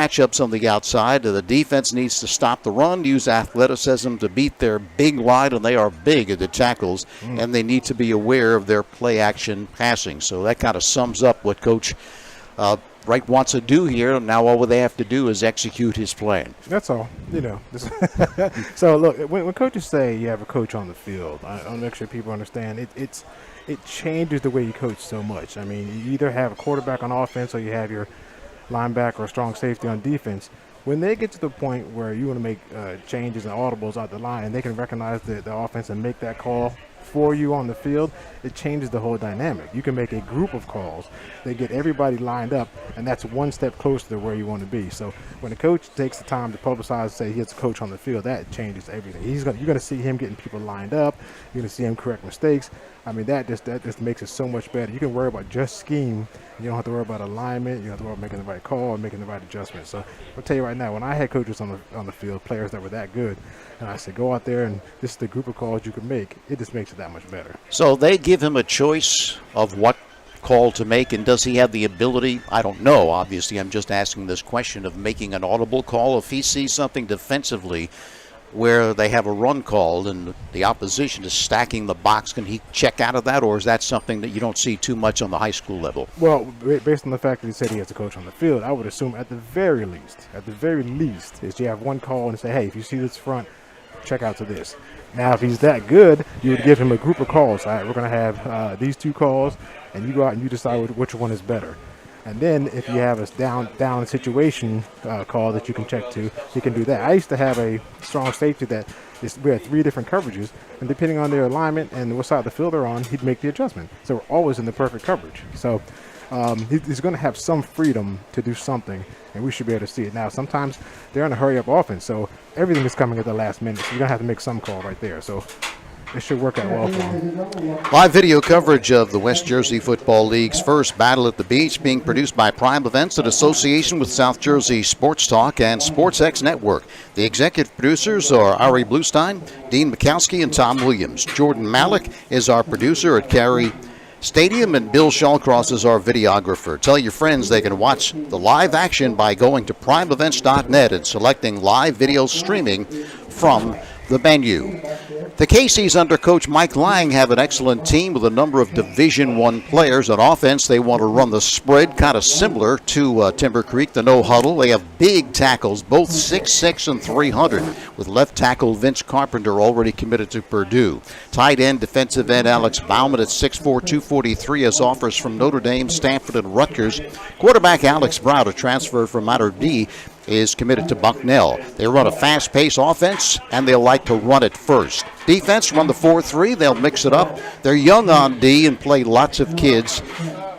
matchups on the outside. The defense needs to stop the run, use athleticism to beat their big line, and they are big at the tackles, and they need to be aware of their play-action passing. So that kind of sums up what Coach Wright wants to do here. Now all they have to do is execute his plan. That's all, So, look, when coaches say you have a coach on the field, I want to make sure people understand it changes the way you coach so much. I mean, you either have a quarterback on offense or you have your linebacker or strong safety on defense. When they get to the point where you want to make changes and audibles out the line and they can recognize the offense and make that call for you on the field, it changes the whole dynamic. You can make a group of calls that get everybody lined up, and that's one step closer to where you want to be. So when a coach takes the time to publicize and say he has a coach on the field, that changes everything. You're going to see him getting people lined up. You're going to see him correct mistakes. I mean, that just makes it so much better. You can worry about just scheme. You don't have to worry about alignment. You don't have to worry about making the right call and making the right adjustments. So I'll tell you right now, when I had coaches on the field, players that were that good, and I said, go out there and this is the group of calls you can make, it just makes it that much better. So they give him a choice of what call to make, and does he have the ability? I don't know. Obviously, I'm just asking this question of making an audible call. If he sees something defensively where they have a run called and the opposition is stacking the box, can he check out of that, or is that something that you don't see too much on the high school level? Well, based on the fact that he said he has a coach on the field, I would assume at the very least, is you have one call and say, hey, if you see this front, check out to this. Now, if he's that good, you would give him a group of calls. All right, we're going to have these two calls, and you go out and you decide which one is better. And then if you have a down situation call that you can check to, you can do that. I used to have a strong safety we had 3 different coverages, and depending on their alignment and what side of the field they're on, he'd make the adjustment. So we're always in the perfect coverage. So he's going to have some freedom to do something, and we should be able to see it. Now, sometimes they're in a hurry-up offense, so everything is coming at the last minute. So you're going to have to make some call right there. So it should work out well for him. Live video coverage of the West Jersey Football League's first Battle at the Beach, being produced by Prime Events in association with South Jersey Sports Talk and SportsX Network. The executive producers are Ari Bluestein, Dean Mikowski, and Tom Williams. Jordan Malik is our producer at Cary Stadium, and Bill Shawcross is our videographer. Tell your friends they can watch the live action by going to primeevents.net and selecting live video streaming from the menu. The Caseys under Coach Mike Lang have an excellent team with a number of Division I players. On offense, they want to run the spread, kind of similar to Timber Creek, the no huddle. They have big tackles, both 6'6" and 300, with left tackle Vince Carpenter already committed to Purdue. Tight end, defensive end Alex Bauman at 6'4", 243 has offers from Notre Dame, Stanford, and Rutgers. Quarterback Alex Brown, a transfer from Mater D, is committed to Bucknell. They run a fast-paced offense, and they'll like to run it first. Defense, run the 4-3. They'll mix it up. They're young on D and play lots of kids.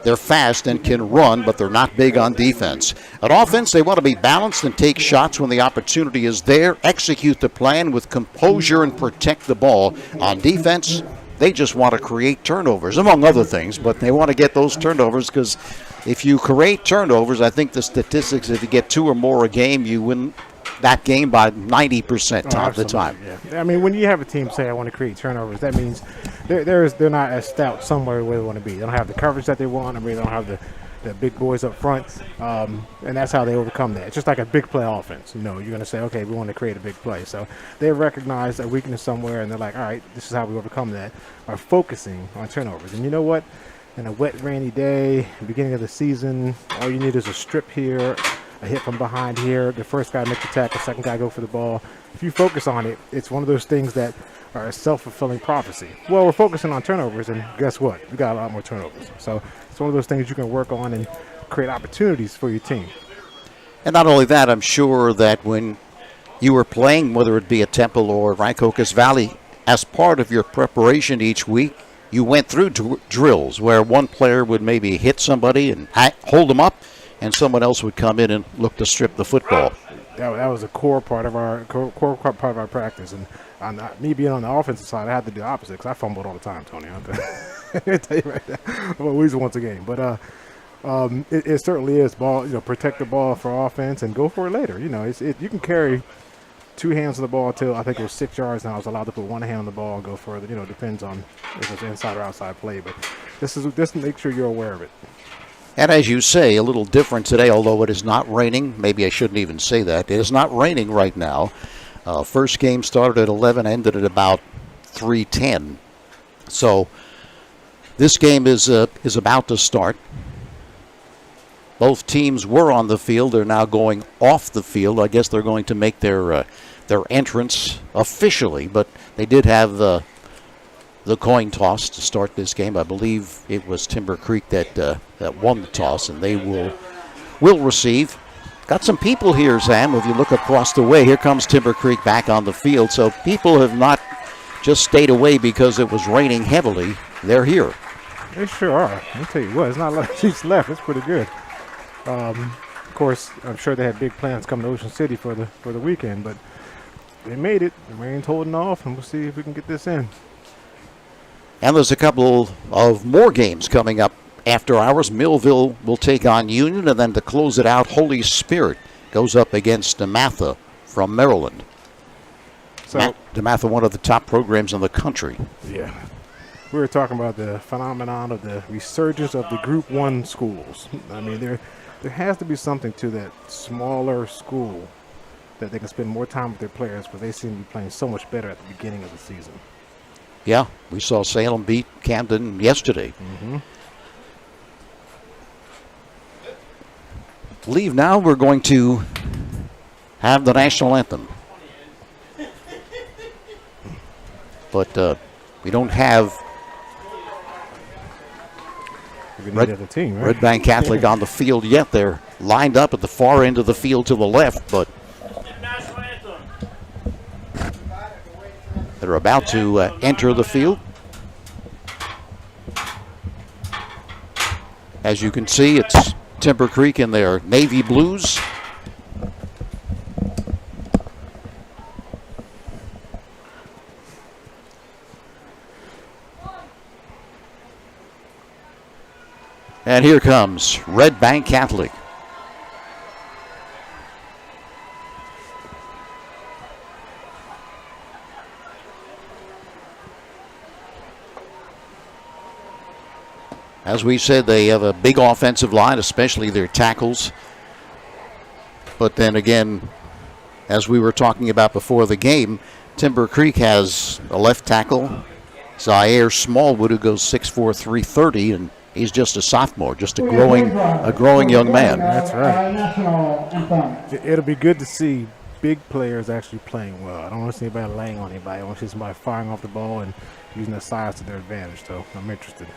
They're fast and can run, but they're not big on defense. At offense, they want to be balanced and take shots when the opportunity is there, execute the plan with composure and protect the ball. On defense, they just want to create turnovers, among other things, but they want to get those turnovers because if you create turnovers, I think the statistics, if you get 2 or more a game, you win that game by 90% of the time. Yeah. I mean, when you have a team say, I want to create turnovers, that means they're not as stout somewhere where they want to be. They don't have the coverage that they want. I mean, they don't have the big boys up front, and that's how they overcome that. It's just like a big play offense. You're going to say, okay, we want to create a big play. So they recognize a weakness somewhere, and they're like, all right, this is how we overcome that, by focusing on turnovers. And you know what? In a wet, rainy day, beginning of the season, all you need is a strip here, a hit from behind here. The first guy makes the tackle, the second guy go for the ball. If you focus on it, it's one of those things that are a self-fulfilling prophecy. Well, we're focusing on turnovers, and guess what? We got a lot more turnovers. So it's one of those things you can work on and create opportunities for your team. And not only that, I'm sure that when you were playing, whether it be at Temple or Rancocas Valley, as part of your preparation each week, you went through drills where one player would maybe hit somebody and hold them up, and someone else would come in and look to strip the football. That was a core part of our practice. And me being on the offensive side, I had to do the opposite because I fumbled all the time, Tony. I'll tell you right now. I'm a loser once a game. But it certainly is ball. Protect the ball for offense and go for it later. You can carry 2 hands on the ball till I think it was 6 yards, and I was allowed to put 1 hand on the ball and go further. Depends on if it's inside or outside play. But just make sure you're aware of it. And as you say, a little different today, although it is not raining. Maybe I shouldn't even say that. It is not raining right now. First game started at 11, ended at about 3:10. So this game is about to start. Both teams were on the field. They're now going off the field. I guess they're going to make their entrance officially, but they did have the coin toss to start this game. I believe it was Timber Creek that won the toss, and they will receive. Got some people here, Sam. If you look across the way, here comes Timber Creek back on the field. So people have not just stayed away because it was raining heavily. They're here. They sure are. I'll tell you what, it's not a lot of seats left. It's pretty good. Of course, I'm sure they had big plans coming to Ocean City for the weekend, but they made it. The rain's holding off, and we'll see if we can get this in. And there's a couple of more games coming up after hours. Millville will take on Union, and then to close it out, Holy Spirit goes up against DeMatha from Maryland. So DeMatha, one of the top programs in the country. Yeah. We were talking about the phenomenon of the resurgence of the Group 1 schools. I mean, there has to be something to that smaller school that they can spend more time with their players, because they seem to be playing so much better at the beginning of the season. Yeah, we saw Salem beat Camden yesterday. Mm-hmm. Leave now. We're going to have the national anthem. But we don't have Red Bank Catholic on the field yet. They're lined up at the far end of the field to the left, but they're about to enter the field. As you can see, it's Timber Creek in their navy blues. And here comes Red Bank Catholic. As we said, they have a big offensive line, especially their tackles. But then again, as we were talking about before the game, Timber Creek has a left tackle, Zaire Smallwood, who goes 6'4", 330, and he's just a sophomore, just a growing young man. That's right. It'll be good to see big players actually playing well. I don't want to see anybody laying on anybody. I want to see somebody firing off the ball and using their size to their advantage, so I'm interested.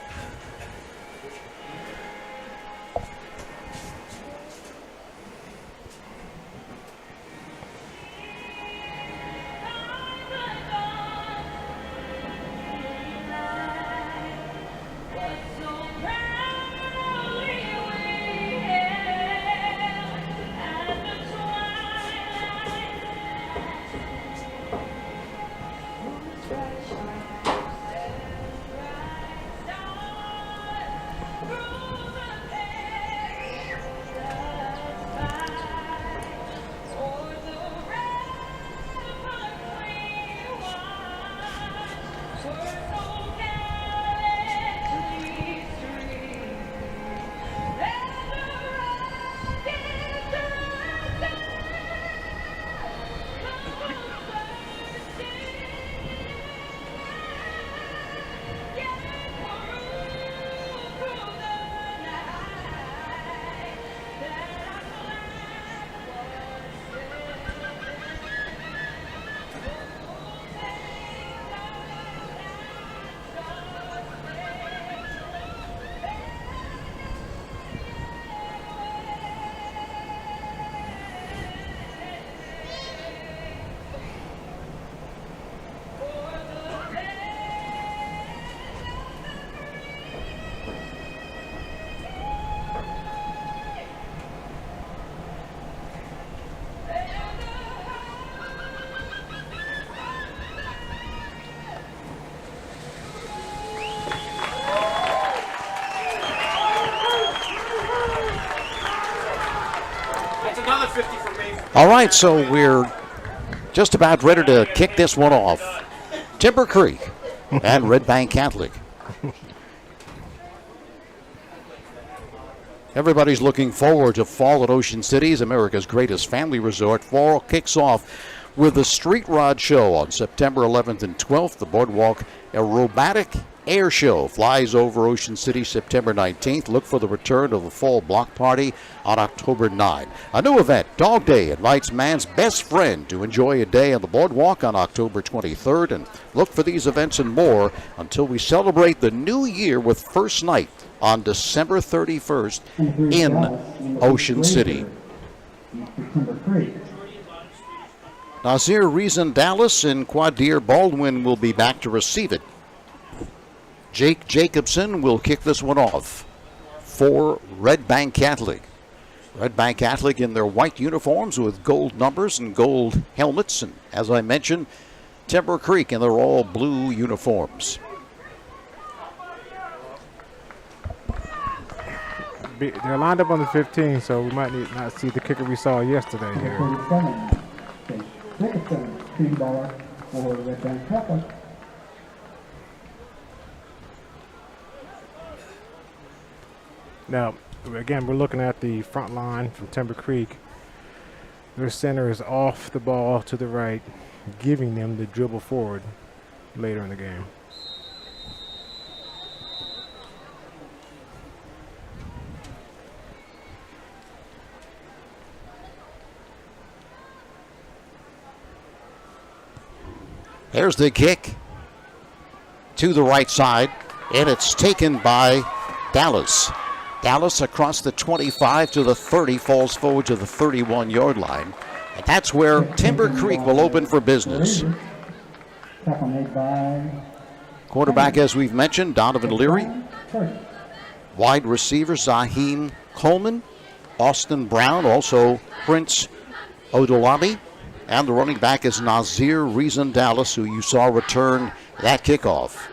All right, so we're just about ready to kick this one off. Timber Creek and Red Bank Catholic. Everybody's looking forward to fall at Ocean City's America's greatest family resort. Fall kicks off with the Street Rod Show on September 11th and 12th. The Boardwalk Aerobatic Air Show flies over Ocean City September 19th. Look for the return of the Fall Block Party on October 9. A new event, Dog Day, invites man's best friend to enjoy a day on the Boardwalk on October 23rd. And look for these events and more until we celebrate the new year with First Night on December 31st in Ocean City. Nazir Reason Dallas and Quadir Baldwin will be back to receive it. Jake Jacobson will kick this one off for Red Bank Catholic. Red Bank Catholic in their white uniforms with gold numbers and gold helmets. And as I mentioned, Timber Creek in their all blue uniforms. They're lined up on the 15, so we might not see the kicker we saw yesterday here. Now, again, we're looking at the front line from Timber Creek. Their center is off the ball to the right, giving them the dribble forward later in the game. There's the kick to the right side, and it's taken by Dallas. Dallas across the 25 to the 30, falls forward to the 31-yard line. And that's where Timber Creek will open for business. Quarterback, as we've mentioned, Donovan Leary. Wide receiver, Zaheem Coleman. Austin Brown, also Prince Odolabi. And the running back is Nazir Reason Dallas, who you saw return that kickoff.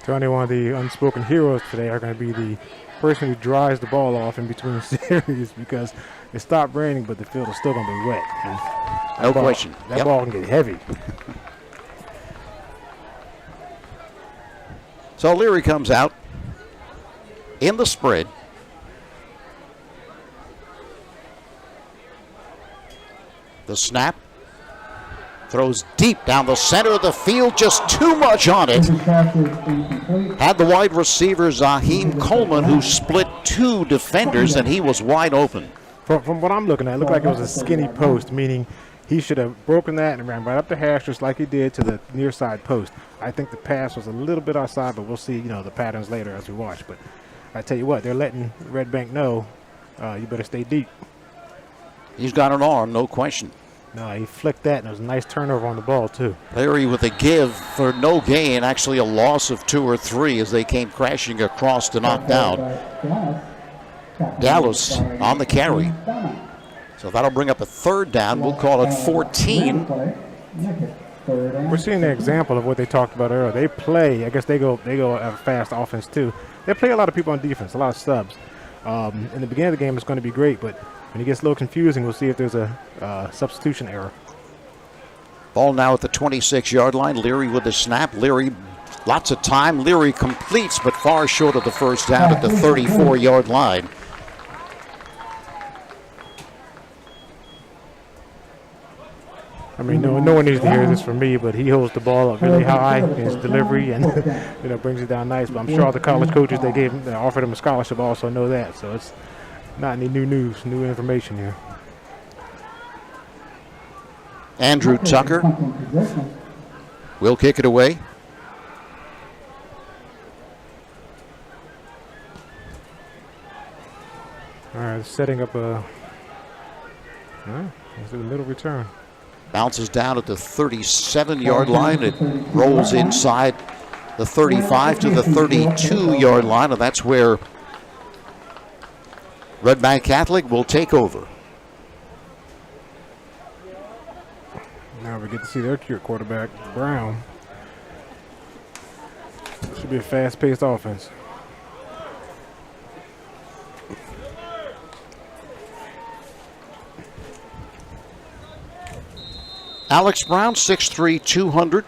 Tony, one of the unspoken heroes today are going to be the person who dries the ball off in between series, because it stopped raining, but the field is still going to be wet. No question. That ball can get heavy. So Leary comes out in the spread. The snap. Throws deep down the center of the field, just too much on it. Had the wide receiver Zaheem Coleman, who split two defenders, and he was wide open. From what I'm looking at, it looked like it was a skinny post, meaning he should have broken that and ran right up the hash just like he did to the near side post. I think the pass was a little bit outside, but we'll see, the patterns later as we watch. But I tell you what, they're letting Red Bank know you better stay deep. He's got an arm, no question. No, he flicked that, and it was a nice turnover on the ball, too. Leary with a give for no gain, actually a loss of 2 or 3 as they came crashing across to knock down Dallas on the carry. So that'll bring up a third down. We'll call it 14. We're seeing an example of what they talked about earlier. They play, I guess they go have a fast offense, too. They play a lot of people on defense, a lot of subs. In the beginning of the game, it's going to be great, but when it gets a little confusing, we'll see if there's a substitution error. Ball now at the 26-yard line. Leary with the snap. Leary, lots of time. Leary completes, but far short of the first down at the 34-yard line. I mean, no one needs to hear this from me, but he holds the ball up really high in his delivery and brings it down nice. But I'm sure all the college coaches they offered him a scholarship also know that. So it's not any new information here. Andrew Tucker will kick it away. All right, setting up a little return. Bounces down at the 37-yard line. It rolls inside the 35 to the 32-yard line, and that's where Red Bank Catholic will take over. Now we get to see their quarterback, Brown. Should be a fast-paced offense. Alex Brown, 6'3", 200.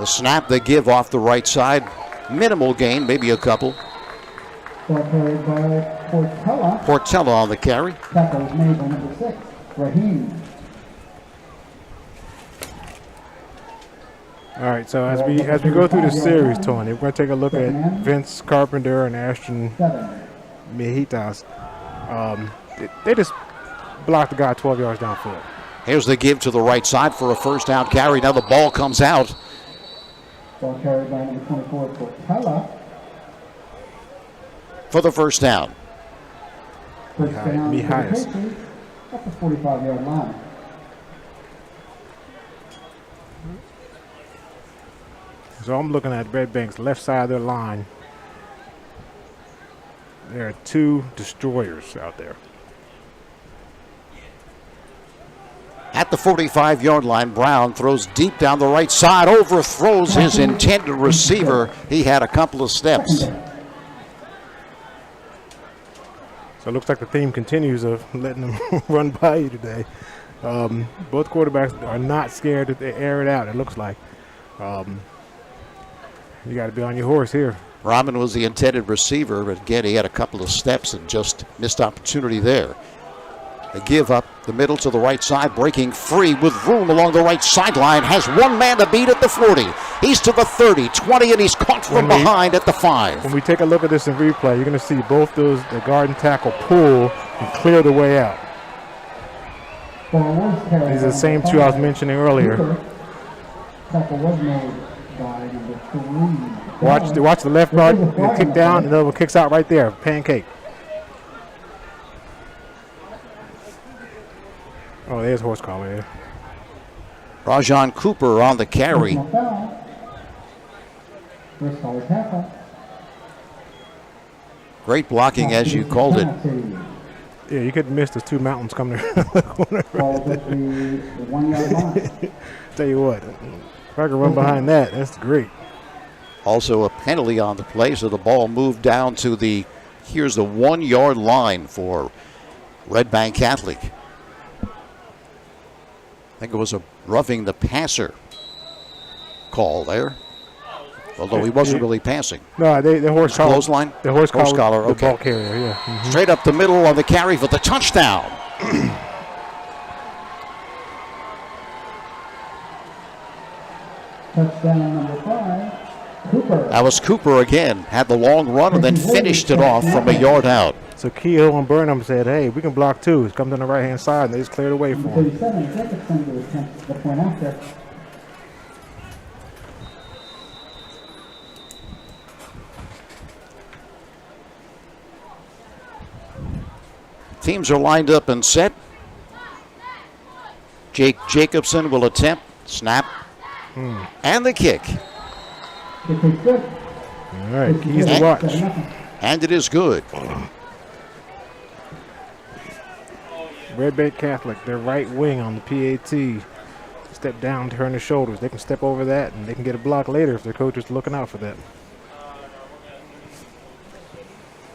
The snap, the give off the right side. Minimal gain, maybe a couple. Carried by Portella. Portella on the carry. Tackle was made by number 6, Raheem. All right, so as we go through this series, Tony, we're going to take a look at Vince Carpenter and Ashton Mejitas. They just blocked the guy 12 yards downfield. Here's the give to the right side for a first down carry. Now the ball comes out. Ball carried by number 24, Portella. For the first down. First down Mejitas. for the Patriots at the 45-yard line. So I'm looking at Red Bank's left side of their line. There are 2 destroyers out there. At the 45-yard line, Brown throws deep down the right side, overthrows his intended receiver. He had a couple of steps. So it looks like the theme continues of letting them run by you today. Both quarterbacks are not scared that they air it out, it looks like. You got to be on your horse here. Rahman was the intended receiver, but again, he had a couple of steps and just missed opportunity there. A give up the middle to the right side, breaking free with room along the right sideline. Has one man to beat at the 40. He's to the 30, 20, and he's caught from behind at the 5. When we take a look at this in replay, you're going to see both the guard and tackle pull and clear the way out. These are the same 2 I was mentioning earlier. Tackle was made by number 3. Watch the left guard kick down, and the other kicks out right there. Pancake. Oh, there's horse collar there. Rajon Cooper on the carry. First collar tackle. Great blocking, as you called it. Yeah, you could miss those 2 mountains coming around the corner. Ball at the 1-yard line. Tell you what, if I could run behind that, that's great. Also a penalty on the play, so the ball moved down to here's the 1-yard line for Red Bank Catholic. I think it was a roughing the passer call there, although he wasn't really passing. No, the horse collar. Clothesline? The horse collar, okay. The ball carrier, yeah. Mm-hmm. Straight up the middle on the carry for the touchdown. Touchdown number 5, Cooper. That was Cooper again. Had the long run and then finished it off from a yard out. So Kehoe and Burnham said, hey, we can block 2. He's come down the right-hand side, and they just cleared away for him. 37, Jacobson to attempt the point after. Teams are lined up and set. Jake Jacobson will attempt, snap, and the kick. Kick is good. All right, keys to watch. And it is good. Red Bank Catholic, their right wing on the PAT. Step down, turn their shoulders. They can step over that, and they can get a block later if their coach is looking out for that.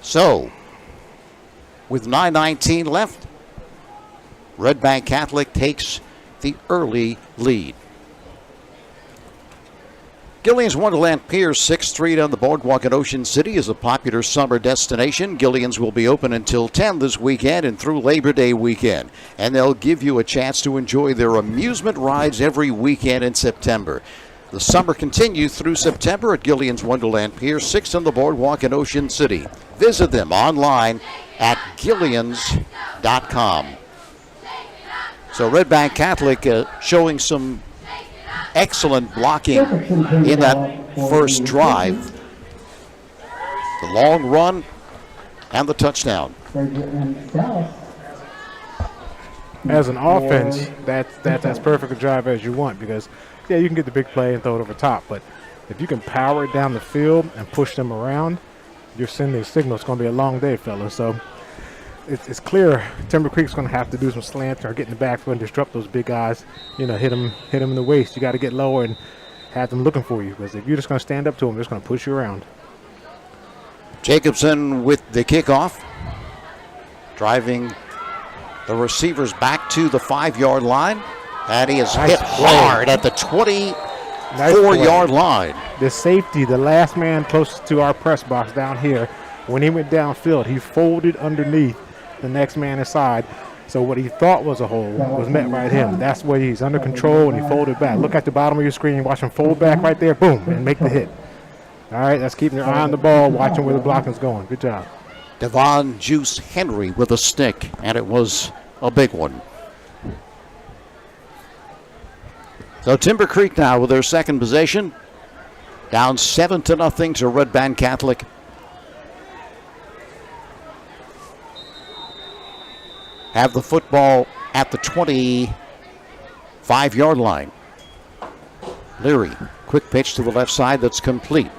So, with 9:19 left, Red Bank Catholic takes the early lead. Gillian's Wonderland Pier 6th Street on the boardwalk in Ocean City is a popular summer destination. Gillian's will be open until 10 this weekend and through Labor Day weekend. And they'll give you a chance to enjoy their amusement rides every weekend in September. The summer continues through September at Gillian's Wonderland Pier 6 on the boardwalk in Ocean City. Visit them online at gillians.com. So Red Bank Catholic showing some excellent blocking in that first drive. The long run and the touchdown. As an offense, that's as perfect a drive as you want because, yeah, you can get the big play and throw it over top, but if you can power it down the field and push them around, you're sending a signal. It's going to be a long day, fellas. So it's clear Timber Creek's going to have to do some slants or get in the backfield and disrupt those big guys. You know, hit them in the waist. You got to get lower and have them looking for you because if you're just going to stand up to them, they're just going to push you around. Jacobson with the kickoff, driving the receivers back to the 5-yard line, and he is hit hard at the 20, Nice 4-yard line. The safety, the last man closest to our press box down here, when he went downfield, he folded underneath the next man inside. So what he thought was a hole was met by him. That's where he's under control, and he folded back. Look at the bottom of your screen. Watch him fold back right there. Boom, and make the hit. All right, that's keeping your eye on the ball, watching where the blocking's going. Good job. Devon Juice Henry with a stick, and it was a big one. So Timber Creek now with their second possession. Down 7-0 to Red Band Catholic. Have the football at the 25-yard line. Leary, quick pitch to the left side that's complete.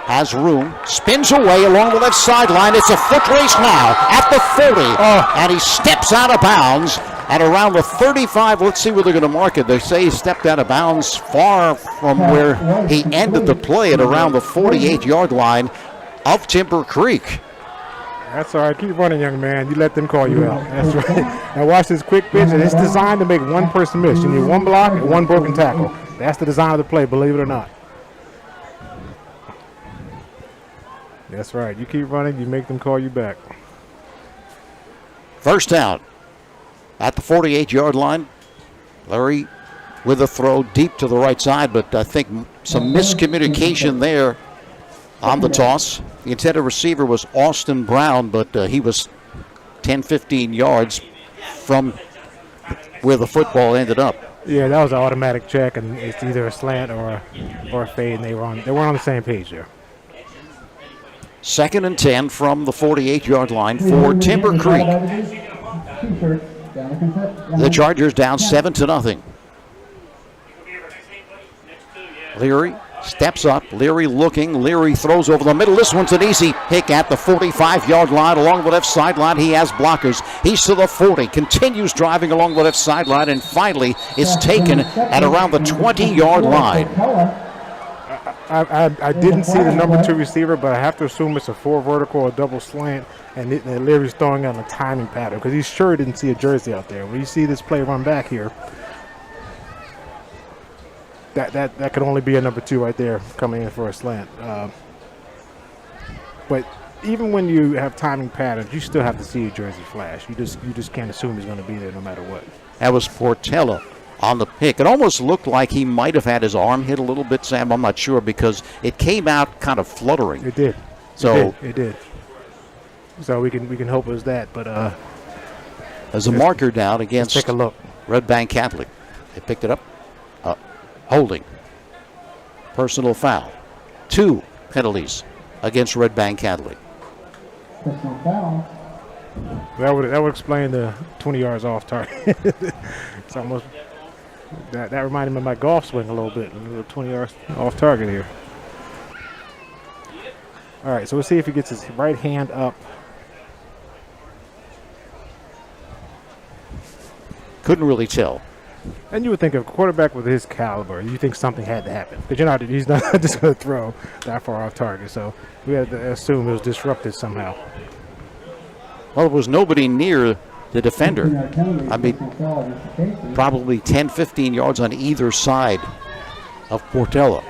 Has room, spins away along the left sideline. It's a foot race now at the 40, and he steps out of bounds at around the 35. Let's see where they're going to mark it. They say he stepped out of bounds far from where he ended the play at around the 48-yard line of Timber Creek. That's all right. Keep running, young man. You let them call you out. That's right. Now watch this quick pitch, and it's designed to make one person miss. You need one block and one broken tackle. That's the design of the play, believe it or not. That's right. You keep running, you make them call you back. First down at the 48-yard line. Larry with a throw deep to the right side, but I think some miscommunication there on the toss. The intended receiver was Austin Brown, but he was 10-15 yards from where the football ended up. Yeah, that was an automatic check, and it's either a slant or a fade, and they were on the same page there. 2nd and 10 from the 48-yard line for Timber Creek. The Chargers down 7-0. Leary steps up. Leary looking. Leary throws over the middle. This one's an easy pick at the 45-yard line along the left sideline. He has blockers. He's to the 40. Continues driving along the left sideline, and finally it's taken at around the 20-yard line. I didn't see the number 2 receiver, but I have to assume it's a 4 vertical or double slant, and Leary's throwing on a timing pattern because he sure didn't see a jersey out there. When you see this play run back here, that could only be a number 2 right there coming in for a slant. But even when you have timing patterns, you still have to see a jersey flash. You just can't assume he's going to be there no matter what. That was Portella on the pick. It almost looked like he might have had his arm hit a little bit, Sam. I'm not sure because it came out kind of fluttering. It did. So it did. So we can hope it was that, but there's a marker down against take a look. Red Bank Catholic. They picked it up. Holding. Personal foul. 2 penalties against Red Bank Catholic. Personal foul. That would explain the 20 yards off target. It's almost that reminded me of my golf swing a little bit. A little 20 yards off target here. All right, so we'll see if he gets his right hand up. Couldn't really tell. And you would think of a quarterback with his caliber, you think something had to happen. But he's not just going to throw that far off target. So we had to assume it was disrupted somehow. Well, there was nobody near the defender. I mean, probably 10, 15 yards on either side of Portella.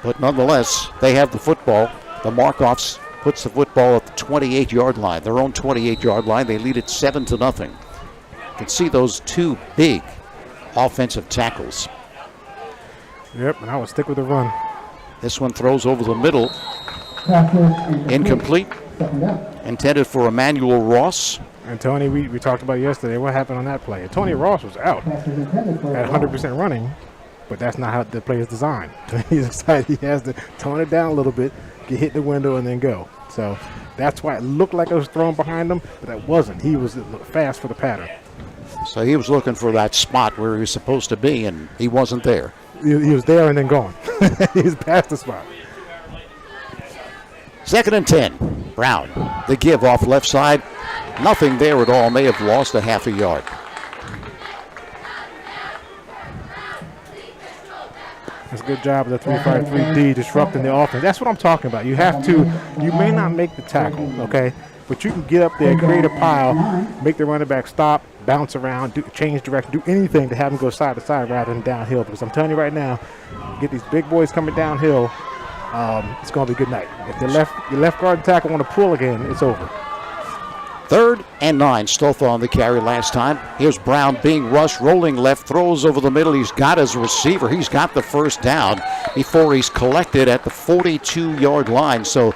But nonetheless, they have the football. The Markoffs puts the football at the 28-yard line, their own 28-yard line. They lead it 7-0. You can see those 2 big offensive tackles. Yep, and I would stick with the run. This one throws over the middle. Incomplete. Intended for Emmanuel Ross. And Tony, we talked about yesterday what happened on that play. Tony Ross was out at 100% running, but that's not how the play is designed. He's excited. He has to tone it down a little bit, hit the window, and then go. So that's why it looked like it was thrown behind him, but that wasn't. He was fast for the pattern. So he was looking for that spot where he was supposed to be, and he wasn't there. He was there and then gone. He was past the spot. 2nd and 10. Brown, the give off left side. Nothing there at all. May have lost a half a yard. That's a good job of the 3-5-3D disrupting the offense. That's what I'm talking about. You have to, you may not make the tackle, okay? but you can get up there, create a pile, make the running back stop, bounce around, change direction, do anything to have him go side to side rather than downhill. Because I'm telling you right now, you get these big boys coming downhill, it's going to be a good night. If your left guard and tackle want to pull again, it's over. 3rd and 9. Stotha on the carry last time. Here's Brown being rushed, rolling left, throws over the middle. He's got his receiver. He's got the first down before he's collected at the 42-yard line. So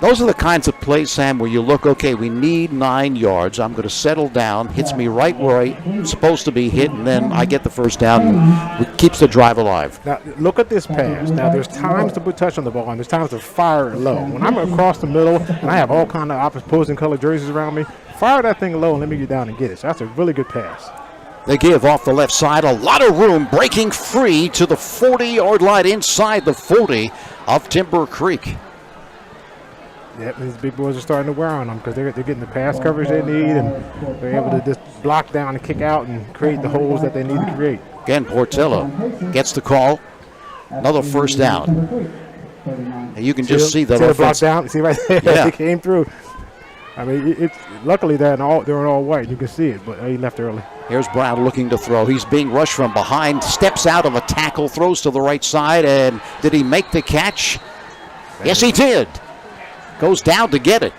those are the kinds of plays, Sam, where you look, okay, we need 9 yards. I'm going to settle down. Hits me right where I'm supposed to be hit, and then I get the first down. And keeps the drive alive. Now, look at this pass. Now, there's times to put touch on the ball, and there's times to fire it low. When I'm across the middle, and I have all kind of opposing color jerseys around me, fire that thing low and let me get down and get it. So that's a really good pass. They give off the left side. A lot of room, breaking free to the 40-yard line inside the 40 of Timber Creek. Yep, these big boys are starting to wear on them because they're getting the pass coverage they need, and they're able to just block down and kick out and create the holes that they need to create. Again, Portillo gets the call. Another first down. And you can just see the block down. See right there, yeah. They came through. I mean, it's luckily they're in all white. You can see it, but he left early. Here's Brown looking to throw. He's being rushed from behind. Steps out of a tackle, throws to the right side, and did he make the catch? Yes, he did. Goes down to get it.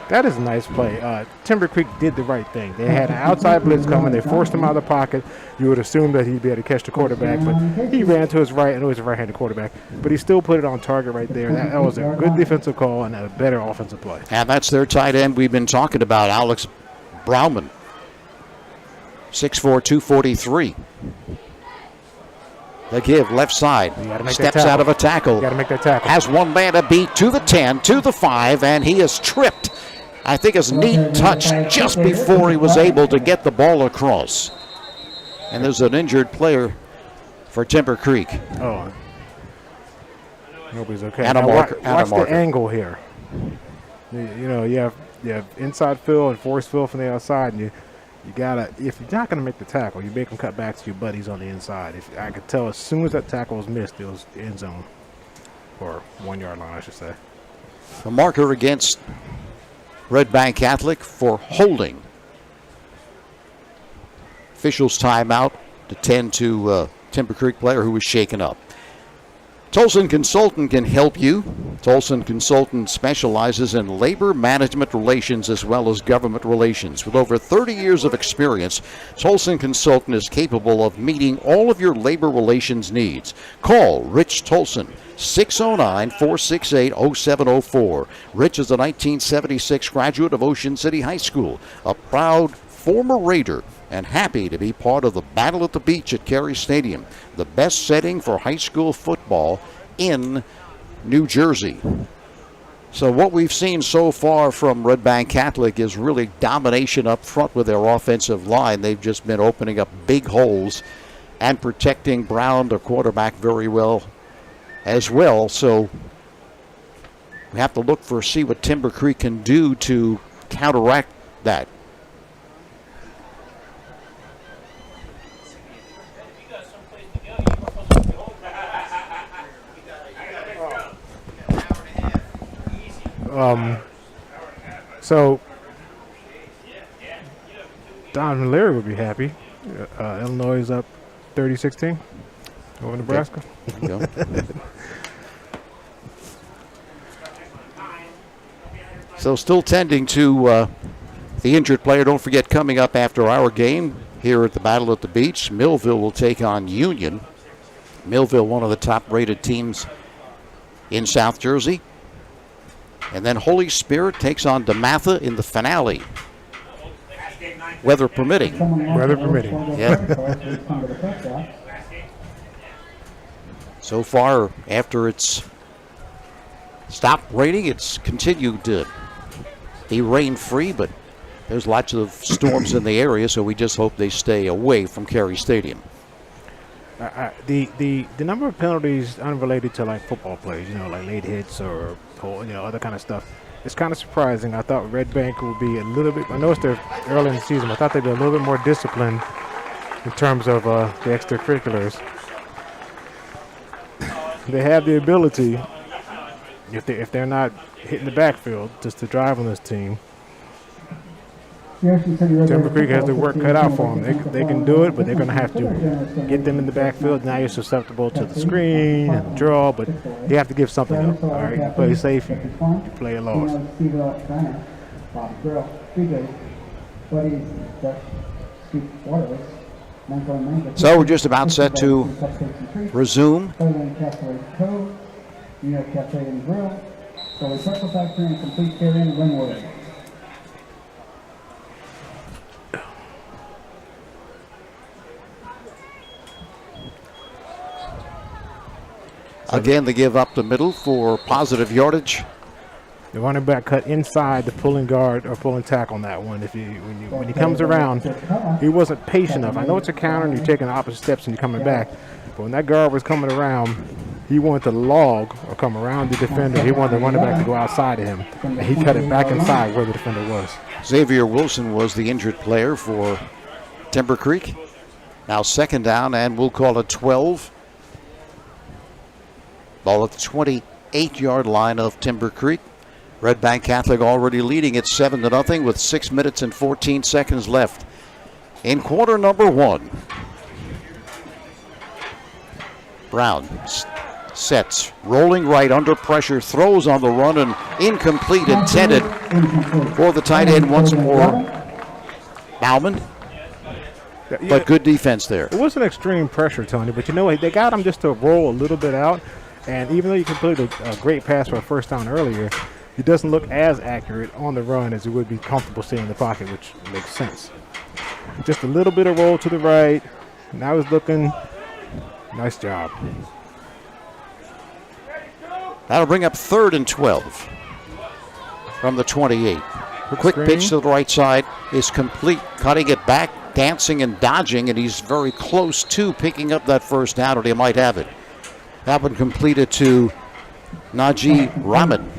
That is a nice play. Timber Creek did the right thing. They had an outside blitz coming. They forced him out of the pocket. You would assume that he'd be able to catch the quarterback, but he ran to his right. I know he's a right-handed quarterback, but he still put it on target right there. That was a good defensive call and a better offensive play. And that's their tight end we've been talking about, Alex Brauman. 6'4", 243. The give, left side. Steps out of a tackle. You got to make that tackle. Has one man to beat to the 10, to the 5, and he is tripped. I think his knee touched just before he was able to get the ball across. And there's an injured player for Timber Creek. Oh. Nobody's okay. And a now marker. Watch the angle here. You know, you have inside fill and force fill from the outside, and you gotta, if you're not gonna make the tackle, you make them cut back to your buddies on the inside. If I could tell as soon as that tackle was missed, it was the end zone, or 1 yard line, I should say. A marker against Red Bank Catholic for holding. Officials timeout to tend to Timber Creek player who was shaken up. Tolson Consultant can help you. Tolson Consultant specializes in labor management relations as well as government relations. With over 30 years of experience, Tolson Consultant is capable of meeting all of your labor relations needs. Call Rich Tolson, 609-468-0704. Rich is a 1976 graduate of Ocean City High School, a proud former Raider, and happy to be part of the Battle at the Beach at Carey Stadium, the best setting for high school football in New Jersey. So what we've seen so far from Red Bank Catholic is really domination up front with their offensive line. They've just been opening up big holes and protecting Brown, the quarterback, very well as well. So we have to look for see what Timber Creek can do to counteract that. So Don Leary would be happy. Illinois is up 30-16 over Nebraska. There you go. So still tending to the injured player. Don't forget, coming up after our game here at the Battle at the Beach, Millville will take on Union. Millville, one of the top-rated teams in South Jersey. And then Holy Spirit takes on DeMatha in the finale. Weather permitting. Weather permitting. Yeah. So far, after it's stopped raining, it's continued to be rain-free, but there's lots of storms in the area, so we just hope they stay away from Carey Stadium. The number of penalties unrelated to like football plays, like late hits or other kind of stuff, it's kind of surprising. I thought Red Bank would be a little bit. I know it's their early in the season, but I thought they'd be a little bit more disciplined in terms of the extracurriculars. They have the ability if they're not hitting the backfield just to drive on this team, Timber Creek has their work cut out for them. They can do it, but they're going to have to get them in the backfield. Now you're susceptible to the screen and the draw, but you have to give something up. All right, you play safe, you play a loss. So we're just about set to resume. Again, they give up the middle for positive yardage. The running back cut inside the pulling guard or pulling tackle on that one. When he comes around, he wasn't patient enough. I know it's a counter and you're taking the opposite steps and you're coming back, but when that guard was coming around, he wanted to log or come around the defender. He wanted the running back to go outside of him, and he cut it back inside where the defender was. Xavier Wilson was the injured player for Timber Creek. Now second down, and we'll call it 12. Ball at the 28-yard line of Timber Creek. Red Bank Catholic already leading at 7-0 with 6 minutes and 14 seconds left in quarter number 1. Brown sets, rolling right under pressure, throws on the run and incomplete, intended for the tight end once more. Bauman, but good defense there. It wasn't extreme pressure, Tony, but you know what? They got him just to roll a little bit out, and even though you completed a great pass for a first down earlier, he doesn't look as accurate on the run as he would be comfortable staying in the pocket, which makes sense. Just a little bit of roll to the right. Now he's looking. Nice job. That'll bring up 3rd and 12 from the 28. Quick pitch to the right side is complete, cutting it back, dancing and dodging, and he's very close to picking up that first down, or he might have it. That one completed to Najee Rahman.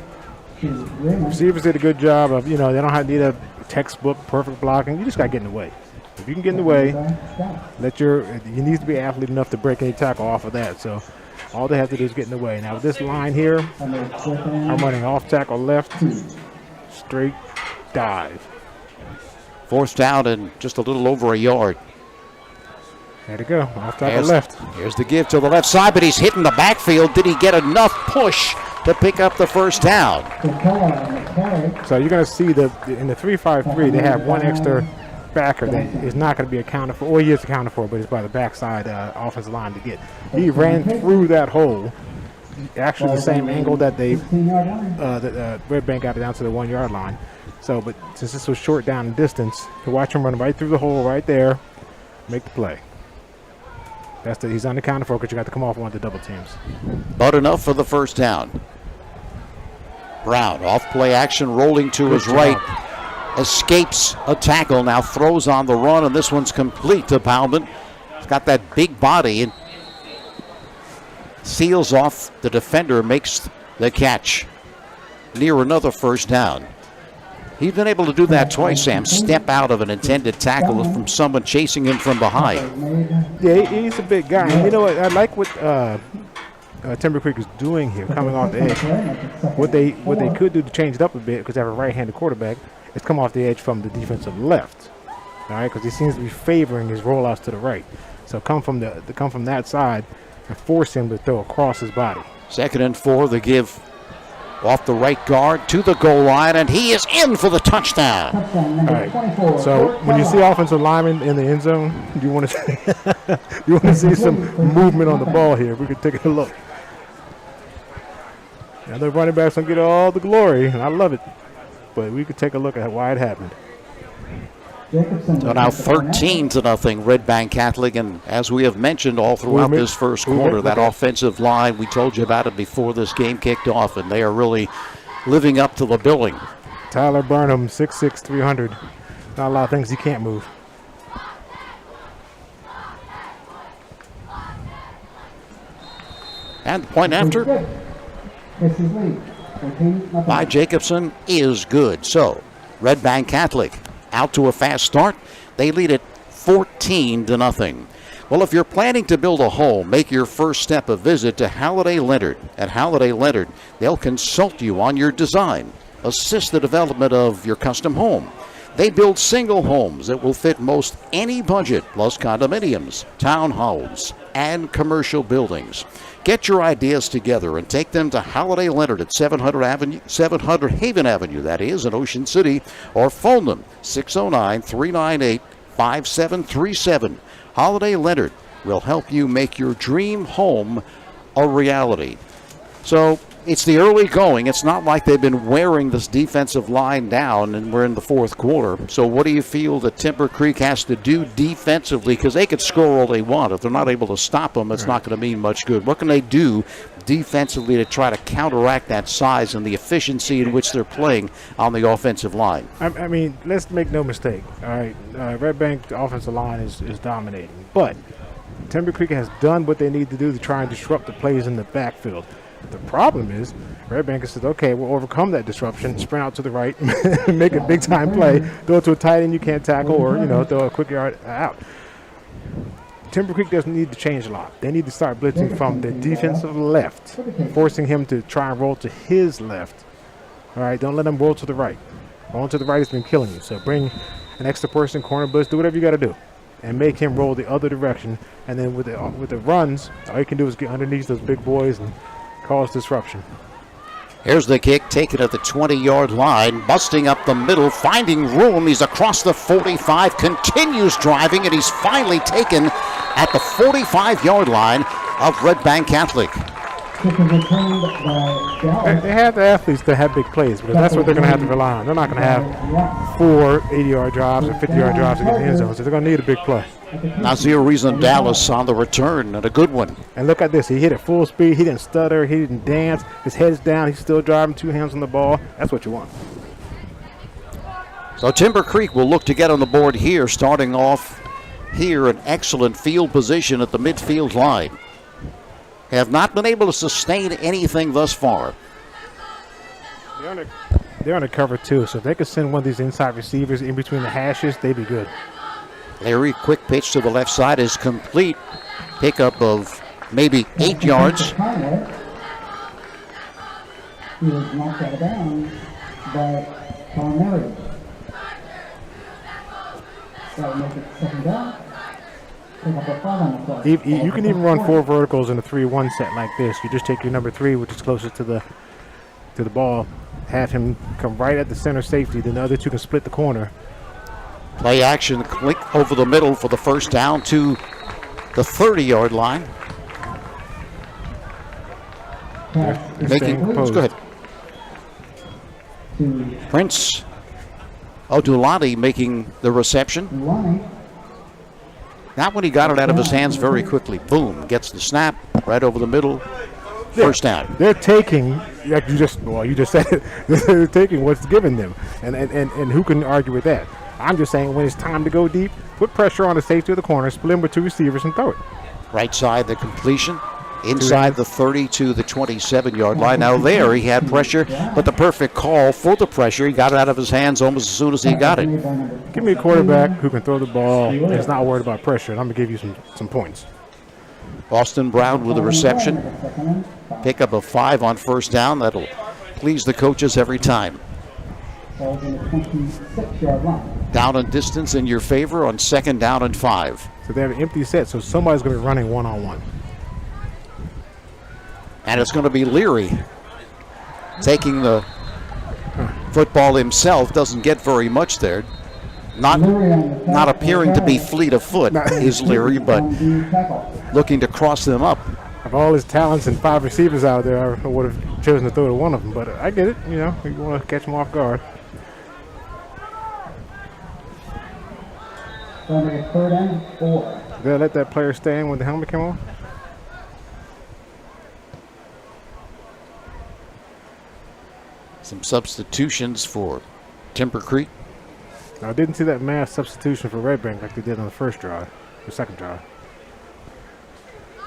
Receivers did a good job of, they don't need a textbook perfect blocking. You just got to get in the way. If you can get in the way, you need to be athlete enough to break any tackle off of that. So all they have to do is get in the way. Now with this line here, I'm running off tackle left, straight dive. 4th down and just a little over a yard. There to go, off tackle left. Here's the give to the left side, but he's hitting the backfield. Did he get enough push to pick up the first down? So you're going to see in the 3-5-3, they have one extra backer that is not going to be accounted for, or he is accounted for, but it's by the backside offensive line to get. He ran through that hole, actually the same angle that Red Bank got it down to the 1-yard line. So, but since this was short down in distance, to watch him run right through the hole right there, make the play. He's unaccounted for because you got to come off one of the double teams. But enough for the first down. Brown off play action, rolling to his right. Escapes a tackle, now throws on the run, and this one's complete to Bauman. He's got that big body and seals off the defender, makes the catch near another first down. He's been able to do that twice, Sam. Step out of an intended tackle from someone chasing him from behind. Yeah, he's a big guy. And you know what? I like what Timber Creek is doing here, coming off the edge. What they could do to change it up a bit, because they have a right-handed quarterback, is come off the edge from the defensive left. All right, because he seems to be favoring his rollouts to the right. So come from that side and force him to throw across his body. 2nd and 4, the give off the right guard to the goal line, and he is in for the touchdown. All right. So when you see offensive linemen in the end zone, you want to see some movement on the ball here. We could take a look. Now the running backs don't get all the glory, and I love it, but we could take a look at why it happened. So now 13-0 Red Bank Catholic, and as we have mentioned all throughout this first quarter, that offensive line, we told you about it before this game kicked off, and they are really living up to the billing. Tyler Burnham, 6'6", 300. Not a lot of things he can't move. And the point after by Jacobson is good. So Red Bank Catholic out to a fast start. They lead it 14-0. Well, if you're planning to build a home, make your first step a visit to Halliday Leonard. At Halliday Leonard, they'll consult you on your design, assist the development of your custom home. They build single homes that will fit most any budget, plus condominiums, townhomes, and commercial buildings. Get your ideas together and take them to Halliday Leonard at 700 Haven Avenue, that is, in Ocean City, or phone them 609-398-5737. Halliday Leonard will help you make your dream home a reality. So it's the early going. It's not like they've been wearing this defensive line down and we're in the fourth quarter. So what do you feel that Timber Creek has to do defensively? Because they could score all they want. If they're not able to stop them, it's not going to mean much good. What can they do defensively to try to counteract that size and the efficiency in which they're playing on the offensive line? I mean, let's make no mistake. All right, Red Bank offensive line is dominating. But Timber Creek has done what they need to do to try and disrupt the plays in the backfield. The problem is, Red Bank says, okay, we'll overcome that disruption, sprint out to the right, make a big-time play, throw it to a tight end you can't tackle, or, throw a quick yard out. Timber Creek doesn't need to change a lot. They need to start blitzing from the defensive left, forcing him to try and roll to his left. All right, don't let him roll to the right. Rolling to the right has been killing you. So bring an extra person, corner blitz, do whatever you got to do, and make him roll the other direction. And then with the runs, all you can do is get underneath those big boys and cause disruption. Here's the kick, taken at the 20-yard line, busting up the middle, finding room. He's across the 45, continues driving, and he's finally taken at the 45-yard line of Red Bank Catholic. They have the athletes that have big plays, but that's what they're going to have to rely on. They're not going to have 4 80-yard drives or 50-yard drives to get in the end zone, so they're going to need a big play. Nazir Reason Dallas on the return, and a good one. And look at this. He hit at full speed. He didn't stutter. He didn't dance. His head's down. He's still driving, 2 hands on the ball. That's what you want. So Timber Creek will look to get on the board here, starting off here an excellent field position at the midfield line. Have not been able to sustain anything thus far. They're under cover, too, so if they could send one of these inside receivers in between the hashes, they'd be good. Larry, quick pitch to the left side is complete. Pickup of maybe 8 yards. He was knocked out of bounds by Palmieri. That will make it second down. Pick up a 5 on the clock. You can even run 4 verticals in a 3-1 set like this. You just take your number 3, which is closest to the ball, have him come right at the center safety, then the other 2 can split the corner. Play action, click over the middle for the first down to the 30-yard line. Go ahead. Prince Odulati making the reception. That one, he got it out of his hands very quickly. Boom, gets the snap right over the middle. First down. They're taking, like you just said it, they're taking what's given them. And who can argue with that? I'm just saying when it's time to go deep, put pressure on the safety of the corner, split him with 2 receivers and throw it. Right side, the completion. Inside the 30 to the 27-yard line. Now there, he had pressure, but the perfect call for the pressure. He got it out of his hands almost as soon as he got it. Give me a quarterback who can throw the ball and is not worried about pressure, and I'm going to give you some points. Austin Brown with the reception. Pickup of 5 on first down. That'll please the coaches every time. Down and distance in your favor on 2nd down and 5. So they have an empty set, so somebody's going to be running one-on-one. And it's going to be Leary taking the football himself. Doesn't get very much there. Not appearing to be fleet of foot is Leary, but looking to cross them up. Of all his talents and 5 receivers out there, I would have chosen to throw to one of them. But I get it. You want to catch him off guard. So 3rd and 4. They'll let that player stand when the helmet came off. Some substitutions for Timber Creek. Now, I didn't see that mass substitution for Red Bank like they did on the first drive, the second drive.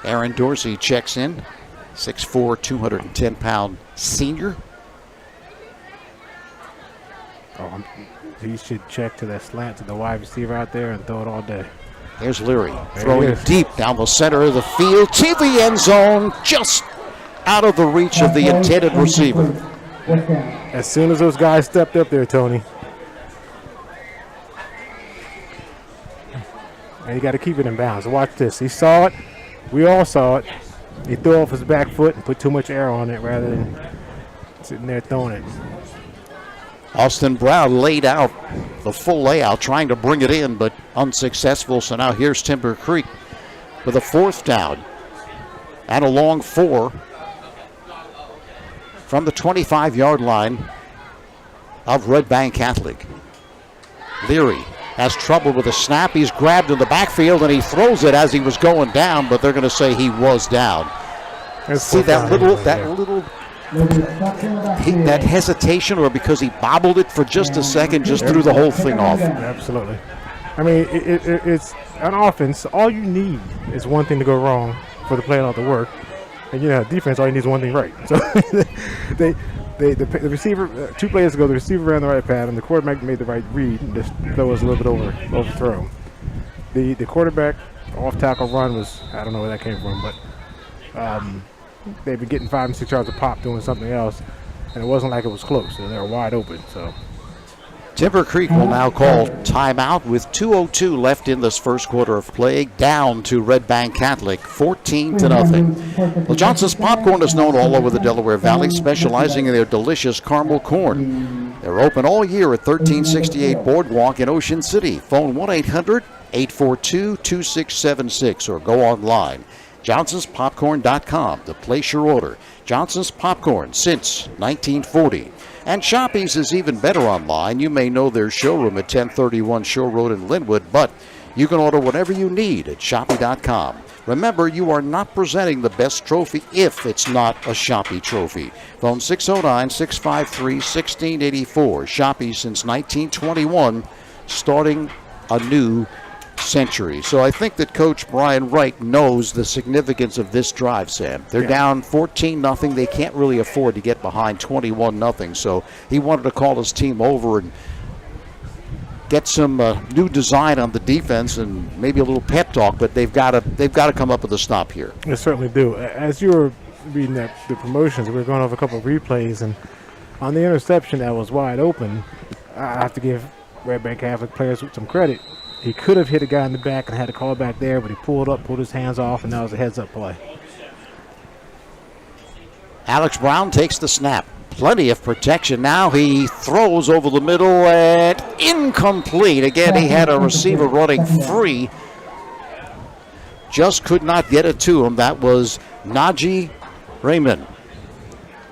Aaron Dorsey checks in, 6'4", 210-pound senior. He should check to that slant to the wide receiver out there and throw it all day. Here's Leary throwing deep down the center of the field to the end zone, just out of the reach of the intended receiver. As soon as those guys stepped up there, Tony. And you got to keep it in bounds. Watch this. He saw it. We all saw it. He threw off his back foot and put too much air on it rather than sitting there throwing it. Austin Brown laid out the full layout, trying to bring it in, but unsuccessful. So now here's Timber Creek with a 4th down and a long 4 from the 25-yard line of Red Bank Catholic. Leary has trouble with the snap. He's grabbed in the backfield, and he throws it as he was going down, but they're going to say he was down. See that little that hesitation, or because he bobbled it for just a second, just threw the whole thing off. Absolutely. I mean, it's an offense. All you need is one thing to go wrong for the play not to work. And, defense, all you need is one thing right. So the receiver, 2 plays ago, the receiver ran the right pattern. The quarterback made the right read, and this throw was a little bit overthrown. The quarterback off-tackle run was, I don't know where that came from, but they've been getting 5 and 6 yards a pop doing something else, and it wasn't like it was close. So they were wide open. So Timber Creek will now call timeout with 2:02 left in this first quarter of play, down to Red Bank Catholic, 14-0. Well, Johnson's Popcorn is known all over the Delaware Valley, specializing in their delicious caramel corn. They're open all year at 1368 Boardwalk in Ocean City. Phone 1-800-842-2676 or go online. Johnson'sPopcorn.com to place your order. Johnson's Popcorn since 1940. And Shoppy's is even better online. You may know their showroom at 1031 Shore Road in Linwood, but you can order whatever you need at Shoppy.com. Remember, you are not presenting the best trophy if it's not a Shoppy trophy. Phone 609-653-1684. Shoppy since 1921, starting a new century. So I think that Coach Brian Wright knows the significance of this drive, Sam. They're down 14-0. They can't really afford to get behind 21-0. So he wanted to call his team over and get some new design on the defense and maybe a little pep talk, but they've got to come up with a stop here. They certainly do. As you were reading the promotions, we were going over a couple of replays, and on the interception that was wide open, I have to give Red Bank Catholic players some credit. He could have hit a guy in the back and had to call it back there, but he pulled his hands off, and that was a heads-up play. Alex Brown takes the snap. Plenty of protection. Now he throws over the middle and incomplete. Again, he had a receiver running free. Just could not get it to him. That was Najee Raymond.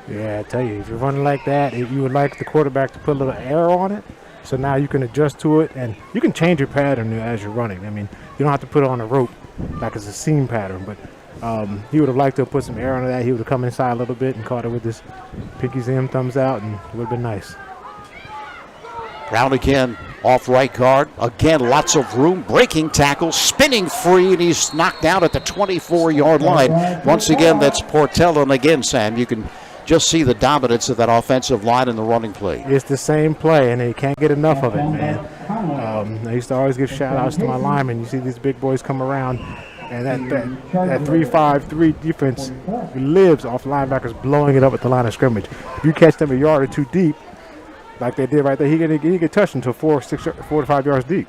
Yeah, I tell you, if you're running like that, if you would like the quarterback to put a little air on it, so now you can adjust to it, and you can change your pattern as you're running. I mean, you don't have to put it on a rope like it's a seam pattern, but he would have liked to have put some air on that. He would have come inside a little bit and caught it with his pinkies in, thumbs out, and it would have been nice. Brown again, off right guard. Again, lots of room. Breaking tackle, spinning free, and he's knocked out at the 24-yard line. Once again, that's Portella. And again, Sam, you can just see the dominance of that offensive line in the running play. It's the same play, and they can't get enough of it, man. I used to always give shout-outs to my linemen. You see these big boys come around, and that 3-5-3 defense lives off linebackers blowing it up at the line of scrimmage. If you catch them a yard or two deep, like they did right there, he get touched until 4 to 5 yards deep.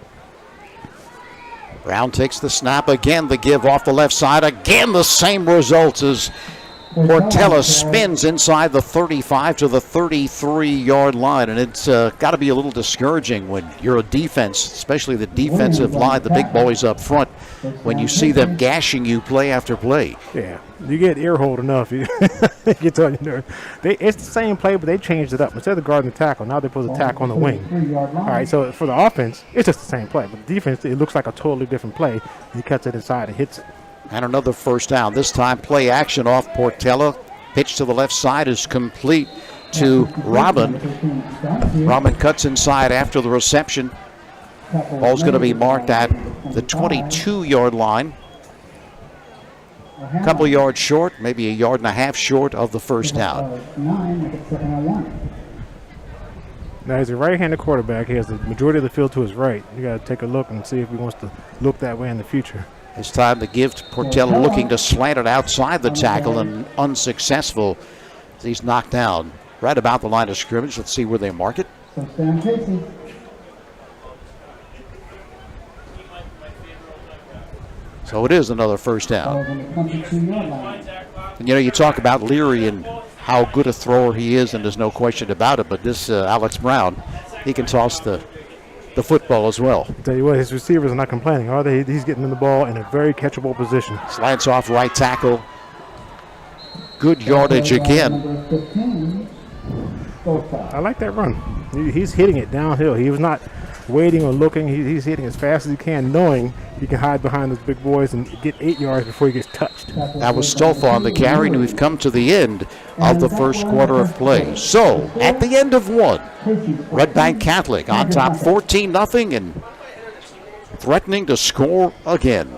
Brown takes the snap again. The give off the left side. Again, the same results as Portella spins inside the 35 to the 33-yard line, and it's got to be a little discouraging when you're a defense, especially the defensive line, the big boys up front, when you see them gashing you play after play. Yeah, you get ear-holed enough, it gets on your nerves. It's the same play, but they changed it up. Instead of guarding the tackle, now they put the tackle on the wing. All right, so for the offense, it's just the same play, but the defense, it looks like a totally different play. He cuts it inside and hits it. And another first down. This time play action off Portella. Pitch to the left side is complete to Robin. Robin cuts inside after the reception. Ball's going to be marked at the 22-yard line. A couple yards short, maybe a yard and a half short of the first down. Now, he's a right-handed quarterback. He has the majority of the field to his right. You got to take a look and see if he wants to look that way in the future. It's time to give to Portello, looking to slant it outside the tackle and unsuccessful. He's knocked down right about the line of scrimmage. Let's see where they mark it. Touchdown, Casey. So it is another first down. Ball on the 22-yard line. And, you know, you talk about Leary and how good a thrower he is, and there's no question about it, but this Alex Brown, he can toss the football as well. I'll tell you what, his receivers are not complaining, are they? He's getting the ball in a very catchable position. Slants off right tackle. Good yardage again. Number 15, I like that run. He's hitting it downhill. He was not waiting or looking. He's hitting as fast as he can, knowing he can hide behind those big boys and get 8 yards before he gets touched. That was Stolfa on the carry, and we've come to the end of the first quarter of play. So, at the end of one, Red Bank Catholic on top 14-0 and threatening to score again.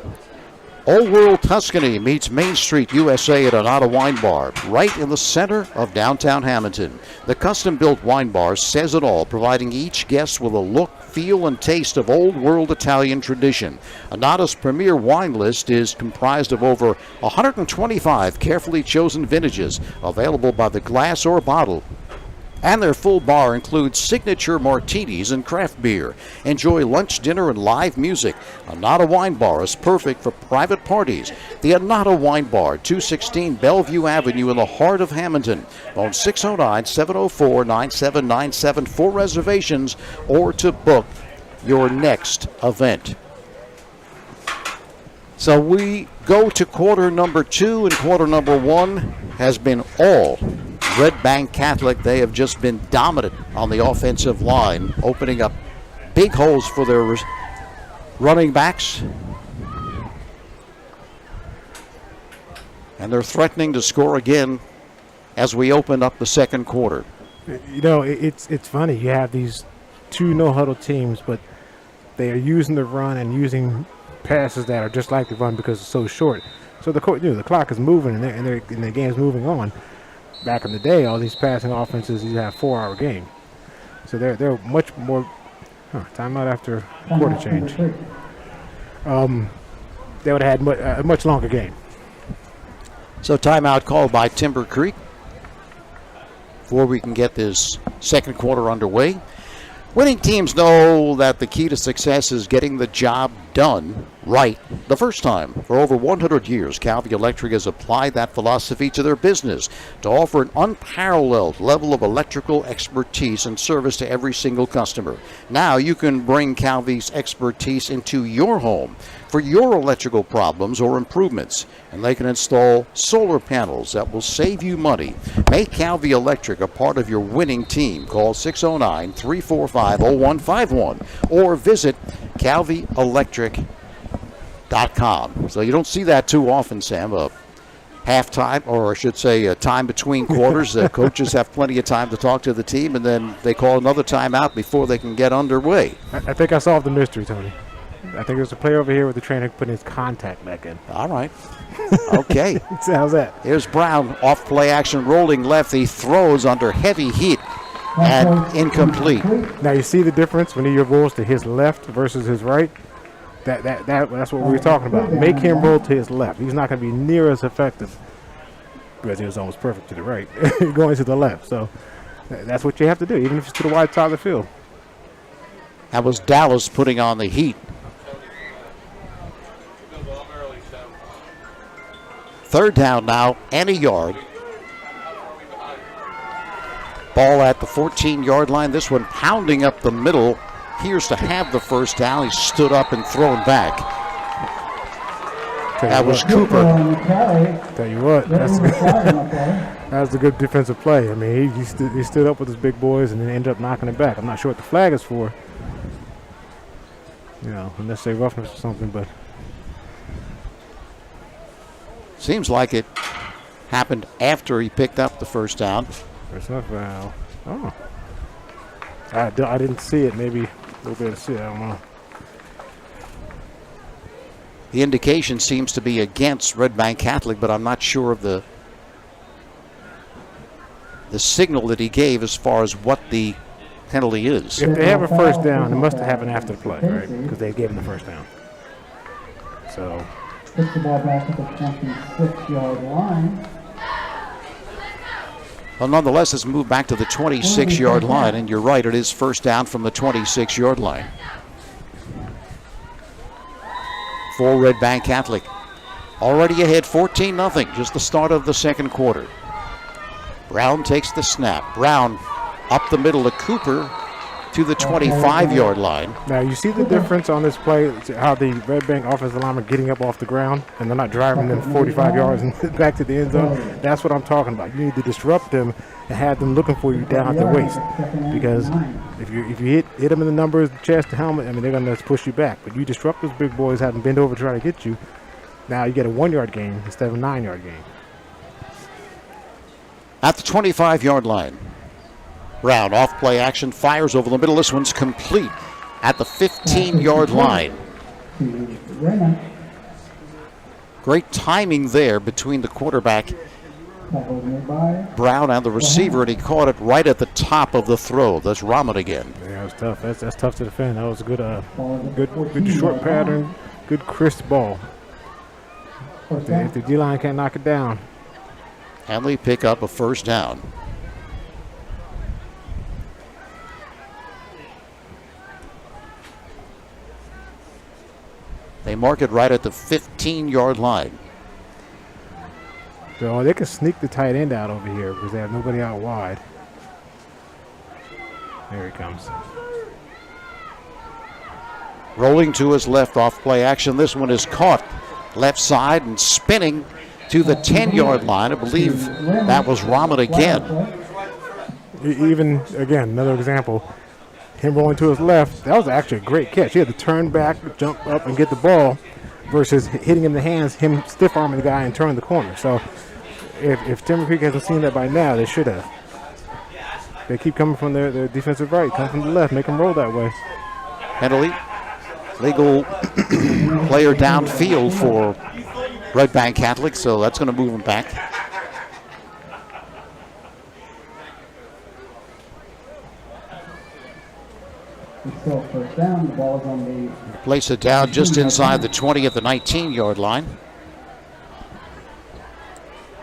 Old World Tuscany meets Main Street USA at Anata Wine Bar, right in the center of downtown Hamilton. The custom-built wine bar says it all, providing each guest with a look, feel, and taste of Old World Italian tradition. Anata's premier wine list is comprised of over 125 carefully chosen vintages, available by the glass or bottle. And their full bar includes signature martinis and craft beer. Enjoy lunch, dinner, and live music. Anata Wine Bar is perfect for private parties. The Anata Wine Bar, 216 Bellevue Avenue in the heart of Hamilton. Phone 609-704-9797 for reservations or to book your next event. So we go to quarter number 2, and quarter number 1 has been all Red Bank Catholic. They have just been dominant on the offensive line, opening up big holes for their running backs. And they're threatening to score again as we open up the second quarter. You know, it's funny. You have these two no-huddle teams, but they are using the run and using passes that are just like the run because it's so short. So the clock is moving and the game's moving on. Back in the day, all these passing offenses, you have 4-hour game. So they're much more timeout after quarter change. They would have had a much longer game. So timeout called by Timber Creek before we can get this second quarter underway. Winning teams know that the key to success is getting the job done right the first time. For over 100 years, Calvi Electric has applied that philosophy to their business to offer an unparalleled level of electrical expertise and service to every single customer. Now you can bring Calvi's expertise into your home for your electrical problems or improvements, and they can install solar panels that will save you money. Make Calvi Electric a part of your winning team. Call 609-345-0151 or visit calvielectric.com. So you don't see that too often, Sam. Halftime, or I should say time between quarters. The coaches have plenty of time to talk to the team, and then they call another timeout before they can get underway. I think I solved the mystery, Tony. I think there's a player over here with the trainer putting his contact back in. All right. Okay. How's that? Here's Brown, off play action, rolling left. He throws under heavy heat and incomplete. Now you see the difference when he rolls to his left versus his right? That's what we were talking about. Make him roll to his left. He's not going to be near as effective because he was almost perfect to the right, going to the left. So that's what you have to do, even if it's to the wide side of the field. That was Dallas putting on the heat. Third down now and a yard. Ball at the 14-yard line. This one pounding up the middle. Here's to have the first down. He stood up and thrown back. That was Cooper. Tell you what, that's a good defensive play. I mean, he stood up with his big boys and then ended up knocking it back. I'm not sure what the flag is for. You know, unless they roughness or something, but seems like it happened after he picked up the first down. There's no foul. Oh. I didn't see it. Maybe a little bit of see it. I don't know. The indication seems to be against Red Bank Catholic, but I'm not sure of the signal that he gave as far as what the penalty is. If they have a first down, it must have happened after the play, right? Because they gave him the first down. So. Puts the ball back at the 26-yard line. Well, nonetheless, it's moved back to the 26-yard line, and you're right, it is first down from the 26-yard line. For Red Bank Catholic. Already ahead 14-0, just the start of the second quarter. Brown takes the snap. Brown up the middle to Cooper to the 25-yard line. Now, you see the difference on this play, how the Red Bank offensive linemen are getting up off the ground, and they're not driving them 45 yards and back to the end zone. That's what I'm talking about. You need to disrupt them and have them looking for you down at the waist. Because if you hit them in the numbers, the chest, the helmet, I mean, they're going to push you back. But you disrupt those big boys, have them bend over to try to get you. Now you get a 1-yard gain instead of a 9-yard gain. At the 25-yard line. Brown off play action, fires over the middle. This one's complete at the 15-yard line. Great timing there between the quarterback, Brown, and the receiver, and he caught it right at the top of the throw. That's Rahman again. Yeah, that was tough. That's tough to defend. That was a good short pattern, good crisp ball. If the D-line can't knock it down. And they pick up a first down. They mark it right at the 15-yard line. So they can sneak the tight end out over here because they have nobody out wide. There he comes. Rolling to his left off play action. This one is caught left side and spinning to the 10-yard line. I believe that was Rahman again. Even, again, another example. Him rolling to his left, that was actually a great catch. He had to turn back, jump up, and get the ball versus hitting him in the hands, him stiff-arming the guy and turning the corner. So if Timber Creek hasn't seen that by now, they should have. They keep coming from their defensive right, come from the left, make them roll that way. Penalty. Legal player downfield for Red Bank Catholic, so that's going to move him back. Still first down. The ball is on the. Place it down just inside the 20 at the 19-yard line.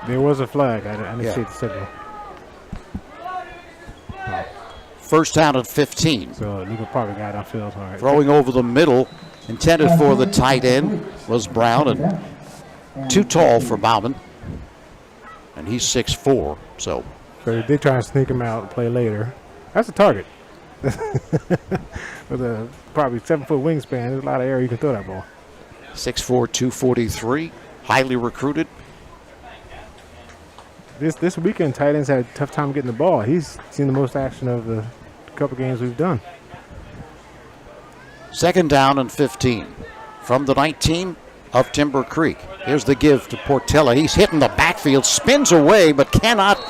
There was a flag. I didn't see the signal. First down at 15. So legal probably got downfield. All right. Throwing over the middle, intended for the tight end, was Brown, and too tall for Bauman. And he's 6'4", so. So they try and sneak him out and play later. That's a target. With a probably 7-foot wingspan, there's a lot of area you can throw that ball. 6'4", 243, highly recruited. This weekend, tight ends had a tough time getting the ball. He's seen the most action of the couple games we've done. Second down and 15 from the 19 of Timber Creek. Here's the give to Portella. He's hitting the backfield, spins away, but cannot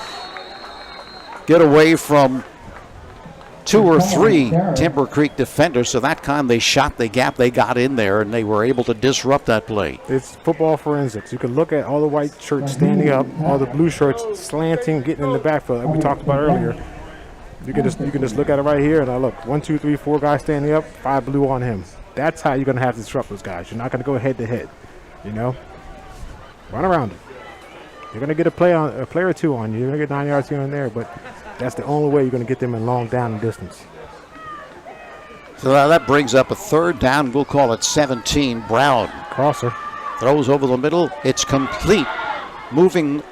get away from 2 or 3 Timber Creek defenders. So that time they shot the gap, they got in there, and they were able to disrupt that play. It's football forensics. You can look at all the white shirts standing up, all the blue shirts slanting, getting in the backfield, like we talked about earlier. You can just look at it right here, and I look, 1, 2, 3, 4 guys standing up, 5 blue on him. That's how you're going to have to disrupt those guys. You're not going to go head to head, you know. Run around them. You're going to get a player or two on you. You're going to get 9 yards here and there, but that's the only way you're going to get them in long down and distance. So that brings up a third down. We'll call it 17. Brown crosser throws over the middle. It's complete. Moving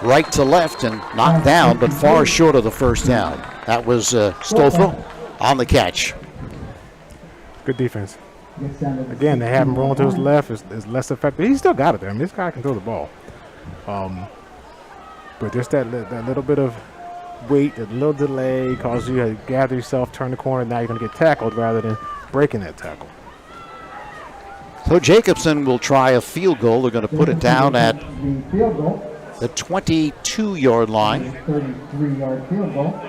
right to left and knocked down, but far short of the first down. That was Stoffel on the catch. Good defense. Again, they have him rolling to his left. It's less effective. He still got it there. I mean, this guy can throw the ball. But just that little bit of weight, a little delay causes you to gather yourself, turn the corner. Now you're going to get tackled rather than breaking that tackle. So Jacobson will try a field goal. They're going to put it down at the 22-yard line. 33-yard field goal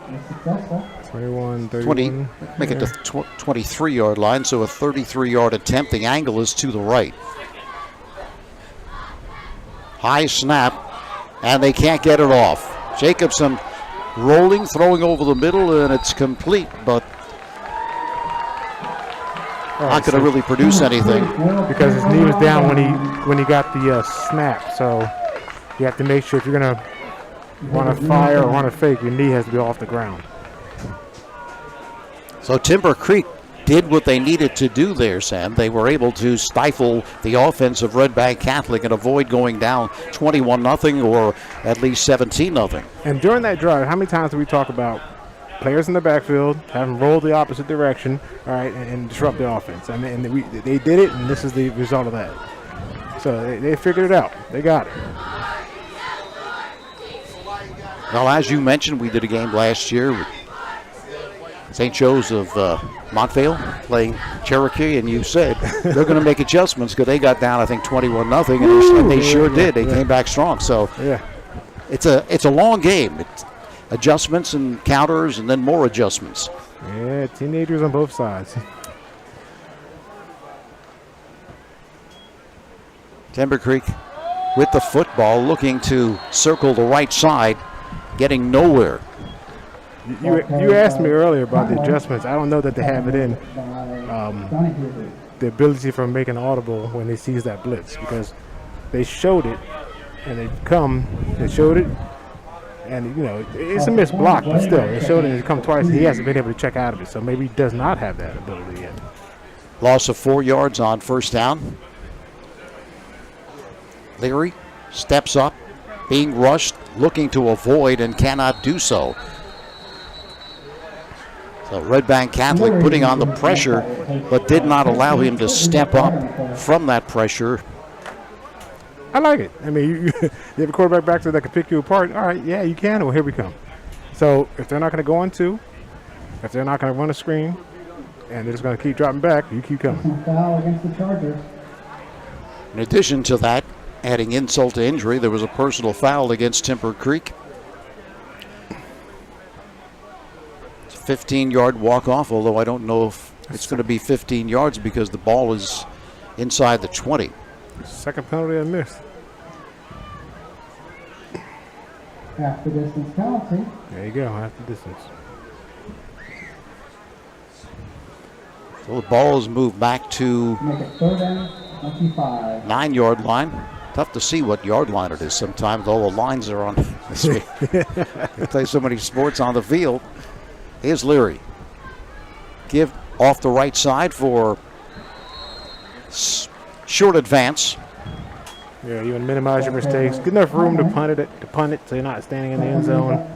is successful. 21, 31. Make it the 23-yard line, so a 33-yard attempt. The angle is to the right. High snap, and they can't get it off. Jacobson rolling, throwing over the middle, and it's complete, but not going to really produce anything. Because his knee was down when he got the snap. So you have to make sure if you're going to run a fire or run a fake, your knee has to be off the ground. So Timber Creek did what they needed to do there, Sam. They were able to stifle the offense of Red Bank Catholic and avoid going down 21-0 or at least 17-0. And during that drive, how many times did we talk about players in the backfield, have them roll the opposite direction, all right, and disrupt the offense? I mean, they did it, and this is the result of that. So they figured it out. They got it. Well, as you mentioned, we did a game last year with St. Joe's of Montvale playing Cherokee, and you said they're going to make adjustments because they got down, I think, 21-0, and they sure did. They came back strong. So it's a long game. It's adjustments and counters and then more adjustments. Yeah, teenagers on both sides. Timber Creek with the football looking to circle the right side, getting nowhere. You asked me earlier about the adjustments. I don't know that they have it in the ability for making audible when they sees that blitz, because they showed it and they showed it, and it's a missed block, but still they showed it and it come twice. He hasn't been able to check out of it, so maybe he does not have that ability yet. Loss of 4 yards on first down. Leary steps up, being rushed, looking to avoid and cannot do so. So Red Bank Catholic putting on the pressure, but did not allow him to step up from that pressure. I like it. I mean, you have a quarterback back there that can pick you apart. All right, yeah, you can. Well, here we come. So if they're not going to go on two, if they're not going to run a screen, and they're just going to keep dropping back, you keep coming. Foul against the Chargers. In addition to that, adding insult to injury, there was a personal foul against Timber Creek. 15-yard walk-off, although I don't know if it's going to be 15 yards because the ball is inside the 20. Second penalty I missed. Half the distance penalty. There you go, half the distance. So the ball is moved back to Make it 3rd and 25. 9-yard line. Tough to see what yard line it is sometimes. All the lines are on. They play so many sports on the field. Here's Leary. Give off the right side for short advance. Yeah, you want to minimize your mistakes. Good enough room to punt it so you're not standing in the end zone.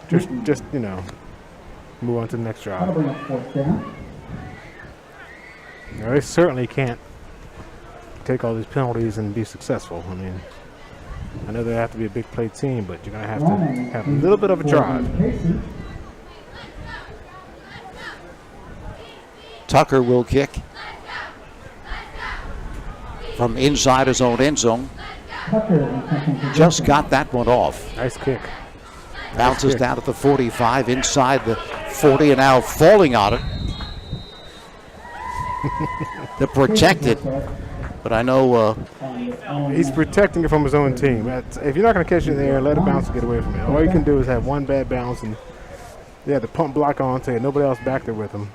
Just move on to the next That'll drive. bring up 4th down. Now, they certainly can't take all these penalties and be successful. I mean, I know they have to be a big play team, but you're going to have a little bit of a drive. Tucker will kick from inside his own end zone. Just got that one off. Nice kick. Bounces down at the 45, inside the 40, and now falling on it. They're protected, but I know he's protecting it from his own team. If you're not going to catch it in the air, let it bounce and get away from it. All you can do is have one bad bounce and the pump block onto it. Nobody else back there with him.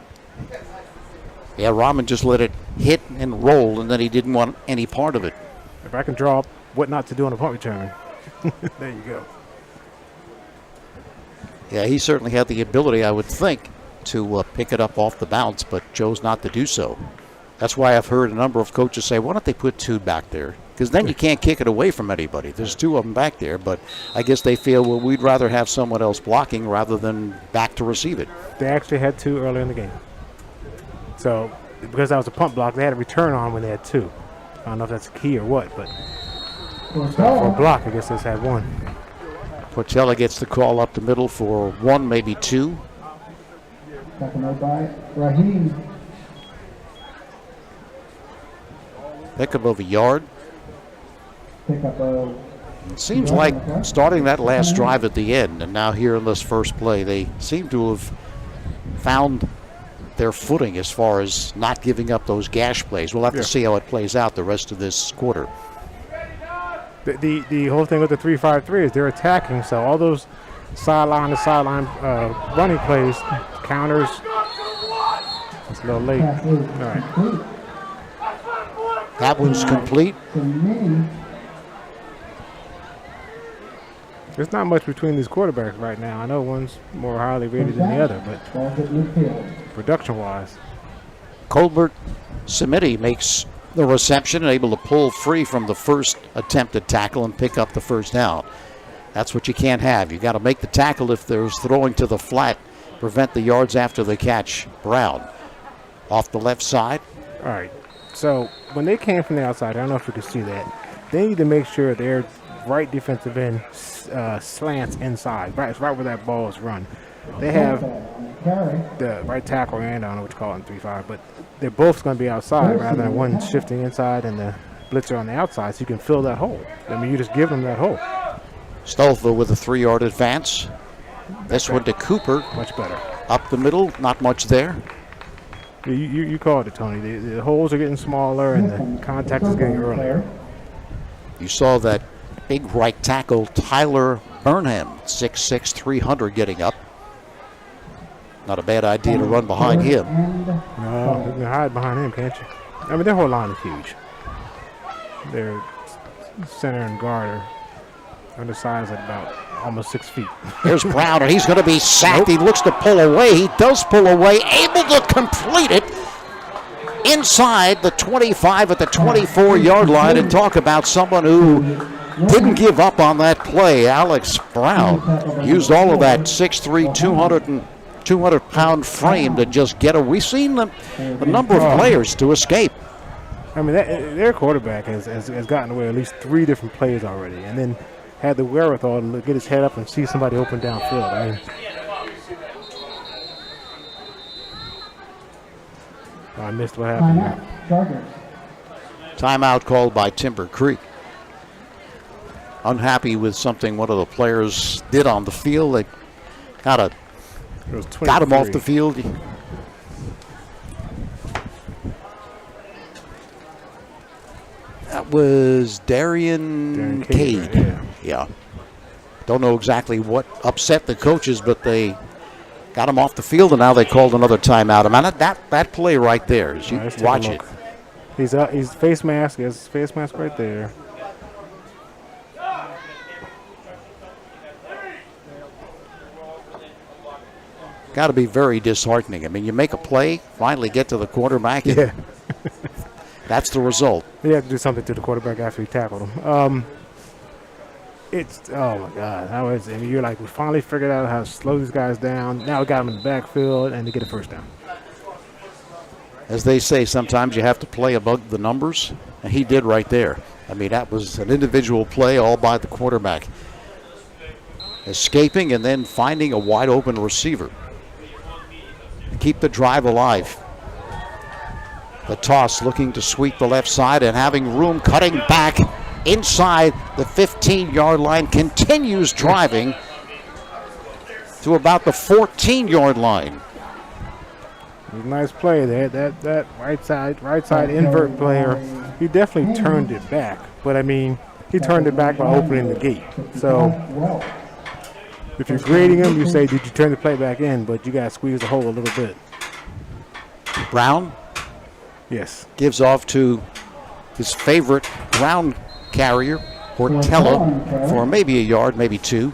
yeah, Rahman just let it hit and roll, and then he didn't want any part of it. If I can draw up what not to do on a punt return, there you go. Yeah, he certainly had the ability, I would think, to pick it up off the bounce, but chose not to do so. That's why I've heard a number of coaches say, why don't they put two back there? Because then you can't kick it away from anybody. There's two of them back there, but I guess they feel, well, we'd rather have someone else blocking rather than back to receive it. They actually had two earlier in the game. So, because that was a punt block, they had a return on when they had two. I don't know if that's a key or what, but for a block, I guess they just had one. Portela gets the call up the middle for one, maybe two. Second out by Raheem. Pickup of a yard. Pick up a. It seems like starting that last drive at the end and now here in this first play, they seem to have found their footing as far as not giving up those gash plays. We'll have to see how it plays out the rest of this quarter. The whole thing with the 3-5-3 is they're attacking, so all those sideline to sideline running plays, counters. It's a little late. Pass is All right. complete. That one's complete. So many. There's not much between these quarterbacks right now. I know one's more highly rated than the other, but Ball's at midfield. production-wise, Colbert Simiti makes the reception and able to pull free from the first attempted tackle and pick up the first down. That's what you can't have. You got to make the tackle if there's throwing to the flat, prevent the yards after the catch. Brown off the left side. all right. So when they came from the outside, I don't know if you can see that. They need to make sure their right defensive end slants inside, right where that ball is run. They have Carry. the right tackle and I don't know what you call it in 3-5, but they're both going to be outside rather than one shifting inside and the blitzer on the outside, so you can fill that hole. I mean, you just give them that hole. Stolfa with a 3-yard advance. This one to Cooper. Much better. Up the middle, not much there. You called it, Tony. The holes are getting smaller and the contact is getting earlier. You saw that big right tackle, Tyler Burnham, 6'6", 300 getting up. Not a bad idea to run behind him. No, you can hide behind him, can't you? I mean, their whole line is huge. Their center and guard are undersized at about almost 6 feet. Here's Brown, and he's going to be sacked. He looks to pull away. He does pull away, able to complete it inside the 25 at the 24-yard line. And talk about someone who didn't give up on that play. Alex Brown used all of that 6'3", 200-pound frame to just get away. We've seen a number of players to escape. I mean, their quarterback has gotten away at least 3 different plays already, and then had the wherewithal to get his head up and see somebody open downfield. I mean, I missed what happened here. Timeout. Chargers. Timeout called by Timber Creek. Unhappy with something one of the players did on the field. They got It was him off 23. the field. That was Darian Cade. Yeah. Don't know exactly what upset the coaches, but they got him off the field, and now they called another timeout. I mean, that play right there, as you Let's take a watch it. look. He's face mask. He has his face mask right there. Got to be very disheartening. I mean, you make a play, finally get to the quarterback, and Yeah. that's the result. He had to do something to the quarterback after he tackled him. It's, oh my God. How is it? I mean, you're like, we finally figured out how to slow these guys down. Now we got them in the backfield and they get a first down. As they say, sometimes you have to play above the numbers, and he did right there. I mean, that was an individual play all by the quarterback. Escaping and then finding a wide open receiver. Keep the drive alive. The toss looking to sweep the left side and having room, cutting back inside the 15-yard line, continues driving to about the 14-yard line. It was a nice play there. That right side invert player, he definitely turned it back. But I mean, he turned it back by opening the gate. So if you're grading him, you say, did you turn the play back in? But you got to squeeze the hole a little bit. Brown Yes. gives off to his favorite ground carrier, Portella, for maybe a yard, maybe 2.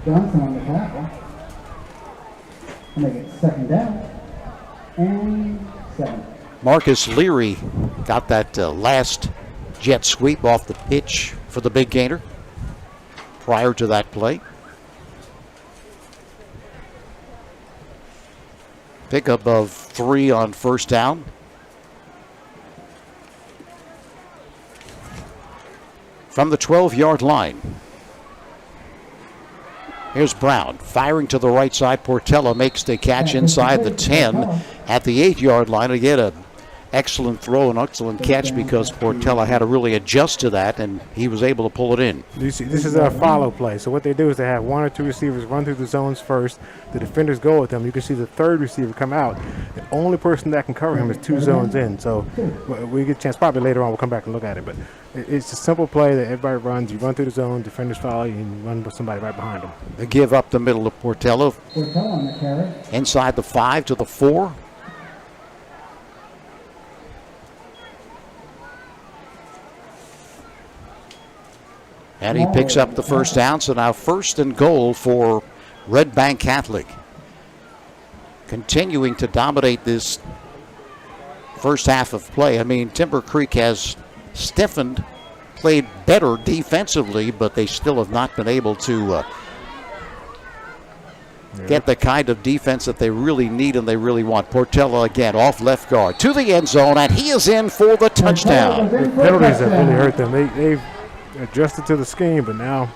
Johnson on the tackle. Make it second down. And 7. Marcus Leary got that last jet sweep off the pitch for the big gainer prior to that play. Pickup of 3 on first down. From the 12-yard line. Here's Brown firing to the right side. Portella makes the catch inside the 10 at the 8-yard line. Again, an excellent throw and excellent catch because Portela had to really adjust to that, and he was able to pull it in. You see, this is a follow play. So what they do is they have one or two receivers run through the zones first. The defenders go with them. You can see the third receiver come out. The only person that can cover him is two zones in. So we get a chance probably later on. We'll come back and look at it. But it's a simple play that everybody runs. You run through the zone, defenders follow you, and you run with somebody right behind them. They give up the middle to Portela. Portela on the carry. Inside the 5 to the 4. And he picks up the first down, so now 1st and goal for Red Bank Catholic. Continuing to dominate this first half of play. I mean, Timber Creek has stiffened, played better defensively, but they still have not been able to get the kind of defense that they really need and they really want. Portela again off left guard to the end zone, and he is in for the touchdown. The penalties have really hurt them. They've adjusted to the scheme, but now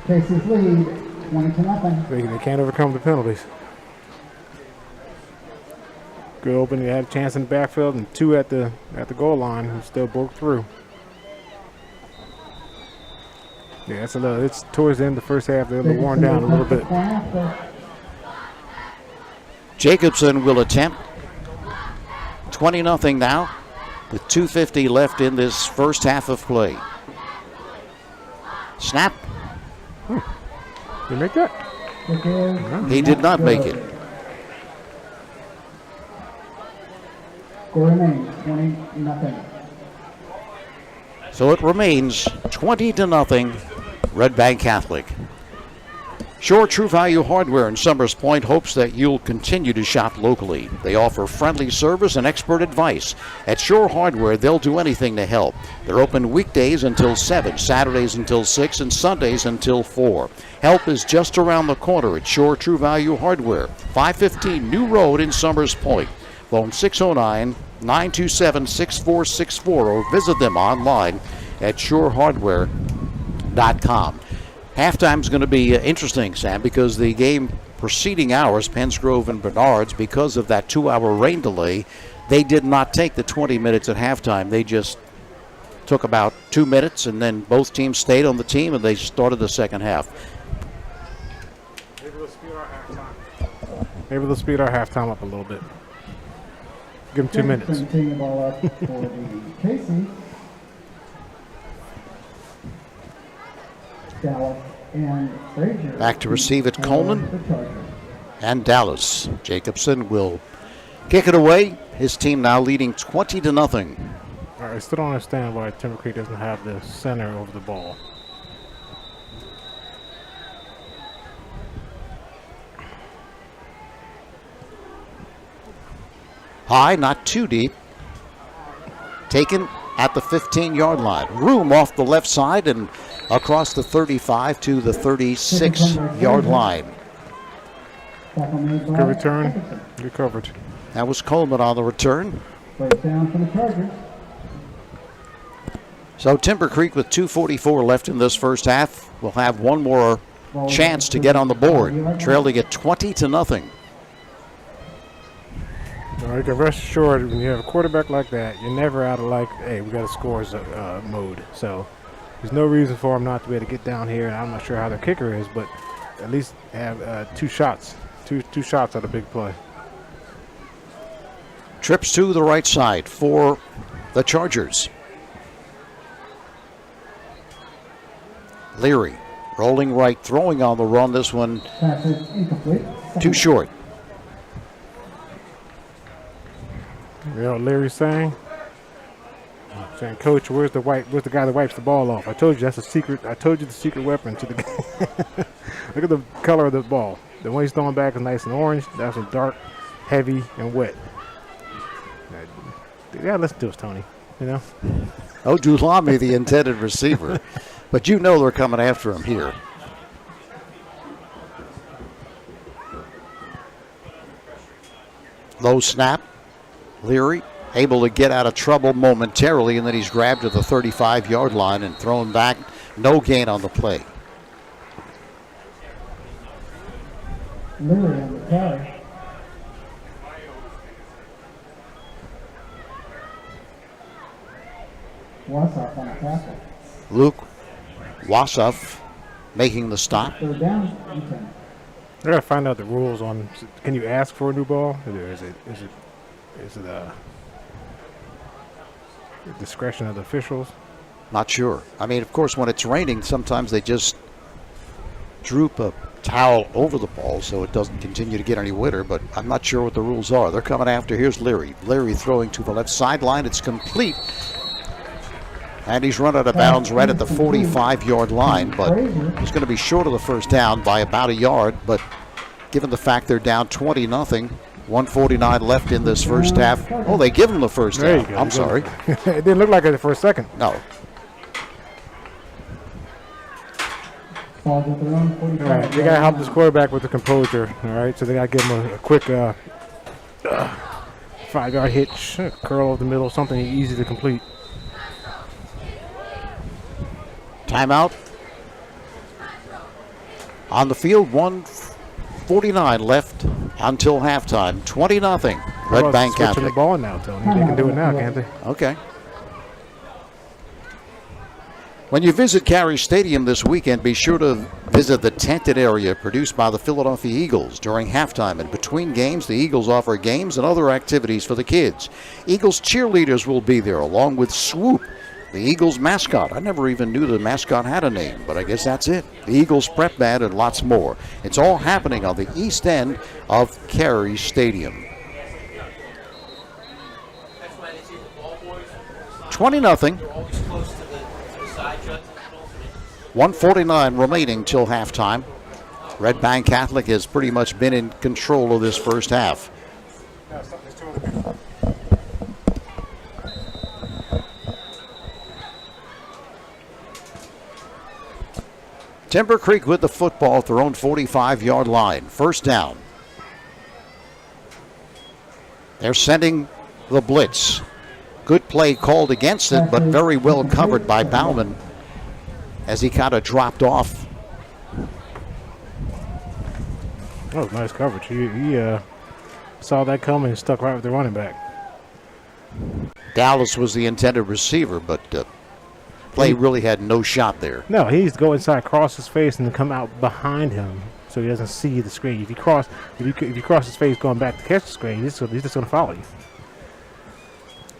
Casey's lead, 20-0. they can't overcome the penalties. Good open. They had a chance in the backfield and two at the goal line who still broke through. Yeah, it's towards the end of the first half. They're worn down a little bit. Jacobson will attempt 20-0 now with 2:50 left in this first half of play. Snap. Did you make that? He did not make it. Score remains 20-0. So it remains 20-0 Red Bank Catholic. Shore True Value Hardware in Summers Point hopes that you'll continue to shop locally. They offer friendly service and expert advice. At Shore Hardware, they'll do anything to help. They're open weekdays until 7, Saturdays until 6, and Sundays until 4. Help is just around the corner at Shore True Value Hardware, 515 New Road in Summers Point. Phone 609-927-6464 or visit them online at shorehardware.com. Halftime's going to be interesting, Sam, because the game preceding ours, Penns Grove and Bernards, because of that 2-hour rain delay, they did not take the 20 minutes at halftime. They just took about 2 minutes, and then both teams stayed on the team, and they started the second half. Maybe they'll speed our halftime up a little bit. Give them 2 minutes. Taking the ball up for the Casey. Dallas and Frazier. Back to receive it, Coleman and Dallas. Jacobson will kick it away. His team now leading 20-0. I still don't understand why Timber Creek doesn't have the center over the ball. High, not too deep. Taken at the 15-yard line. Room off the left side and across the 35 to the 36-yard line. Good return. Good coverage. That was Coleman on the return. First down for the Chargers. So Timber Creek with 2:44 left in this first half will have one more chance to get on the board, trailing at 20-0. You can rest assured when you have a quarterback like that, you're never out of hey, we got to score mode. So there's no reason for him not to be able to get down here. And I'm not sure how their kicker is, but at least have 2 shots. Two shots at a big play. Trips to the right side for the Chargers. Leary rolling right, throwing on the run. This one too short. You know what Larry's saying? Saying, Coach, where's the guy that wipes the ball off? I told you that's a secret. I told you the secret weapon to the game. Look at the color of the ball. The one he's throwing back is nice and orange. That's a dark, heavy, and wet. Yeah, listen to us, Tony. You know? Oh, Dulami, the intended receiver. But you know they're coming after him here. Low snap. Leary able to get out of trouble momentarily, and then he's grabbed to the 35-yard line and thrown back. No gain on the play. Leary on the carry. on the tackle. Luke Wassoff making the stop. Third down, U-turn. I gotta find out the rules on. Can you ask for a new ball? Or is it discretion of the officials? Not sure. I mean, of course, when it's raining, sometimes they just droop a towel over the ball so it doesn't continue to get any wetter, but I'm not sure what the rules are. They're coming after. Here's Leary. Leary throwing to the left sideline. It's complete. And he's run out of bounds right at the 45-yard line, but he's going to be short of the first down by about a yard. But given the fact they're down 20-0, 1:49 left in this first half. Oh, they give him the first There down. you go. I'm sorry. It didn't look like it for a second. No. Falls at their own All 45. right, they gotta help this quarterback with the composure. All right, so they gotta give him a quick 5-yard hitch, curl over the middle, something easy to complete. Timeout. On the field, 1:49 left until halftime. 20-0. How Red about Bank switching Catholic. the ball now, Tony. They can do it now, can't they? Okay. When you visit Carey Stadium this weekend, be sure to visit the tented area produced by the Philadelphia Eagles. During halftime and between games, the Eagles offer games and other activities for the kids. Eagles cheerleaders will be there, along with Swoop, the Eagles mascot. I never even knew the mascot had a name, but I guess that's it. The Eagles prep band and lots more. It's all happening on the east end of Carey Stadium. 20-0. 1:49 remaining till halftime. Red Bank Catholic has pretty much been in control of this first half. Timber Creek with the football at their own 45-yard line. First down. They're sending the blitz. Good play called against it, but very well covered by Bauman as he kind of dropped off. Oh, nice coverage. He saw that coming and stuck right with the running back. Dallas was the intended receiver, but play really had no shot there. No, he needs to go inside, cross his face, and then come out behind him so he doesn't see the screen. If you cross his face going back to catch the screen, he's just going to follow you.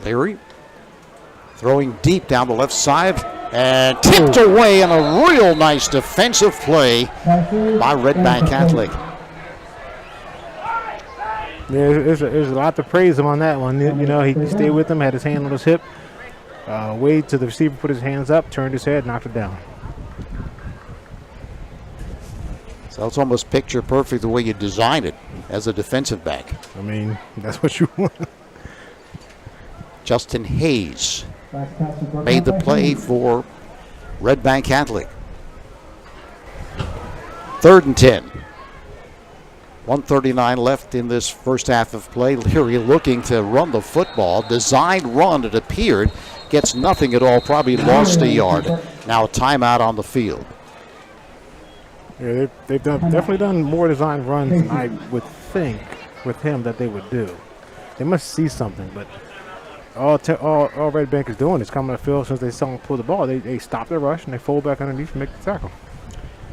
Leary throwing deep down the left side and tipped away in a real nice defensive play by Red Bank Catholic. Yeah, there's a lot to praise him on that one. You know, he stayed with him, had his hand on his hip, waited till the receiver put his hands up, turned his head, knocked it down. So it's almost picture perfect the way you design it as a defensive back. I mean, that's what you want. Justin Hayes made the play for Red Bank Catholic. 3rd and 10. 1:39 left in this first half of play. Leary looking to run the football. Designed run, it appeared. Gets nothing at all, probably lost a yard. Now a timeout on the field. Yeah, they've definitely done more design runs than I would think with him that they would do. They must see something, but all Red Bank is doing is coming to the field. Since they saw him pull the ball, they stop their rush and they fold back underneath and make the tackle.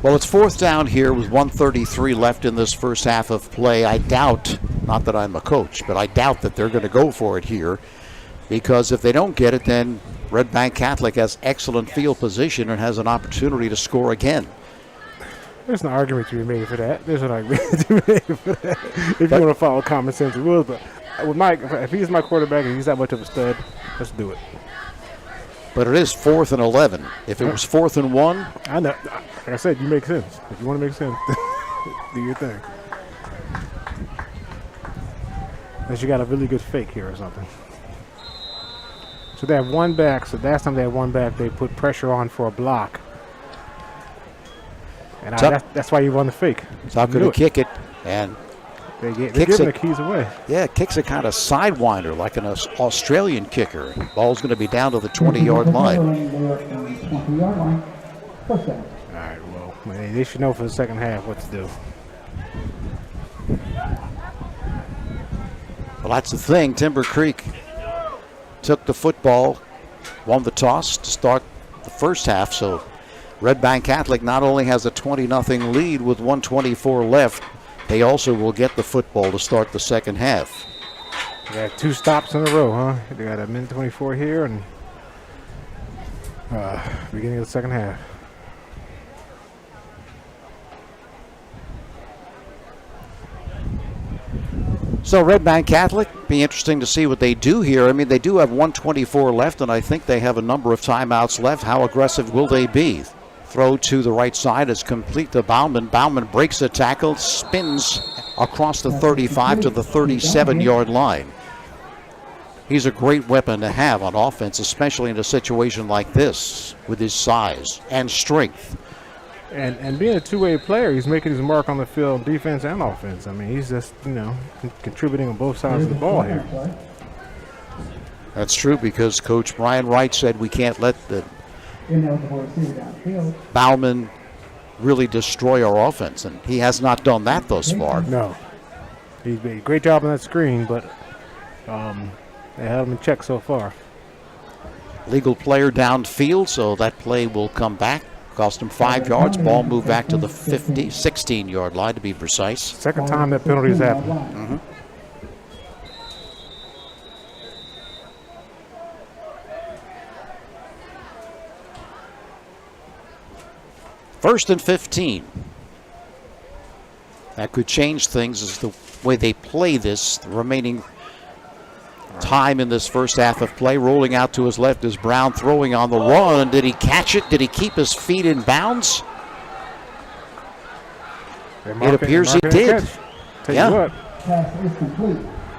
Well, it's 4th down here with 1:33 left in this first half of play. I doubt, not that I'm a coach, but I doubt that they're going to go for it here, because if they don't get it, then Red Bank Catholic has excellent field position and has an opportunity to score again. There's an argument to be made for that. There's an argument to be made for that. If you want to follow common sense rules, but with if he's my quarterback and he's that much of a stud, let's do it. But it is 4th and 11. If it was 4th and 1, I know. Like I said, you make sense. If you want to make sense, do your thing. Unless you got a really good fake here or something. So they have one back. So last time they had one back, they put pressure on for a block. And that's why you run the fake. Tucker to kick it, and they're giving the keys away. Yeah, kicks a kind of sidewinder like an Australian kicker. Ball's going to be down to the 20-yard line. All right, well, they should know for the second half what to do. Well, that's the thing. Timber Creek took the football won the toss to start the first half. So Red Bank Catholic not only has a 20-0 lead with 1:24 left, they also will get the football to start the second half. They got 2 stops in a row, huh? They got a minute 24 here and beginning of the second half. So Red Bank Catholic, be interesting to see what they do here. I mean, they do have 1:24 left, and I think they have a number of timeouts left. How aggressive will they be? Throw to the right side is complete to Bauman. Bauman breaks the tackle, spins across the 35 to the 37-yard line. He's a great weapon to have on offense, especially in a situation like this with his size and strength. And being a two-way player, he's making his mark on the field, defense and offense. I mean, he's just, contributing on both sides of the ball here. That's true, because Coach Brian Wright said we can't let the Bauman really destroy our offense, and he has not done that thus far. No. He's made a great job on that screen, but they held him in check so far. Legal player downfield, so that play will come back. Cost him 5 yards. Ball moved back to the 16-yard line to be precise. Second time that penalty has happened. First and 15. That could change things as the way they play this. The remaining time in this first half of play. Rolling out to his left is Brown, throwing on the run. Did he catch it? Did he keep his feet in bounds? It appears he did. Yeah.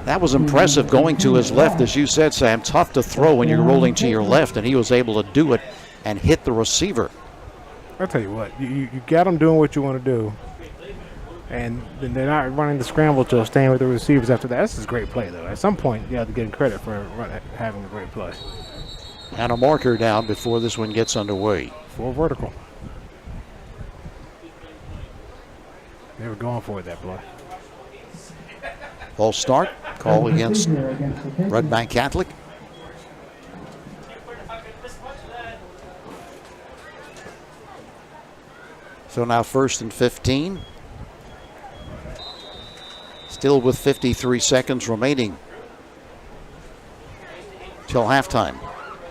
That was impressive, going to his left, as you said, Sam. Tough to throw when you're rolling to your left, and he was able to do it and hit the receiver. I'll tell you what, you got them doing what you want to do, and they're not running the scramble to staying with the receivers after that. This is a great play, though. At some point, you have to give him credit for having a great play. And a marker down before this one gets underway. Full vertical. They were going for it, that play. False start, call against Red Bank Catholic. So now first and 15. Still with 53 seconds remaining till halftime.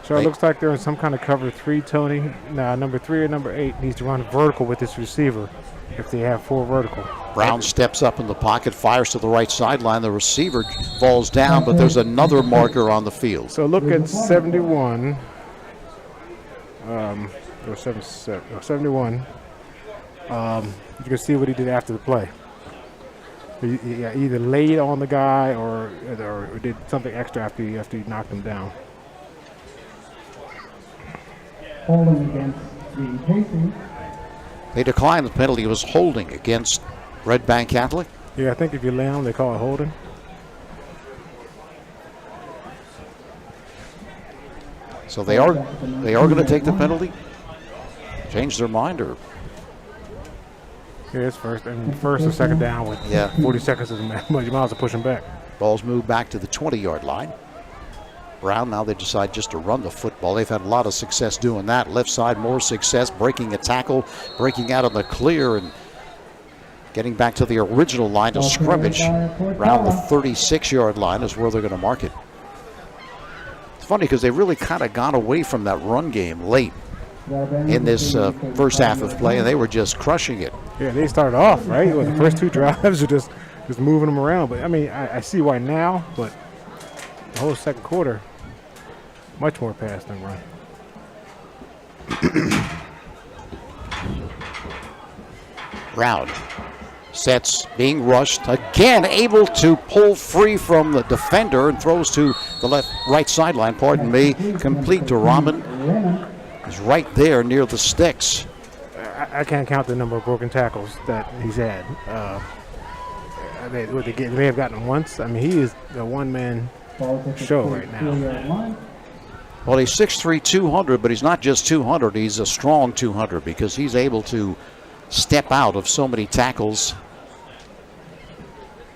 So it looks like they're in some kind of cover 3, Tony. Now, number 3 or number 8 needs to run vertical with this receiver if they have full vertical. Brown steps up in the pocket, fires to the right sideline. The receiver falls down, but there's another marker on the field. So look at 71. Or 71. You can see what he did after the play. He either laid on the guy or did something extra after he knocked him down. Holding against the Casey. They declined the penalty. It was holding against Red Bank Catholic. Yeah, I think if you lay on, they call it holding. So they are going to take the penalty? Change their mind, or? Yeah, it's first or second down with 40 seconds is much. You might as well push him back. Ball's moved back to the 20-yard line. Brown, now they decide just to run the football. They've had a lot of success doing that. Left side, more success, breaking a tackle, breaking out on the clear, and getting back to the original line of scrimmage. Around the 36-yard line is where they're going to mark it. It's funny because they really kind of got away from that run game late in this first half of play, and they were just crushing it. Yeah, they started off, right? Well, the first 2 drives are just moving them around. But, I mean, I see why now, but the whole second quarter, much more pass than run. Brown sets, being rushed, again able to pull free from the defender and throws to the right sideline, complete to Rahman. He's right there near the sticks. I can't count the number of broken tackles that he's had. They may have gotten him once. I mean, he is a one-man show right now. Well, he's 6'3", 200, but he's not just 200. He's a strong 200 because he's able to step out of so many tackles.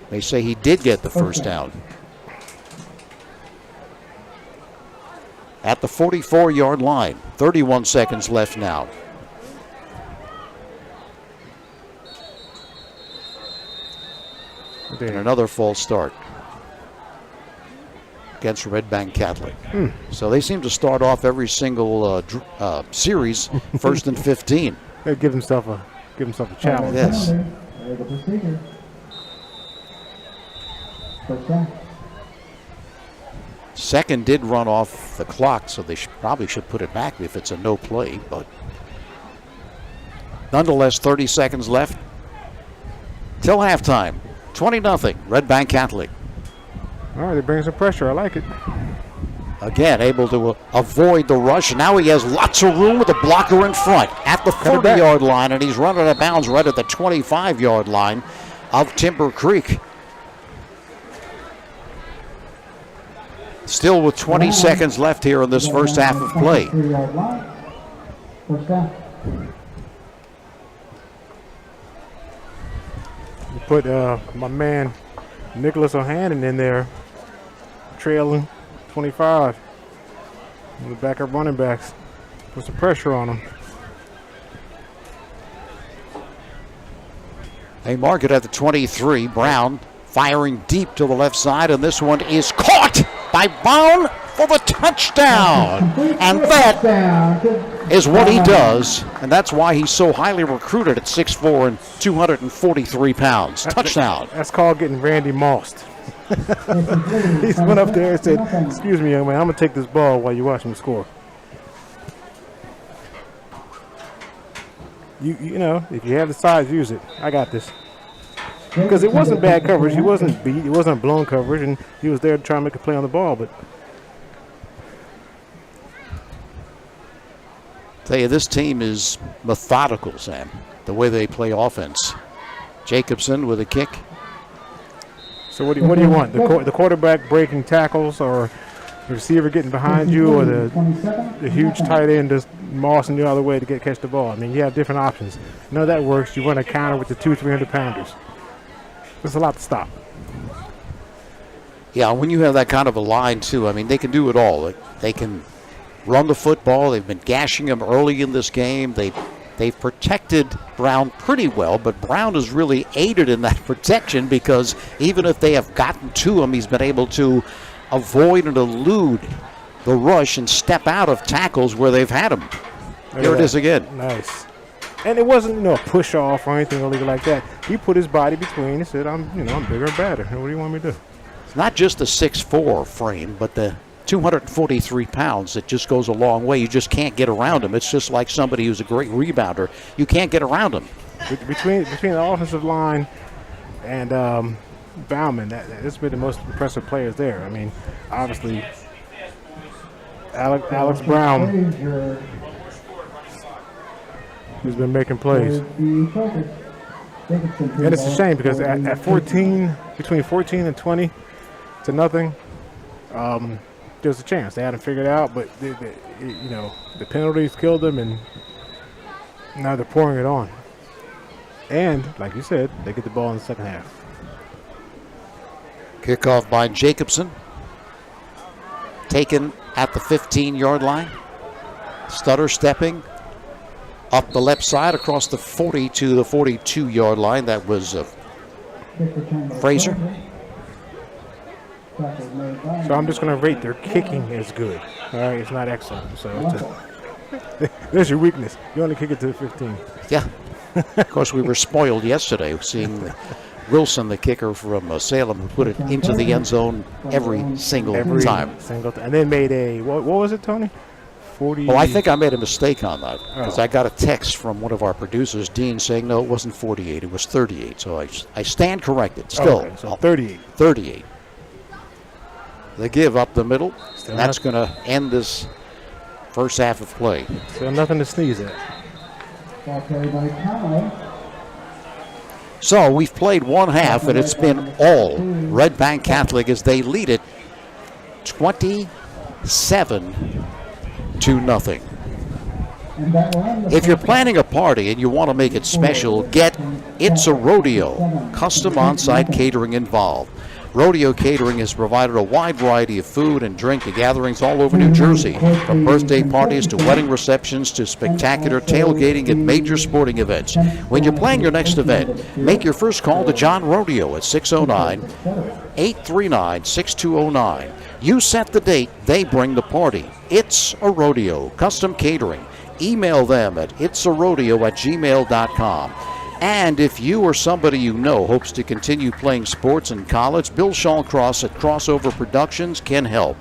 They say he did get the first down. at the 44-yard line. 31 seconds left now. And another false start against Red Bank Catholic. So they seem to start off every single series first and 15. They give himself a challenge. Yes. There's the procedure. First down. Second did run off the clock, so they probably should put it back if it's a no play. But nonetheless, 30 seconds left till halftime. 20-0, Red Bank Catholic. All right, they bring some pressure. I like it. Again, able to avoid the rush. Now he has lots of room with a blocker in front at the 30-yard line, and he's running out of bounds right at the 25-yard line of Timber Creek. Still with 20 seconds left here in this first half of play. First down. You put my man Nicholas O'Hannon in there, trailing 25. On the backup running backs. Put some pressure on them. They mark it at the 23. Brown firing deep to the left side, and this one is caught by Brown for the touchdown. And that is what he does, and that's why he's so highly recruited at 6'4" and 243 pounds. Touchdown. That's called getting Randy Mossed. He went up there and said, "Excuse me, young man, I'm going to take this ball while you watch him score." You know, if you have the size, use it. I got this. Because it wasn't bad coverage. He wasn't beat. It wasn't blown coverage, and he was there to try and make a play on the ball. But tell you, this team is methodical, Sam, the way they play offense. Jacobson with a kick. So what do you want? The quarterback breaking tackles, or the receiver getting behind you, or the huge tight end just mossing you out of the way to catch the ball? I mean, you have different options. None of that works. You run a counter with the 200-300 pounders. There's a lot to stop. Yeah, when you have that kind of a line, too, I mean, they can do it all. They can run the football. They've been gashing him early in this game. They've protected Brown pretty well, but Brown has really aided in that protection because even if they have gotten to him, he's been able to avoid and elude the rush and step out of tackles where they've had him. Here it is again. Nice. And it wasn't, a push off or anything illegal like that. He put his body between and said, I'm bigger and badder. What do you want me to do? It's not just the 6'4" frame, but the 243 pounds that just goes a long way. You just can't get around him. It's just like somebody who's a great rebounder. You can't get around him. Between the offensive line and Bauman, that's been the most impressive players there. I mean, obviously, Alex Brown, who's been making plays. And it's a shame because at 14, between 14 and 20 to nothing, there's a chance. They hadn't figured it out, but the penalties killed them, and now they're pouring it on. And like you said, they get the ball in the second half. Kickoff by Jacobson. Taken at the 15-yard line. Stutter stepping up the left side across the 40 to the 42-yard line. That was Fraser. So I'm just going to rate their kicking as good. All right, it's not excellent. So there's your weakness. You only kick it to the 15. Yeah. Of course, we were spoiled yesterday seeing Wilson, the kicker from Salem, who put it into the end zone every single time. And they made a, what was it, Tony? 40. Well, I think I made a mistake on that because I got a text from one of our producers, Dean, saying, no, it wasn't 48, it was 38. So I stand corrected still. Okay, so 38. 38. They give up the middle, and that's going to end this first half of play. So nothing to sneeze at. So we've played one half, and it's been all Red Bank Catholic as they lead it 27-0. If you're planning a party and you want to make it special, get It's a Rodeo, custom on-site catering involved. Rodeo Catering has provided a wide variety of food and drink to gatherings all over New Jersey, from birthday parties to wedding receptions to spectacular tailgating at major sporting events. When you plan your next event, make your first call to John Rodeo at 609-839-6209. You set the date, they bring the party. It's a Rodeo Custom Catering. Email them at itsarodeo@gmail.com. And if you or somebody you know hopes to continue playing sports in college, Bill Shawcross at Crossover Productions can help.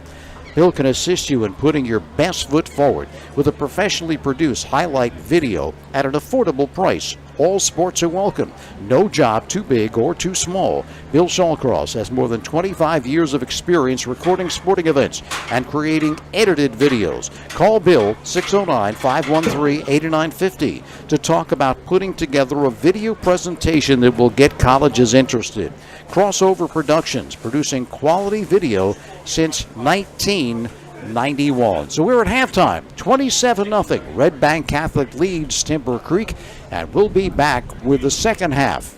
Bill can assist you in putting your best foot forward with a professionally produced highlight video at an affordable price. All sports are welcome. No job too big or too small. Bill Shawcross has more than 25 years of experience recording sporting events and creating edited videos. Call Bill 609-513-8950 to talk about putting together a video presentation that will get colleges interested. Crossover Productions, producing quality video since 1991. So we're at halftime, 27-0. Red Bank Catholic leads Timber Creek, and we'll be back with the second half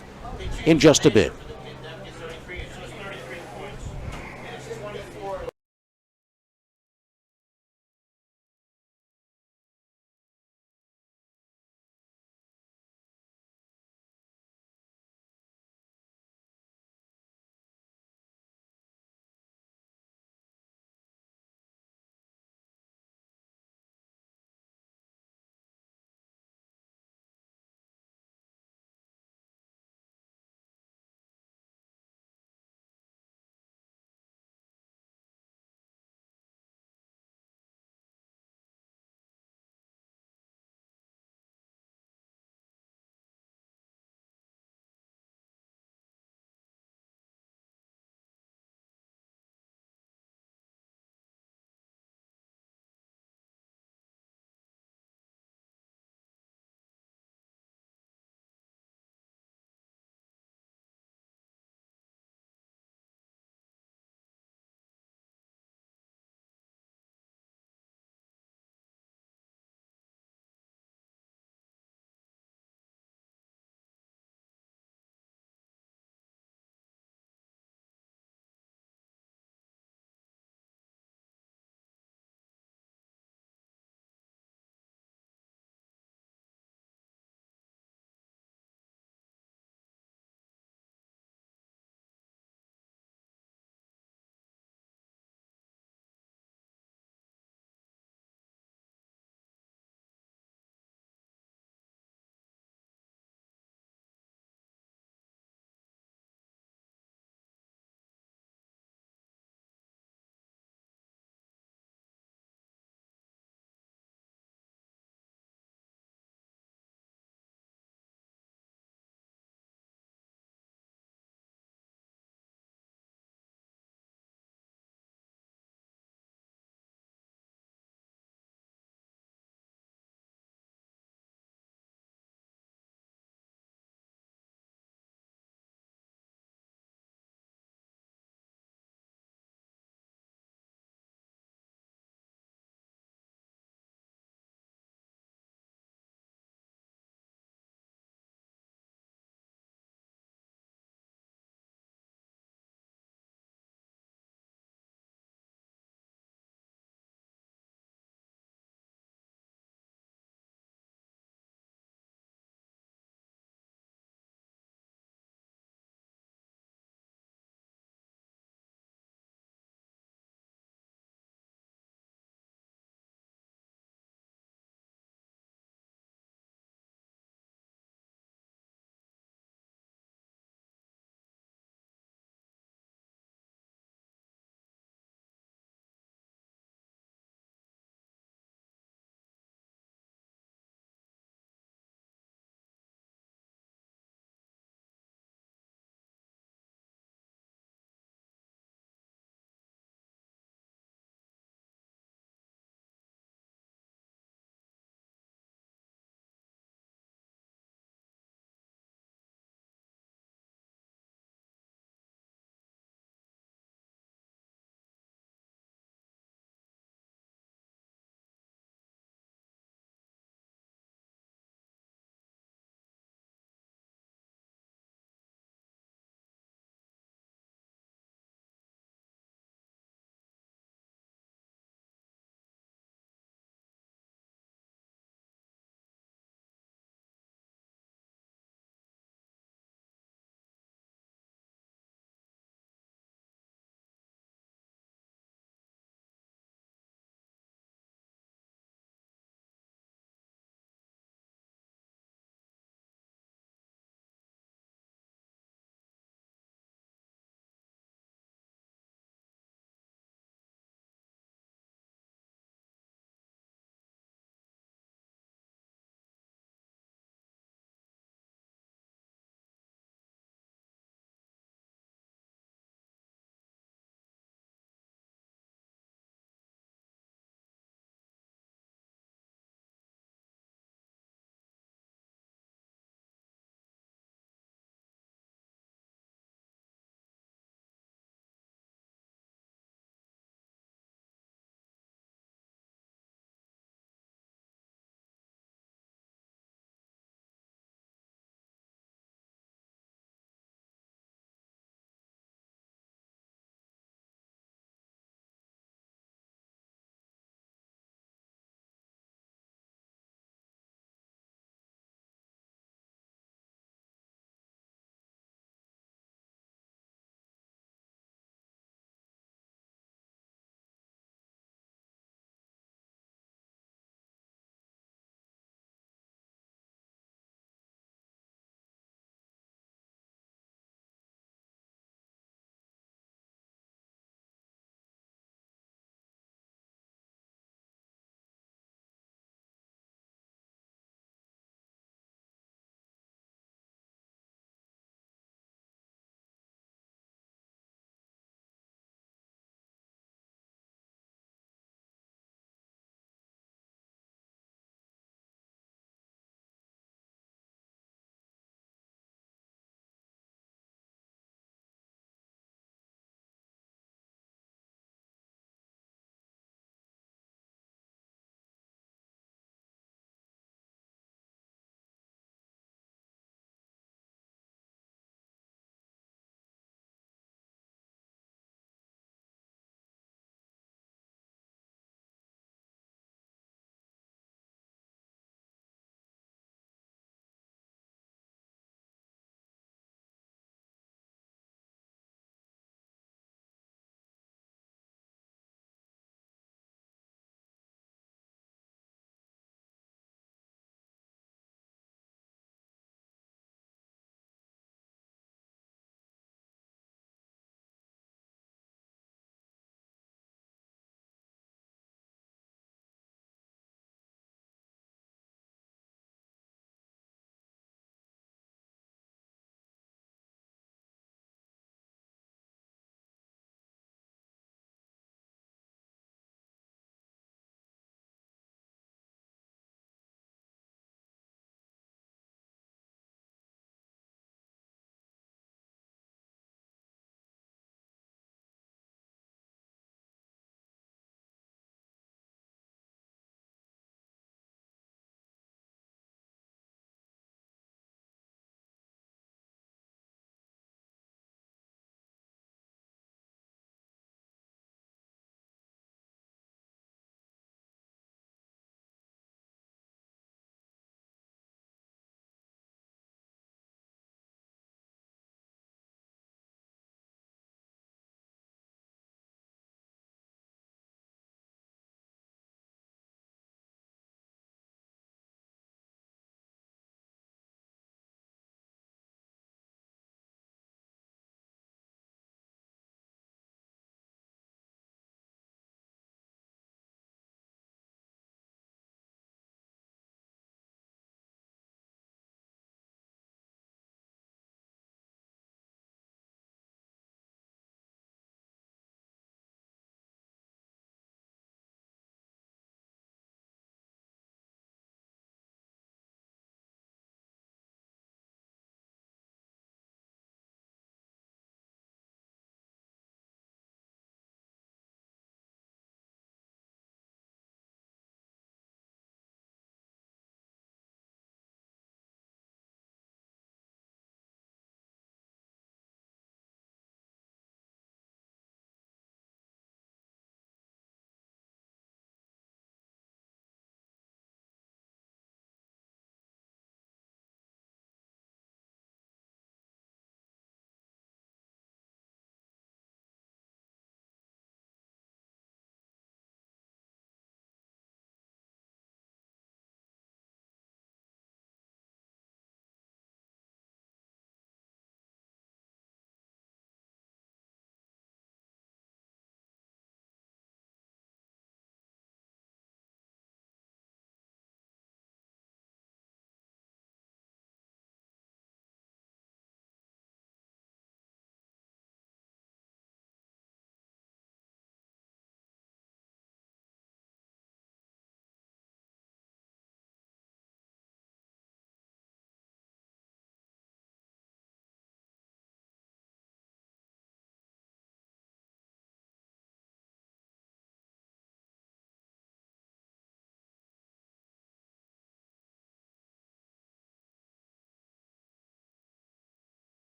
in just a bit.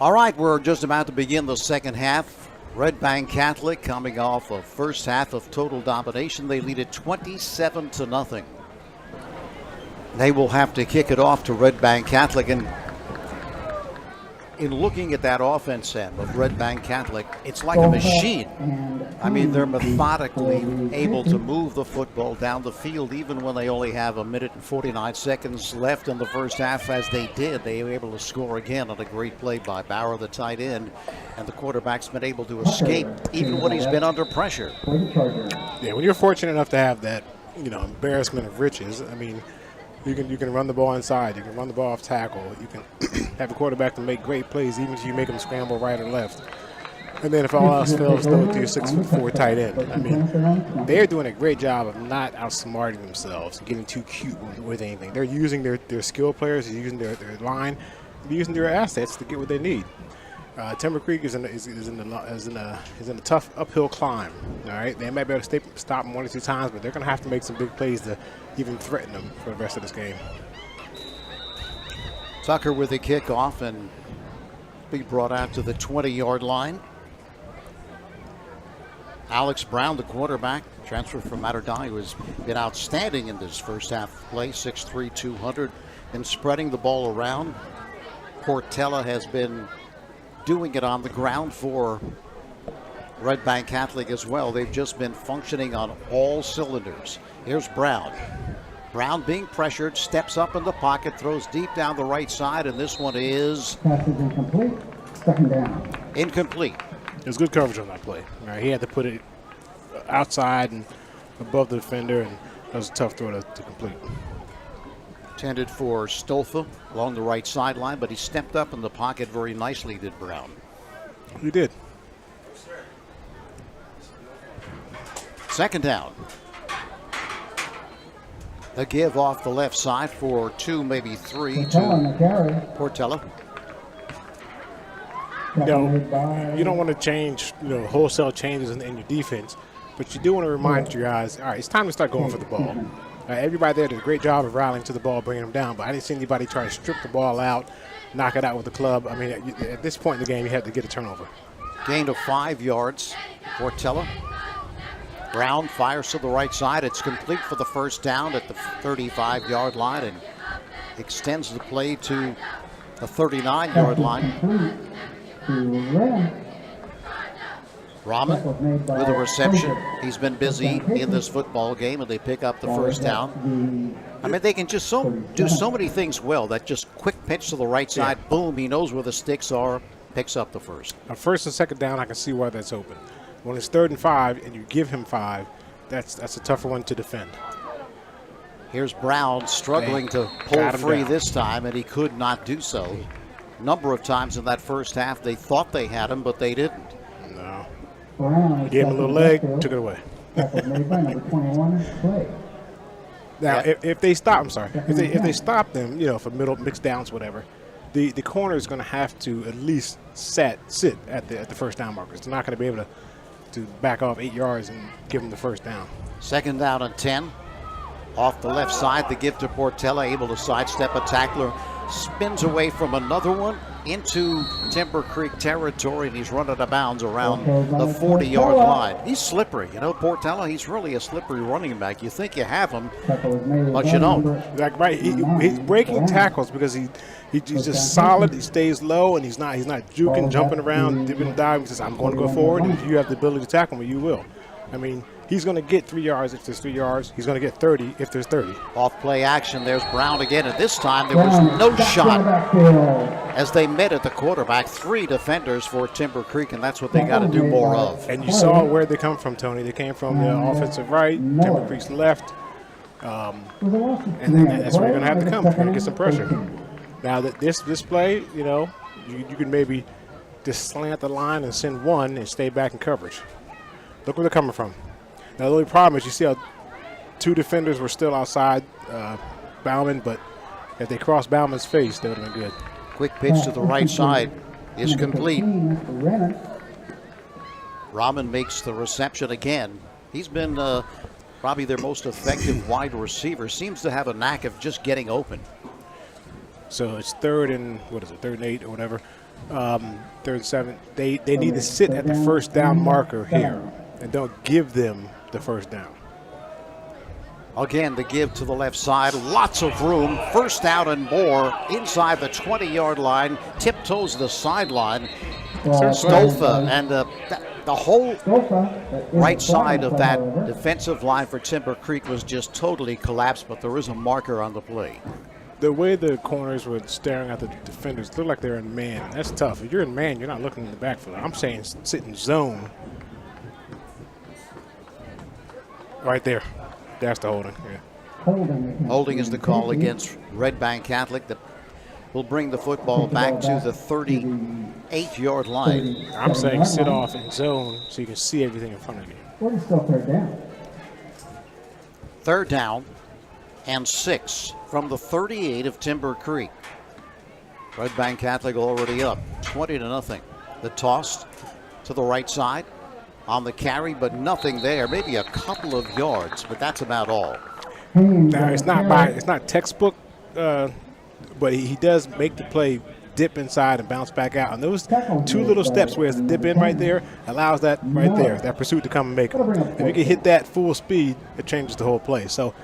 All right, we're just about to begin the second half. Red Bank Catholic coming off a first half of total domination. They lead it 27-0. They will have to kick it off to Red Bank Catholic. And in looking at that offense, Sam, of Red Bank Catholic, it's like a machine. I mean, they're methodically able to move the football down the field even when they only have 1 minute and 49 seconds left in the first half, as they did. They were able to score again on a great play by Bauer, the tight end, and the quarterback's been able to escape even when he's been under pressure. Yeah, when you're fortunate enough to have that, embarrassment of riches, I mean, you can run the ball inside. You can run the ball off tackle. You can have a quarterback to make great plays, even if you make them scramble right or left. And then if all else fails, throw it to your 6'4" tight end. I mean, they're doing a great job of not outsmarting themselves, getting too cute with anything. They're using their skill players, they're using their line, they're using their assets to get what they need. Timber Creek is in a tough uphill climb. All right, they might be able to stop them 1 or 2 times, but they're going to have to make some big plays to even threaten them for the rest of this game. Tucker with the kickoff and be brought out to the 20-yard line. Alex Brown, the quarterback, transferred from Matterdine, who has been outstanding in this first half of play, 6'3", 200, and spreading the ball around. Portella has been doing it on the ground for Red Bank Catholic as well. They've just been functioning on all cylinders. Here's Brown. Brown being pressured, steps up in the pocket, throws deep down the right side, and this one is incomplete. Second down. Incomplete. There's good coverage on that play. All right, he had to put it outside and above the defender, and that was a tough throw to complete. Intended for Stolfa along the right sideline, but he stepped up in the pocket very nicely, did Brown. He did. Second down. The give off the left side for 2, maybe 3 to Portella. You don't want to change, wholesale changes in your defense, but you do want to remind your guys, all right, it's time to start going for the ball. Everybody there did a great job of rallying to the ball, bringing them down, but I didn't see anybody try to strip the ball out, knock it out with the club. I mean, at this point in the game, you have to get a turnover. Gain of 5 yards, Portella. Brown fires to the right side. It's complete for the first down at the 35-yard line and extends the play to the 39-yard line. Rahman with a reception. He's been busy in this football game, and they pick up the first down. I mean, they can just do so many things well. That just quick pitch to the right side, boom, he knows where the sticks are, picks up the first. A first and second down, I can see why that's open. When it's 3rd and 5 and you give him 5, that's a tougher one to defend. Here's Brown struggling to pull free this time, and he could not do so. Number of times in that first half they thought they had him, but they didn't. No. He gave him a little leg, took it away. Now, if they stop, if they stop them, for middle mixed downs, whatever, the corner is going to have to at least sit at the first down markers. They're not going to be able to back off 8 yards and give them the first down. Second down and 10. Off the left side, the give to Portella, able to sidestep a tackler, spins away from another one into Timber Creek territory, and he's run out of bounds around the 40-yard line. He's slippery. Portella, he's really a slippery running back. You think you have him, but you don't. He's breaking tackles because he's just solid. He stays low, and he's not juking, jumping around, dipping and diving. He says, I'm going to go forward, and if you have the ability to tackle me, you will. I mean, he's going to get 3 yards if there's 3 yards. He's going to get 30 if there's 30. Off play action, there's Brown again, and this time there was no shot as they met at the quarterback. 3 defenders for Timber Creek, and that's what they got to do more of. And you saw where they come from, Tony. They came from the offensive right, Timber Creek's left, and then that's where you're going to have to come. You're going to get some pressure. Now, that this play, you can maybe just slant the line and send one and stay back in coverage. Look where they're coming from. Now, the only problem is you see how 2 defenders were still outside Bauman, but if they crossed Bauman's face, that would have been good. Quick pitch to the right side is complete. Rahman makes the reception again. He's been probably their most effective wide receiver. Seems to have a knack of just getting open. So it's 3rd and 8 or whatever. third and 7. They need to sit at the first down marker here and don't give them the first down. Again, the give to the left side. Lots of room. First down and more inside the 20-yard line. Tiptoes the sideline. Stolfa and the whole right side of that defensive line for Timber Creek was just totally collapsed, but there is a marker on the play. The way the corners were staring at the defenders, it looked like they're in man. That's tough. If you're in man, you're not looking in the backfield. I'm saying sit in zone. Right there. That's the holding. Yeah. Holding is the call against Red Bank Catholic. That will bring the football back to the 38-yard line. I'm saying sit off in zone so you can see everything in front of you. What is still third down? Third down and 6 from the 38 of Timber Creek. Red Bank Catholic already up 20-0. The toss to the right side on the carry, but nothing there. Maybe a couple of yards, but that's about all. Now it's not textbook, but he does make the play dip inside and bounce back out. And those two little steps where it's the dip in right there allows that right there, that pursuit to come and make it. If you can hit that full speed, it changes the whole play. So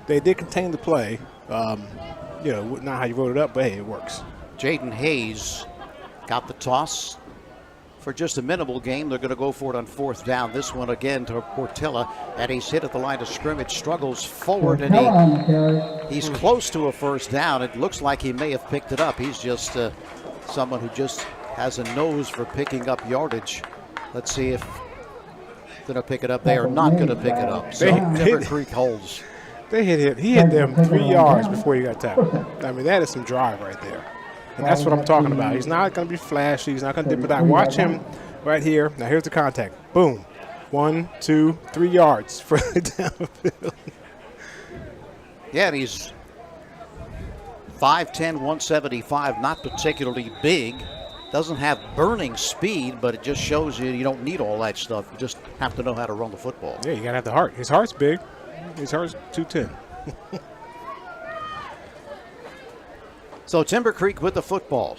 they did contain the play. Not how you wrote it up, but hey, it works. Jaden Hayes got the toss for just a minimal gain. They're going to go for it on fourth down. This one again to Portilla, and he's hit at the line of scrimmage, struggles forward, and he's close to a first down. It looks like he may have picked it up. He's just someone who just has a nose for picking up yardage. Let's see if they're going to pick it up. They are not going to pick it up. So Timber Creek holds. He hit them 3 yards before he got tackled. I mean, that is some drive right there. And that's what I'm talking about. He's not going to be flashy. He's not going to dip it out. Watch him right here. Now, here's the contact. Boom. 1, 2, 3 yards further down the field. Yeah, and he's 5'10", 175, not particularly big. Doesn't have burning speed, but it just shows you don't need all that stuff. You just have to know how to run the football. Yeah, you got to have the heart. His heart's big. His heart's 210. So Timber Creek with the football.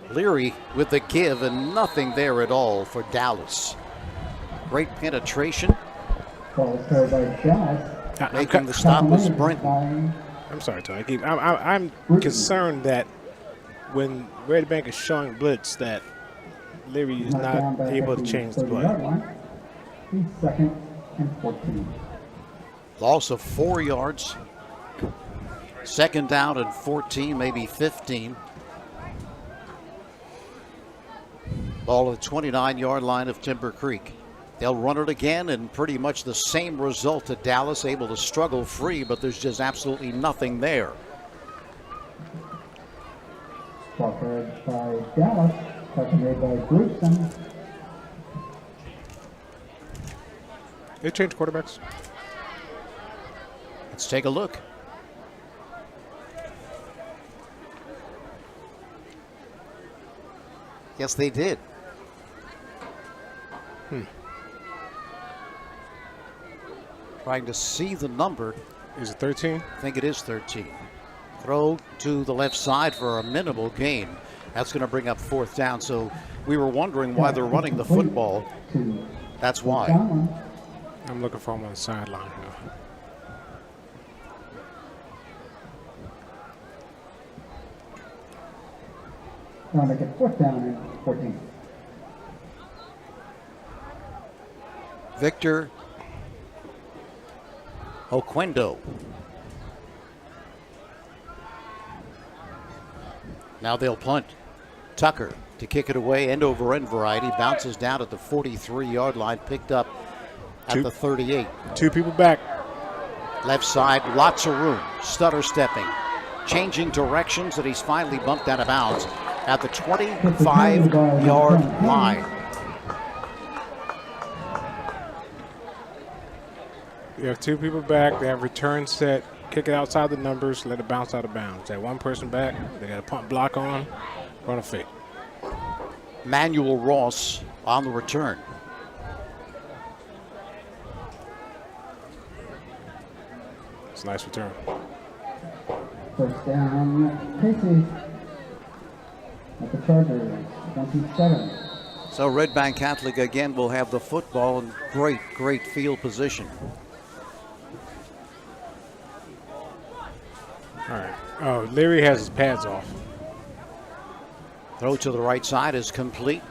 Leary with the give, and nothing there at all for Dallas. Great penetration. Making the stop was Brenton. I'm sorry, Tony. I'm concerned that when Red Bank is showing blitz, that Leary is not able to change the play. Second and 14. Loss of 4 yards. Second down and 14, maybe 15. Ball at the 29-yard line of Timber Creek. They'll run it again, and pretty much the same result to Dallas, able to struggle free, but there's just absolutely nothing there. Covered by Dallas, covered by Gleason. They changed quarterbacks. Let's take a look. Yes, they did. Trying to see the number. Is it 13? I think it is 13. Throw to the left side for a minimal gain. That's going to bring up fourth down. So we were wondering why they're running the football. That's why. I'm looking for him on the sideline here. Trying to get fourth down and 14. Victor Oquendo. Now they'll punt. Tucker to kick it away, end over end variety. Bounces down at the 43-yard line, picked up at the 38. 2 people back. Left side, lots of room. Stutter stepping. Changing directions, and he's finally bumped out of bounds at the 25-yard line. You have 2 people back. They have return set. Kick it outside the numbers. Let it bounce out of bounds. They have 1 person back. They got a punt block on. Run a fake. Manuel Ross on the return. It's a nice return. First down, Casey. the Chargers, 27. So Red Bank Catholic again will have the football in great field position. All right. Oh, Leary has his pads off. Throw to the right side is complete.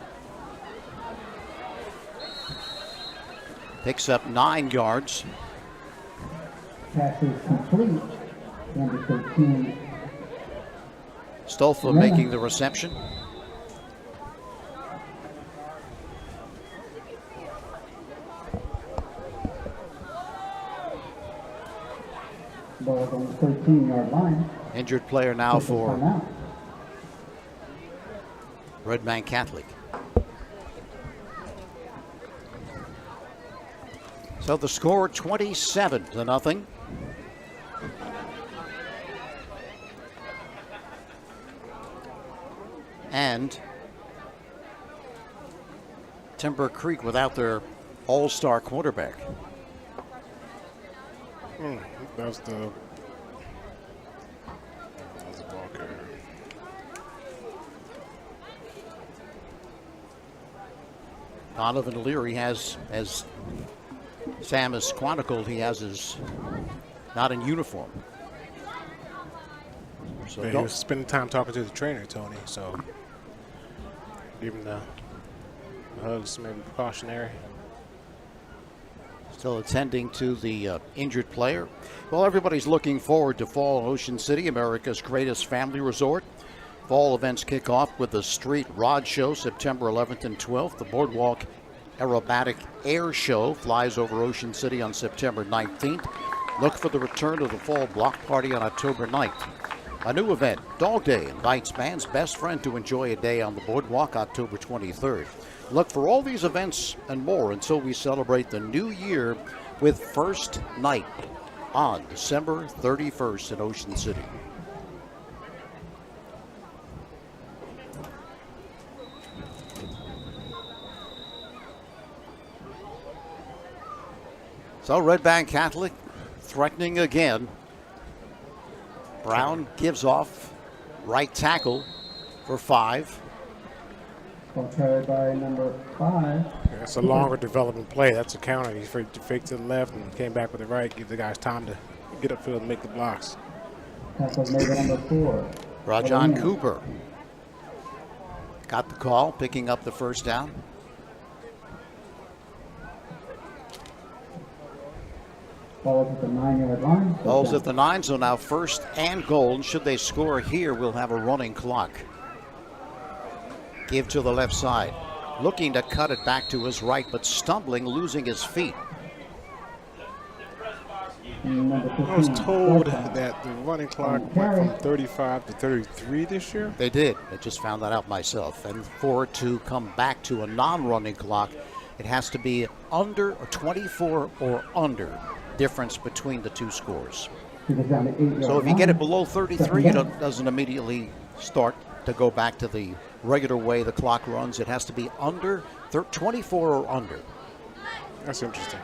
Picks up 9 yards. Pass is complete. Number 13. Stolfa making the reception. Ball on the 13-yard line. Injured player now Take a for timeout. Red Bank Catholic. So the score 27-0. And Timber Creek without their all-star quarterback. That was the ball carrier. Donovan Leary has, as Sam has chronicled, he has his not in uniform. So He was spending time talking to the trainer, Tony, so even the hugs may be precautionary. Still attending to the injured player. Well, everybody's looking forward to fall in Ocean City, America's greatest family resort. Fall events kick off with the Street Rod Show September 11th and 12th. The Boardwalk Aerobatic Air Show flies over Ocean City on September 19th. Look for the return of the Fall Block Party on October 9th. A new event, Dog Day, invites man's best friend to enjoy a day on the boardwalk October 23rd. Look for all these events and more until we celebrate the new year with First Night on December 31st in Ocean City. So Red Bank Catholic threatening again. Brown gives off right tackle for 5. Ball carried by number 5. That's a longer development play. That's a counter. He faked to the left and came back with the right. Give the guys time to get upfield and make the blocks. Tackle made by number 4. Rajon Cooper got the call, picking up the first down. Ball's at the 9-yard line. Ball's at the 9, so now first and goal. And should they score here, we'll have a running clock. Give to the left side. Looking to cut it back to his right, but stumbling, losing his feet. I was told that the running clock went from 35 to 33 this year. They did. I just found that out myself. And for it to come back to a non-running clock, it has to be under or 24 or under difference between the two scores. So if you get it below 33, it doesn't immediately start to go back to the regular way the clock runs. It has to be under 24 or under. That's interesting.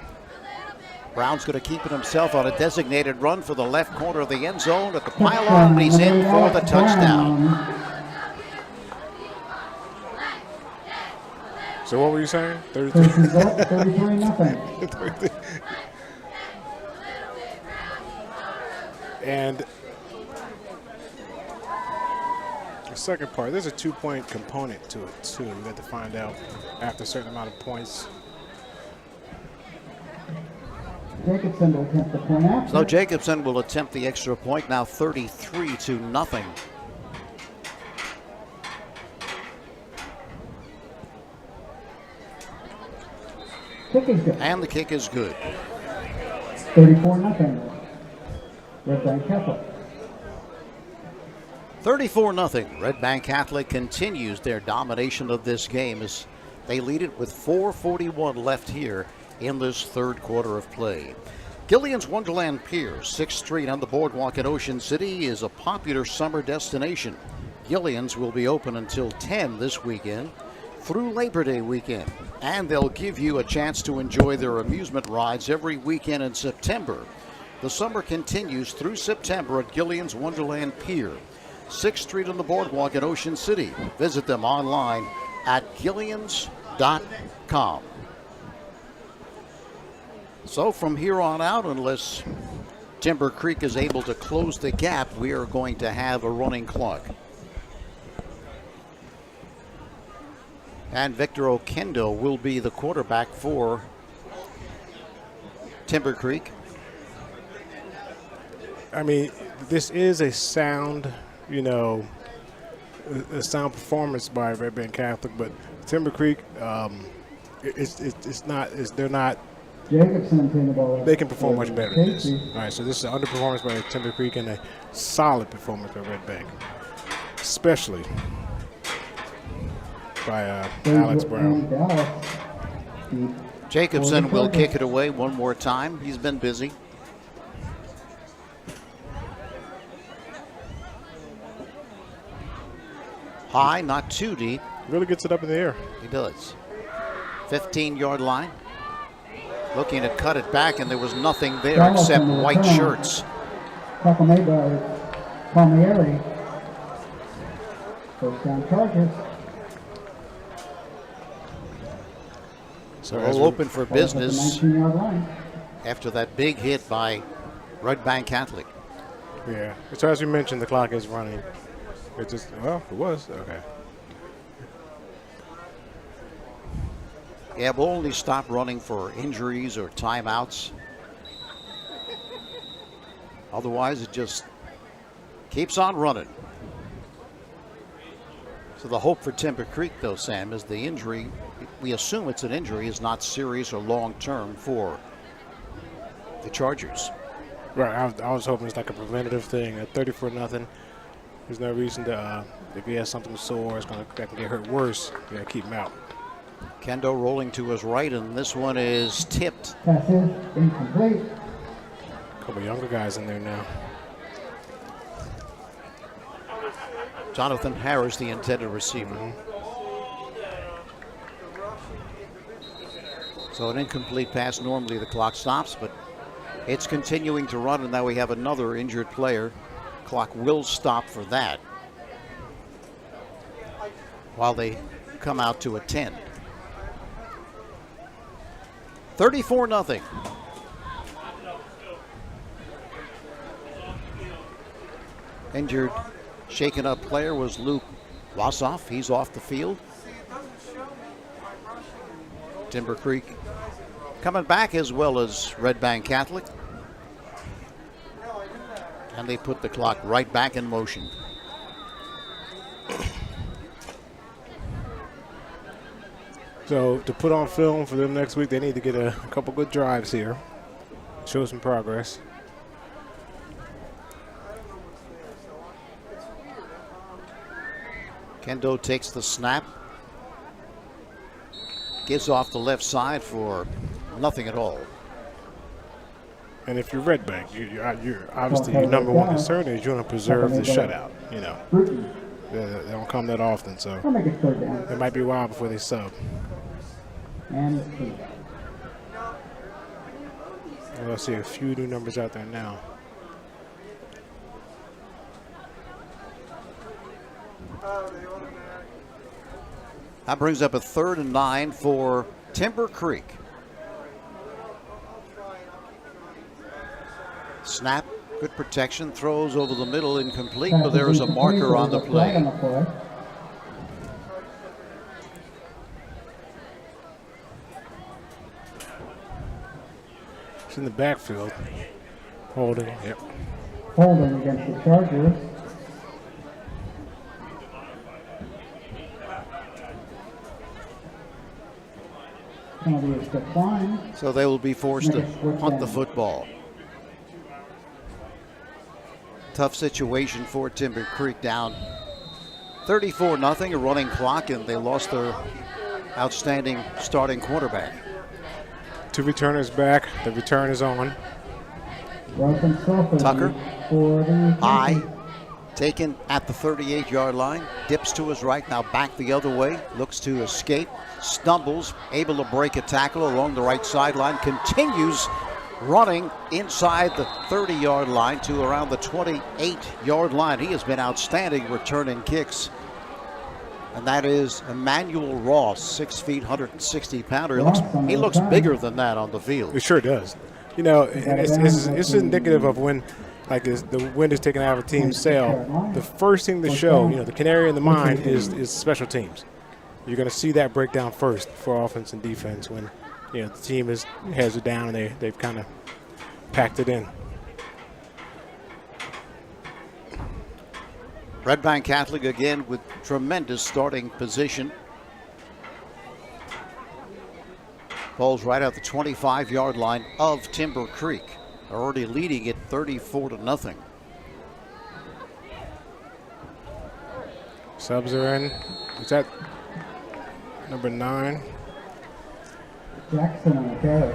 Brown's going to keep it himself on a designated run for the left corner of the end zone at the pylon, and he's in for the touchdown. So what were you saying? 33? 33-0. And the second part, there's a 2-point component to it too. You got to find out after a certain amount of points. Jacobson will attempt the point after. So Jacobson will attempt the extra point, now 33-0. Kick is good. And the kick is good. 34-0. Red Bank Catholic. 34-0. Red Bank Catholic continues their domination of this game as they lead it with 4:41 left here in this third quarter of play. Gillian's Wonderland Pier, 6th Street on the boardwalk in Ocean City, is a popular summer destination. Gillian's will be open until 10 this weekend through Labor Day weekend, and they'll give you a chance to enjoy their amusement rides every weekend in September. The summer continues through September at Gillian's Wonderland Pier. 6th Street on the Boardwalk in Ocean City. Visit them online at Gillians.com. So from here on out, unless Timber Creek is able to close the gap, we are going to have a running clock. And Victor Okendo will be the quarterback for Timber Creek. I mean, this is a sound, a sound performance by Red Bank Catholic, but Timber Creek, they're not. Jacobson came the ball up. They can perform much better than this. All right, so this is an underperformance by Timber Creek and a solid performance by Red Bank, especially by Alex Brown. Jacobson will kick it away one more time. He's been busy. High, not too deep. Really gets it up in the air. He does. 15-yard line. Looking to cut it back, and there was nothing there except white shirts. Tackle made by Palmieri. First down Chargers. So we'll open for business 19-yard line. after that big hit by Red Bank Catholic. Yeah. So as you mentioned, the clock is running. It just, well, it was. Okay. Yeah, we'll only stop running for injuries or timeouts. Otherwise, it just keeps on running. So the hope for Timber Creek, though, Sam, is the injury. We assume it's an injury, is not serious or long-term for the Chargers. Right. I was hoping it's like a preventative thing. At 34-0, there's no reason to. If he has something sore, that can get hurt worse. You gotta keep him out. Kendo rolling to his right, and this one is tipped. Pass is incomplete. A couple younger guys in there now. Jonathan Harris, the intended receiver. So an incomplete pass. Normally the clock stops, but it's continuing to run, and now we have another injured player. Clock will stop for that while they come out to a 10. 34-0. Injured, shaken up player was Luke Wassoff. He's off the field. Timber Creek coming back, as well as Red Bank Catholic. And they put the clock right back in motion. So to put on film for them next week, they need to get a couple good drives here. Show some progress. Kendo takes the snap. Gives off the left side for nothing at all. And if you're Red Bank, you're obviously your number one concern is you want to preserve the shutout. They don't come that often, so I'll make it third down. it might be a while before they sub. And Well, I see a few new numbers out there now. That brings up a 3rd and 9 for Timber Creek. Snap, good protection, throws over the middle, incomplete, but there is a marker on the play. It's in the backfield. Holding, yep. Holding against the Chargers. Penalty is declined. So they will be forced to punt the football. Tough situation for Timber Creek, down 34-0, a running clock, and they lost their outstanding starting quarterback. 2 returners back. The return is on. Tucker, high, taken at the 38-yard line, dips to his right, now back the other way, looks to escape, stumbles, able to break a tackle along the right sideline, continues running inside the 30-yard line to around the 28-yard line. He has been outstanding returning kicks. And that is Emmanuel Ross, 6 feet, 160-pounder. He looks bigger than that on the field. It sure does. You know, and it's indicative of when, like, the wind is taken out of a team's sail. The first thing to show, you know, the canary in the mine is special teams. You're going to see that breakdown first for offense and defense when, you know, the team has it down and they've kind of packed it in. Red Bank Catholic again with tremendous starting position. Ball's right at the 25-yard line of Timber Creek. They're already leading it 34-0. Subs are in. Is that number 9? Jackson on the carry.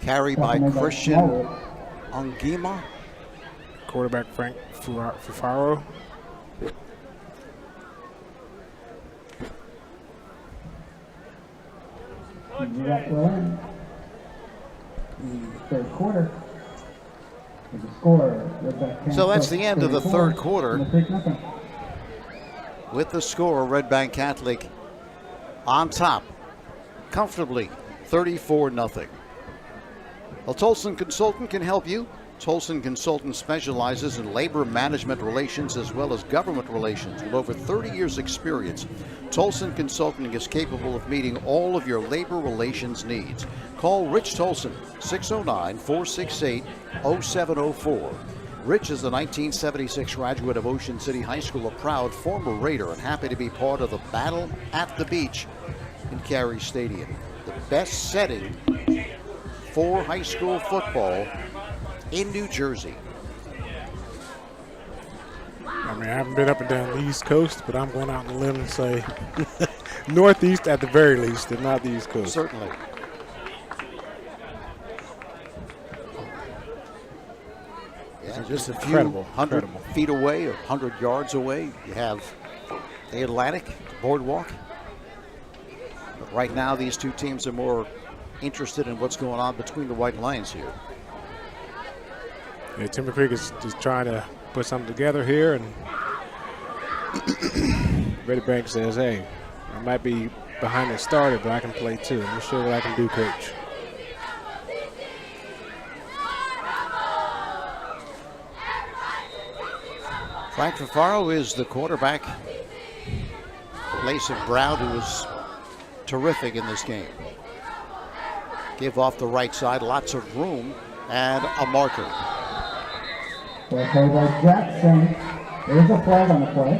Carry by Christian Ongima. Quarterback Frank Fufaro. Third quarter. The score. So that's the end of the third quarter. With the score, Red Bank Catholic on top, comfortably, 34-0. Well, Tolson Consultant can help you. Tolson Consultant specializes in labor management relations as well as government relations. With over 30 years' experience, Tolson Consulting is capable of meeting all of your labor relations needs. Call Rich Tolson, 609-468-0704. Rich is the 1976 graduate of Ocean City High School, a proud former Raider, and happy to be part of the Battle at the Beach in Cary Stadium. The best setting for high school football in New Jersey. I mean, I haven't been up and down the East Coast, but I'm going out on a limb and say Northeast at the very least, if not the East Coast. Certainly. Yeah, just a few hundred feet away or 100 yards away, you have the Atlantic, the boardwalk. But right now, these two teams are more interested in what's going on between the white lines here. Yeah, Timber Creek is trying to put something together here, and Red Bank says, hey, I might be behind the starter, but I can play too. Let me show you what I can do, coach. Frank Fafaro is the quarterback. Place of Brown, who was terrific in this game. Give off the right side, lots of room, and a marker. Well played by Jackson. There's a flag on the play.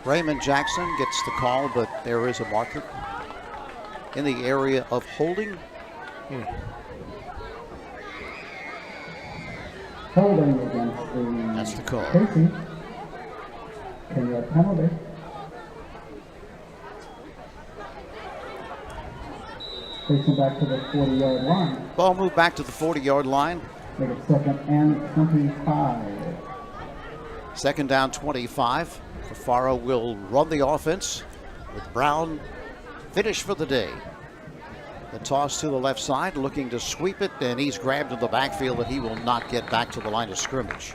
Raymond Jackson gets the call, but there is a marker in the area of holding. Holding against the That's the call. Casey. Can you have penalty? Facing back to the 40-yard line. Ball moved back to the 40-yard line. Make it second and 25. Second down, 25. Fafaro will run the offense with Brown finished for the day. The toss to the left side, looking to sweep it, and he's grabbed in the backfield, and he will not get back to the line of scrimmage.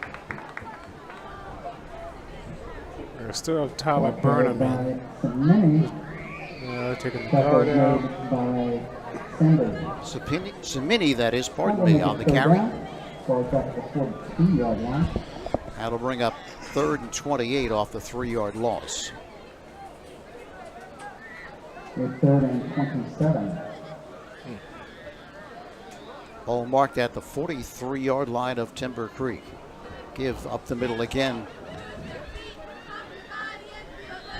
They still have Tyler Burnham in. Taking the guard out. Samini, that is, pardon me, on the carry. That'll bring up 3rd and 28 off the 3-yard loss. 3rd and 27. Ball marked at the 43-yard line of Timber Creek. Give up the middle again.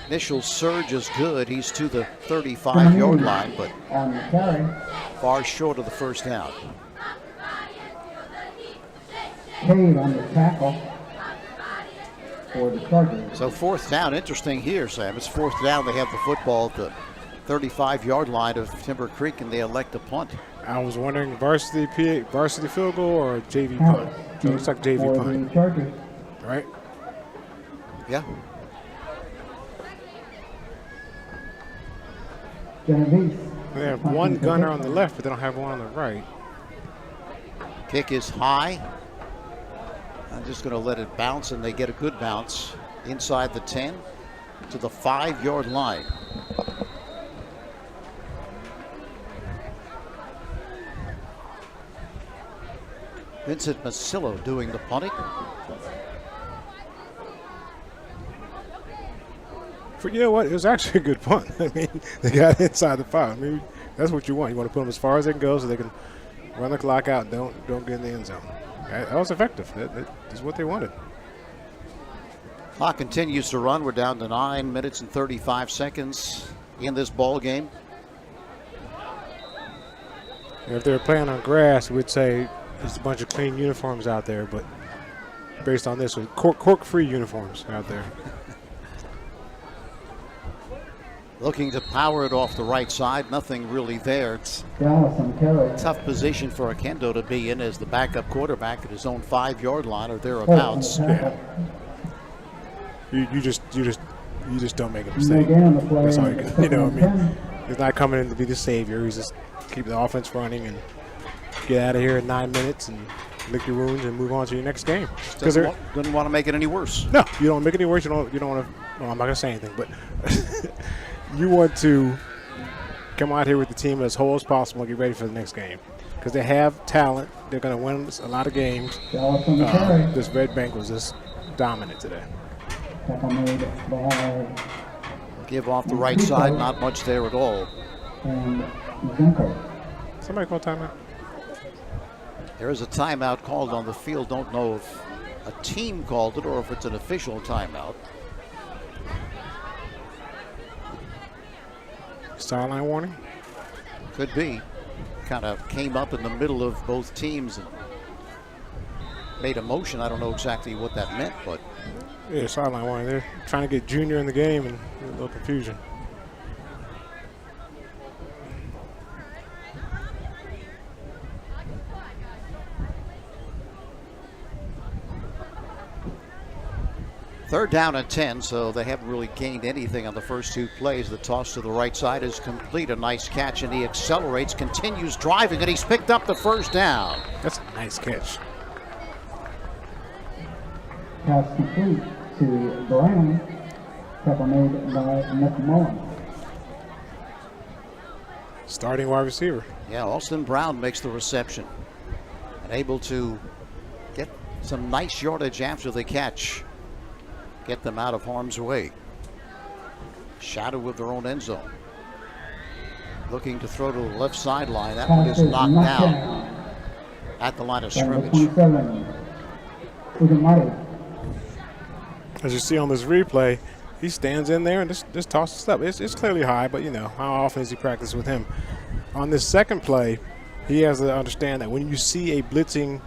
Initial surge is good. He's to the 35-yard line, but far short of the first down. Cade on the tackle for the Chargers. So 4th down, interesting here, Sam. It's 4th down. They have the football at the 35-yard line of Timber Creek, and they elect a punt. I was wondering, varsity field goal or JV punt? It looks like JV punt. Right? Yeah. Genovese. They have one gunner on the left, but they don't have one on the right. Kick is high. I'm just going to let it bounce, and they get a good bounce inside the 10 to the 5-yard line. Vincent Masillo doing the punting. You know what? It was actually a good punt. I mean, they got inside the 5. I mean, that's what you want. You want to put them as far as they can go so they can run the clock out and don't get in the end zone. That was effective. That is what they wanted. Clock continues to run. We're down to 9 minutes and 35 seconds in this ball game. If they were playing on grass, we'd say there's a bunch of clean uniforms out there, but based on this, cork-free uniforms out there. Looking to power it off the right side. Nothing really there. It's a tough position for Akendo to be in as the backup quarterback at his own 5-yard line or thereabouts. Yeah. You just don't make a mistake. That's all you can. You know, I mean, he's not coming in to be the savior. He's just keep the offense running and get out of here in 9 minutes and lick your wounds and move on to your next game. Didn't want to make it any worse. No, you don't make it any worse. You don't want to. Well, I'm not gonna say anything, but you want to come out here with the team as whole as possible and get ready for the next game because they have talent. They're going to win a lot of games. This Red Bank was just dominant today. Give off the right side, not much there at all. Somebody call timeout. There is a timeout called on the field. Don't know if a team called it or if it's an official timeout. Sideline warning? Could be. Kind of came up in the middle of both teams and made a motion. I don't know exactly what that meant, but. Yeah, sideline warning. They're trying to get Junior in the game and a little confusion. Third down and 10, so they haven't really gained anything on the first 2 plays. The toss to the right side is complete. A nice catch, and he accelerates, continues driving, and he's picked up the first down. That's a nice catch. Pass complete to Brown. Tackle made by McMullen. Starting wide receiver. Yeah, Austin Brown makes the reception and able to get some nice yardage after the catch. Get them out of harm's way. Shadow with their own end zone. Looking to throw to the left sideline. That one is knocked down at the line of scrimmage. As you see on this replay, he stands in there and just tosses it up. It's clearly high, but you know, how often does he practice with him? On this second play, he has to understand that when you see a blitzing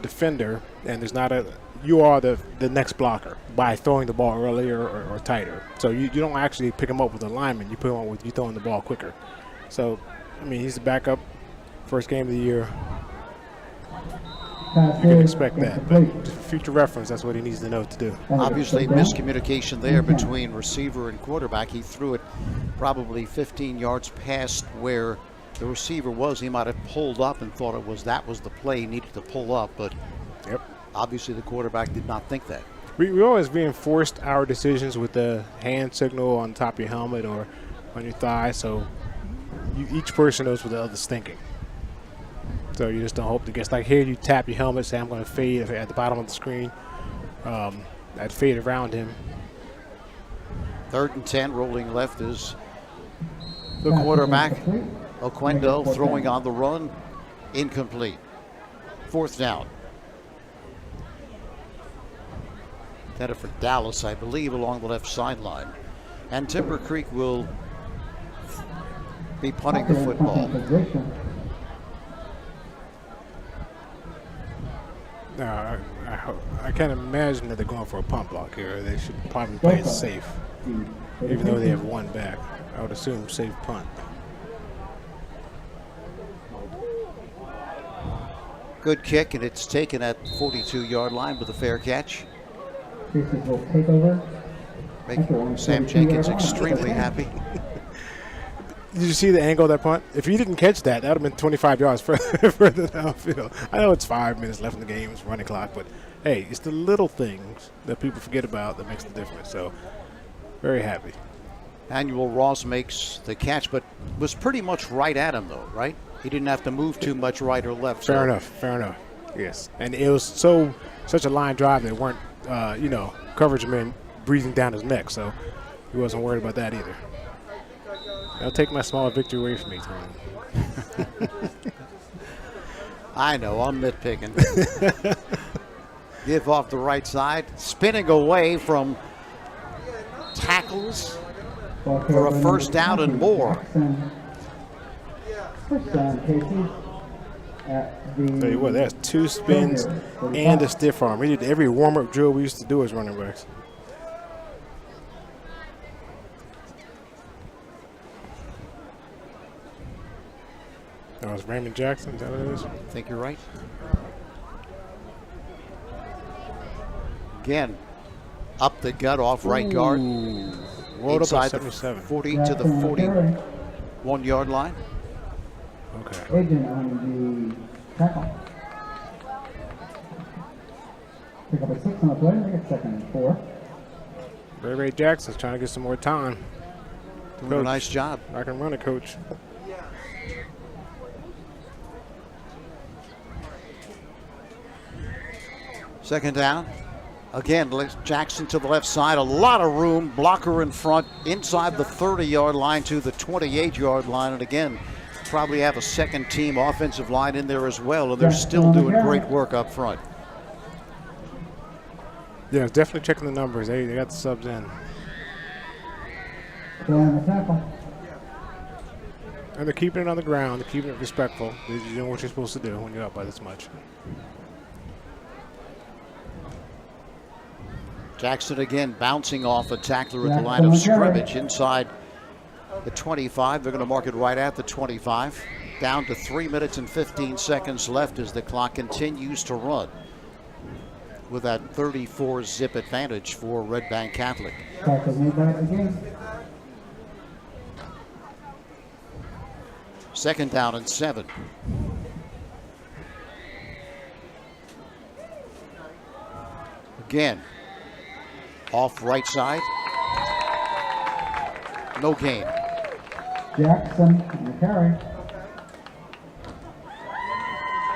defender and there's not a, you are the next blocker by throwing the ball earlier or tighter. So you don't actually pick him up with a lineman. You put him up with you throwing the ball quicker. So, I mean, he's the backup, first game of the year. You can expect that. But for future reference, that's what he needs to know to do. Obviously, miscommunication there between receiver and quarterback. He threw it probably 15 yards past where the receiver was. He might have pulled up and thought that was the play he needed to pull up, but yep. Obviously the quarterback did not think that. We always reinforced our decisions with the hand signal on top of your helmet or on your thigh, so each person knows what the other's thinking. So you just don't hope to guess. Like here, you tap your helmet, say I'm going to fade at the bottom of the screen. I'd fade around him. 3rd and 10, rolling left is the quarterback. Oquendo throwing on the run, incomplete. 4th down. Headed for Dallas, I believe, along the left sideline. And Timber Creek will be punting the football. No, I can't imagine that they're going for a punt block here. They should probably play it safe, even though they have one back. I would assume safe punt. Good kick, and it's taken at 42-yard line with a fair catch. Will take over. Making Sam Jenkins extremely happy. Did you see the angle of that punt? If he didn't catch that, that would have been 25 yards further downfield. I know it's 5 minutes left in the game, it's running clock, but hey, it's the little things that people forget about that makes the difference. So, very happy. Manuel Ross makes the catch, but was pretty much right at him, though, right? He didn't have to move too much right or left. Fair enough. Yes, and it was such a line drive that weren't, coverage men breathing down his neck, so he wasn't worried about that either. I'll take my small victory away from me, Tony. I know, I'm nitpicking. Give off the right side, spinning away from tackles for a first down and more. First down, Casey. Tell you what, that's 2 spins and a stiff arm. We did every warm-up drill we used to do as running backs. That was Raymond Jackson, is that what it is? I think you're right. Again, up the gut off right guard. Rolled up Inside at the 77. 40 to the 41-yard line. Okay. Agent on the tackle. Pick up a 6 on the play. They get 2nd and 4. Ray Jackson's trying to get some more time. Doing a nice job. I can run it, coach. Second down. Again, Jackson to the left side. A lot of room. Blocker in front. Inside the 30-yard line to the 28-yard line. And again, probably have a second-team offensive line in there as well. And they're still doing great work up front. Yeah, definitely checking the numbers. They got the subs in. On the tackle. And they're keeping it on the ground. They're keeping it respectful. You're doing what you're supposed to do when you're up by this much. Jackson again bouncing off a tackler at the line of scrimmage inside the 25. They're going to mark it right at the 25. Down to 3 minutes and 15 seconds left as the clock continues to run with that 34 zip advantage for Red Bank Catholic. Second down and 7. Again, off right side. No gain. Jackson on the carry.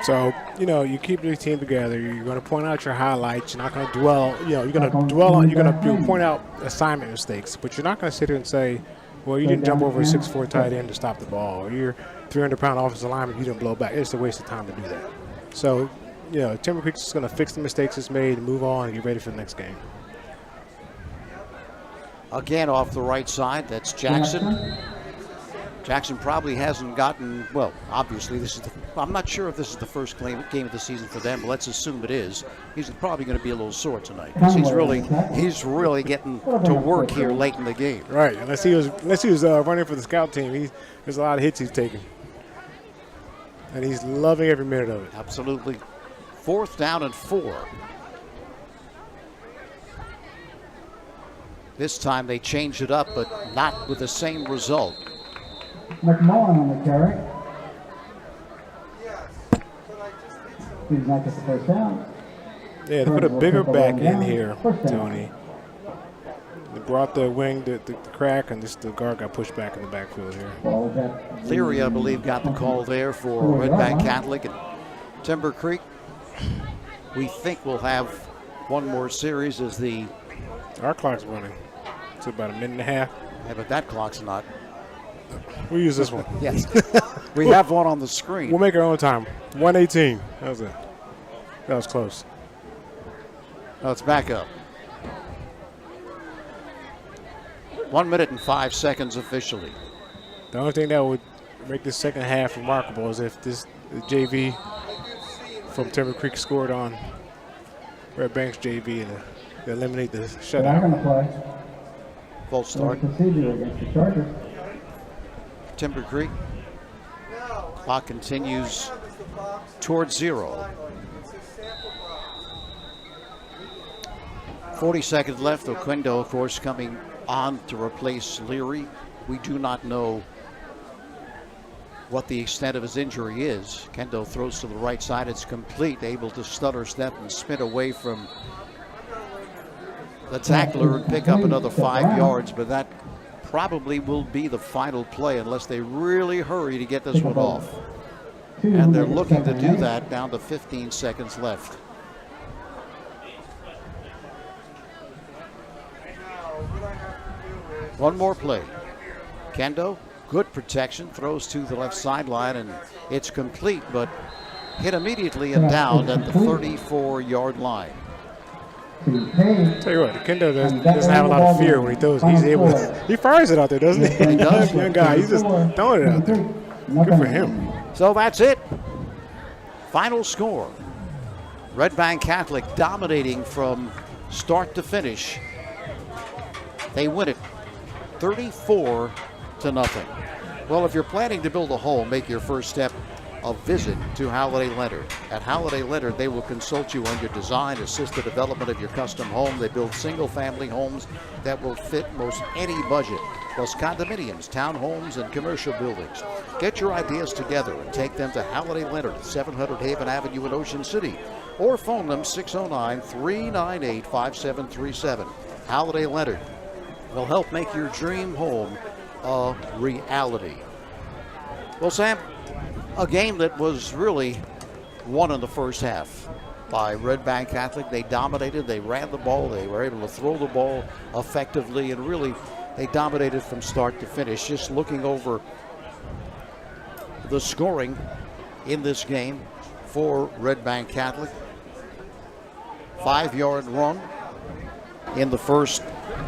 So, you keep your team together. You're going to point out your highlights. You're not going to dwell, you're going to dwell on, you're going to point out assignment mistakes, but you're not going to sit here and say, well, you didn't jump over a 6'4" tight end to stop the ball, or you're 300-pound offensive lineman, you didn't blow back. It's a waste of time to do that. So, Timber Creek's just going to fix the mistakes it's made and move on and get ready for the next game. Again, off the right side, that's Jackson. Jackson probably hasn't gotten, well, obviously I'm not sure if this is the first game of the season for them, but let's assume it is. He's probably going to be a little sore tonight because he's really getting to work here late in the game. Right, unless he was running for the scout team, there's a lot of hits he's taking. And he's loving every minute of it. Absolutely. 4th down and 4. This time they changed it up, but not with the same result. McMullen on the carry. He's not just the first down. Yeah, they put a bigger back in here, Tony. They brought the wing, the crack, and the guard got pushed back in the backfield here. Leary, I believe, got the call there for Red Bank Catholic. And Timber Creek, we think we'll have one more series as our clock's running. It's about a minute and a half. Yeah, but that clock's not. We'll use this one. Yes. We have one on the screen. We'll make our own time. 1:18. That was it. That was close. No, it's back up. 1 minute and 5 seconds officially. The only thing that would make this second half remarkable is if the JV from Timber Creek scored on Red Bank's JV and they eliminate the shutout. False start. Procedure against the Chargers. Timber Creek. Clock continues towards 0. 40 seconds left. Oquendo, of course, coming on to replace Leary. We do not know what the extent of his injury is. Kendo throws to the right side. It's complete, able to stutter step and spin away from the tackler and pick up another 5 yards, but that probably will be the final play unless they really hurry to get this one off. And they're looking to do that down to 15 seconds left. One more play. Kendo, good protection, throws to the left sideline, and it's complete, but hit immediately and down at the 34-yard line. Tell you what, Kendo doesn't have a lot of fear when he throws. He's able to, he fires it out there, doesn't he? He does. Young guy, he's just throwing it out there. Good for him. So that's it. Final score. Red Bank Catholic dominating from start to finish. They win it 34-0. Well, if you're planning to build a home, make your first step a visit to Halliday Leonard. At Halliday Leonard, they will consult you on your design, assist the development of your custom home. They build single-family homes that will fit most any budget, plus condominiums, townhomes, and commercial buildings. Get your ideas together and take them to Halliday Leonard at 700 Haven Avenue in Ocean City, or phone them 609-398-5737. Halliday Leonard will help make your dream home a reality. Well, Sam, a game that was really won in the first half by Red Bank Catholic. They dominated, they ran the ball, they were able to throw the ball effectively, and really they dominated from start to finish. Just looking over the scoring in this game for Red Bank Catholic. 5-yard run in the first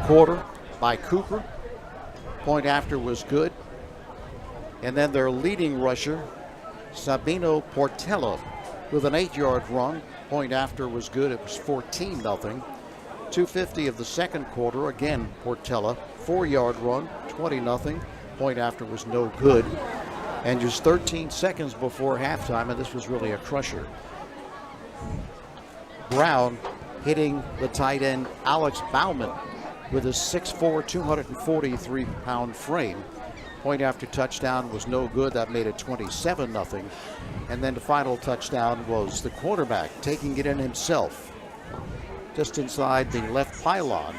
quarter by Cooper. Point after was good. And then their leading rusher, Sabino Portela, with an 8-yard run. Point after was good. It was 14-0. 2:50 of the second quarter. Again, Portela, 4-yard run, 20-0. Point after was no good. And just 13 seconds before halftime, and this was really a crusher, Brown hitting the tight end Alex Bauman with his 6'4", 243-pound frame. Point after touchdown was no good. That made it 27-0. And then the final touchdown was the quarterback taking it in himself, just inside the left pylon.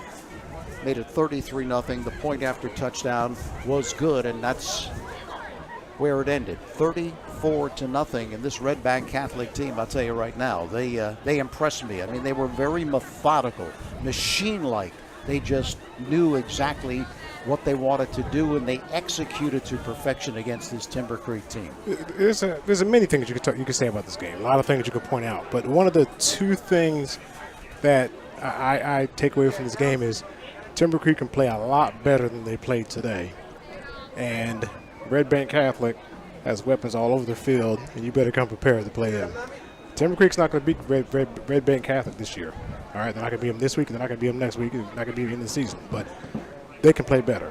Made it 33-0. The point after touchdown was good, and that's where it ended. 34-0. And this Red Bank Catholic team, I'll tell you right now, they impressed me. I mean, they were very methodical, machine-like. They just knew exactly what they wanted to do, and they executed to perfection against this Timber Creek team. There's many things you could say about this game. A lot of things you could point out, but one of the two things that I take away from this game is Timber Creek can play a lot better than they played today, and Red Bank Catholic has weapons all over the field, and you better come prepared to play them. Timber Creek's not going to beat Red Bank Catholic this year. All right, they're not going to beat them this week. They're not going to beat them next week. They're not going to beat them in the season. But they can play better.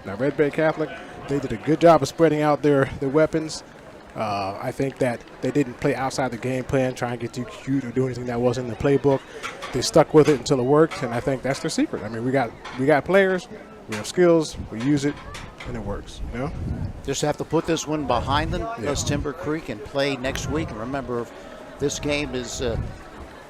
Now, Red Bank Catholic, they did a good job of spreading out their weapons. I think that they didn't play outside the game plan, try and get too cute or do anything that wasn't in the playbook. They stuck with it until it worked, and I think that's their secret. I mean, we got players, we have skills, we use it, and it works. You know? Just have to put this one behind them as Timber Creek and play next week. And remember, this game is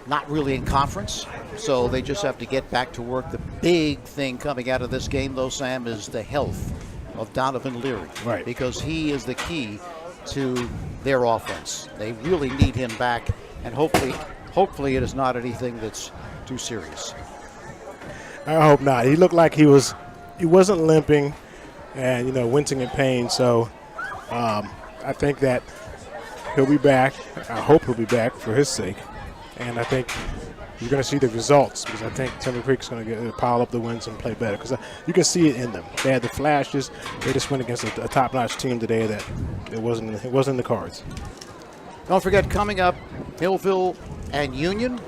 not really in conference, so they just have to get back to work. The big thing coming out of this game, though, Sam, is the health of Donovan Leary. Right. Because he is the key to their offense. They really need him back, and hopefully it is not anything that's too serious. I hope not. He looked like he wasn't limping and, wincing in pain, so I think that he'll be back. I hope he'll be back for his sake. And I think you're going to see the results, because I think Timber Creek's going to pile up the wins and play better, because you can see it in them. They had the flashes. They just went against a top-notch team today that it wasn't in the cards. Don't forget, coming up, Hillville and Union,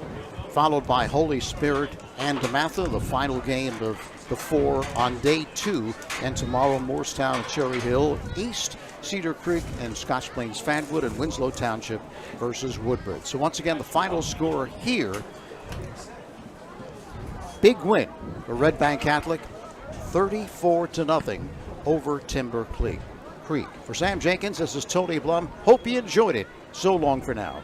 followed by Holy Spirit and DeMatha, the final game of the 4 on day 2. And tomorrow, Morristown, Cherry Hill, East, Cedar Creek, and Scotch Plains, Fanwood, and Winslow Township versus Woodbridge. So once again, the final score here, big win for Red Bank Catholic, 34-0 over Timber Creek. Creek. For Sam Jenkins, this is Tony Blum. Hope you enjoyed it. So long for now.